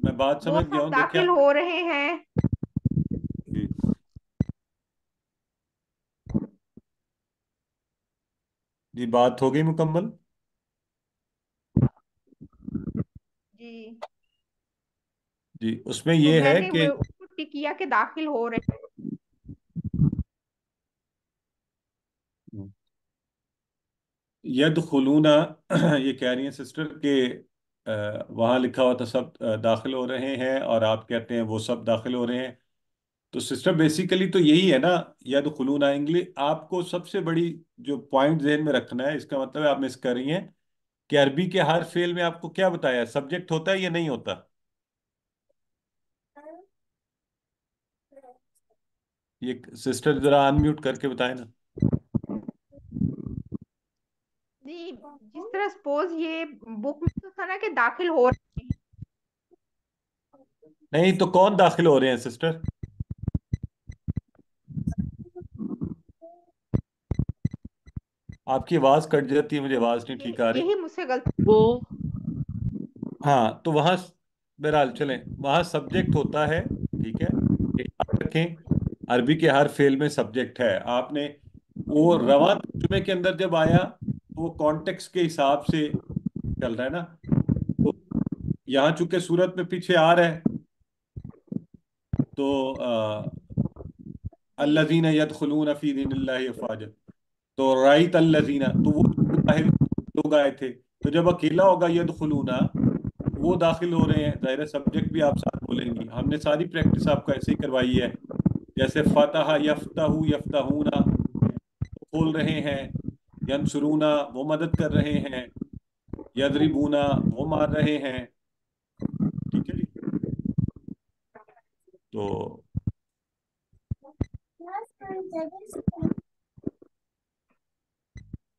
मैं बात वो समझ गया सब हूँ, देखिए। दाखिल हो रहे हैं। जी जी, बात हो गई मुकम्मल। जी। जी, उसमें तो ये है मैंने कि वो उसको टिक किया कि दाखिल हो रहे हैं। यदखुलूना ये कह रही हैं सिस्टर के वहाँ लिखा हुआ था सब दाखिल हो रहे हैं, और आप कहते हैं वो सब दाखिल हो रहे हैं। तो सिस्टर बेसिकली तो यही है ना, यदखुलूना इंग्लिश। आपको सबसे बड़ी जो पॉइंट जहन में रखना है, इसका मतलब है आप मिस कर रही हैं कि अरबी के हर फेल में आपको क्या बताया, सब्जेक्ट होता है या नहीं होता? ये सिस्टर जरा अनम्यूट करके बताए ना। नहीं, जिस तरह सपोज ये बुक में तो था ना कि दाखिल हो रहे हैं। नहीं तो कौन दाखिल हो रहे हैं सिस्टर? आपकी आवाज कट जाती है, मुझे आवाज नहीं ठीक आ रही। यही मुझसे गलती। वो हाँ तो वहां बहरहाल चलें, वहां सब्जेक्ट होता है, ठीक है, याद रखें। अरबी के हर फेल में सब्जेक्ट है। आपने वो रवां तर्जुमे के अंदर जब आया तो वो कॉन्टेक्स्ट के हिसाब से चल रहा है ना। तो यहाँ चूंकि सूरत में पीछे आ रहा है, तो अल्लज़ीना यदखुलून फी दीनिल्लाहि अफ़वाजा, तो राइत अल्लज़ीना, तो वो जाहिर लोग आए थे। तो जब अकेला होगा यदखुलूना, वो दाखिल हो रहे हैं, जाहिर सब्जेक्ट भी आप साथ बोलेंगी। हमने सारी प्रैक्टिस आपको ऐसे ही करवाई है। जैसे फतह यफ्तहू यफ्तहूना, वो खोल रहे हैं। यंसुरूना, वो मदद कर रहे हैं। यदरिबूना, वो मार रहे हैं। ठीक है जी। तो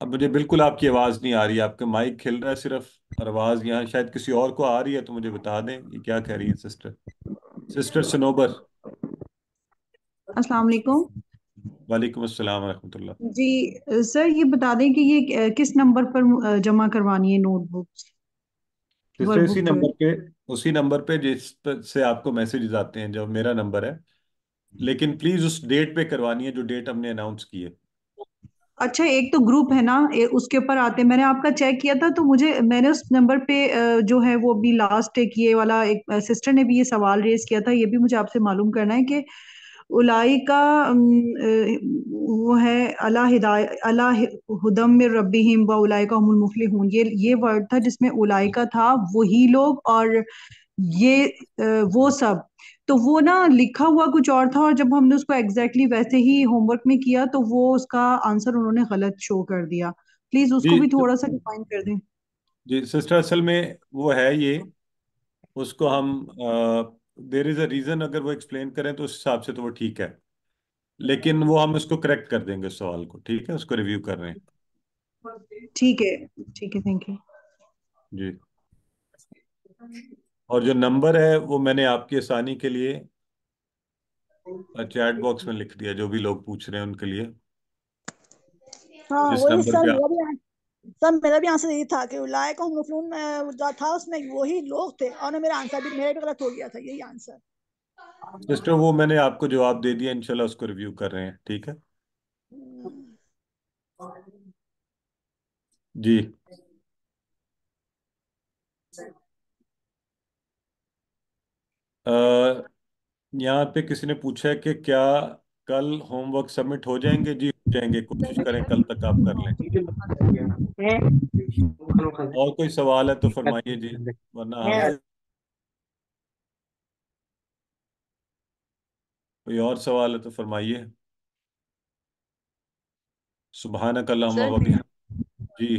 अब मुझे बिल्कुल आपकी आवाज़ नहीं आ रही है, आपका माइक खिल रहा है सिर्फ, और आवाज़ यहाँ शायद किसी और को आ रही है, तो मुझे बता दें ये क्या कह रही है सिस्टर। सिस्टर सनोबर। अस्सलाम वालेकुम। वालेकुम अस्सलाम रहमतुल्लाह। जी सर, ये बता दें कि ये किस नंबर पर जमा करवानी है नोटबुक्स, सिस्टर इसी वर्कबुक पर? नंबर पे, उसी नंबर पे से आपको मैसेजेस आते हैं, जो मेरा नंबर है। लेकिन प्लीज उस डेट पे करवानी है जो डेट हमने अनाउंस की है। अच्छा, एक तो ग्रुप है ना, उसके ऊपर आते हैं। मैंने आपका चेक किया था, तो मैंने उस नंबर पे जो है वो भी लास्ट एक ये वाला, एक सिस्टर ने भी ये सवाल रेज किया था, ये भी मुझे आपसे मालूम करना है कि उलाई का वो है अला हिदाय अला हुदम मिर रब्बिहिम व उलाई का हुमुल मुफलिहून, ये वर्ड था जिसमें उलाई का था वही लोग, और ये वो सब। तो वो ना लिखा हुआ कुछ और था, और जब हमने उसको एग्जैक्टली वैसे ही होमवर्क में किया तो वो उसका आंसर उन्होंने गलत शो कर दिया। प्लीज उसको भी जी थोड़ा सा डिफाइन कर दें। जी सिस्टर, असल में वो है ये, उसको हम देर इज अ रीजन, अगर वो एक्सप्लेन करें तो उस हिसाब से तो वो ठीक है। लेकिन वो हम उसको करेक्ट कर देंगे, उस सवाल को, ठीक है, उसको रिव्यू कर रहे हैं। ठीक है, ठीक है, थैंक यू। जी। और जो नंबर है वो मैंने आपकी आसानी के लिए चैट बॉक्स में लिख दिया, जो भी लोग पूछ रहे हैं उनके लिए। हाँ जिस वही नंबर सर, पे आप, मेरा भी आंसर यही था कि उलाए को मफलून में जो था उसमें वही लोग थे, और मेरा आंसर भी, मेरा भी गलत हो गया था, यही आंसर। सिस्टर वो मैंने आपको जवाब दे दिया, इंशाल्लाह उसको रिव्यू कर रहे हैं, ठीक है जी। अ, यहाँ पे किसी ने पूछा है कि क्या कल होमवर्क सबमिट हो जाएंगे? जी हो जाएंगे, कोशिश करें कल तक आप कर लें। और कोई सवाल है तो फरमाइए जी, वरना हम, कोई और सवाल है तो फरमाइए। सुबहानक अल्लाहुम्मा सर व बिहम्दिक। जी।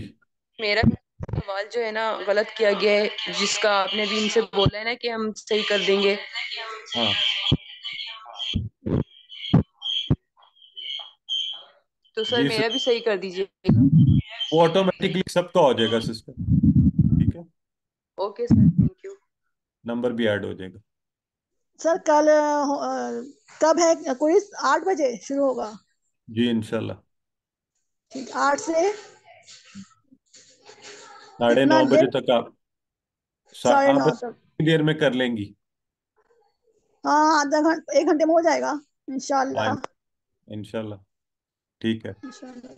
मेरा सवाल जो है ना गलत किया गया है, जिसका आपने भी इनसे बोला है ना कि हम सही कर देंगे। हाँ तो सर जी मेरा भी सही कर दीजिए। वो ऑटोमेटिकली सबका हो जाएगा सिस्टर, ठीक है, okay sir, thank you. Number भी ऐड हो जाएगा। सर कल कब है कोई? 8 बजे शुरू होगा? जी इंशाल्लाह। ठीक, 8 से साढ़े कितना नौ बजे देर? तक आप, साढ़े आप नौ बस तक? देर में कर लेंगी। हाँ, आधा घंटा 1 घंटे में हो जाएगा हाँ इंशाल्लाह। इंशाल्लाह, ठीक है। इंशाल्लाह।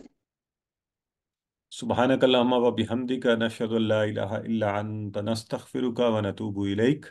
सुबहानक अल्लाहुम्मा व बिहम्दिका नशहदु अल्ला इलाहा इल्ला अंत नस्तगफिरुका व नतूबु इलैक।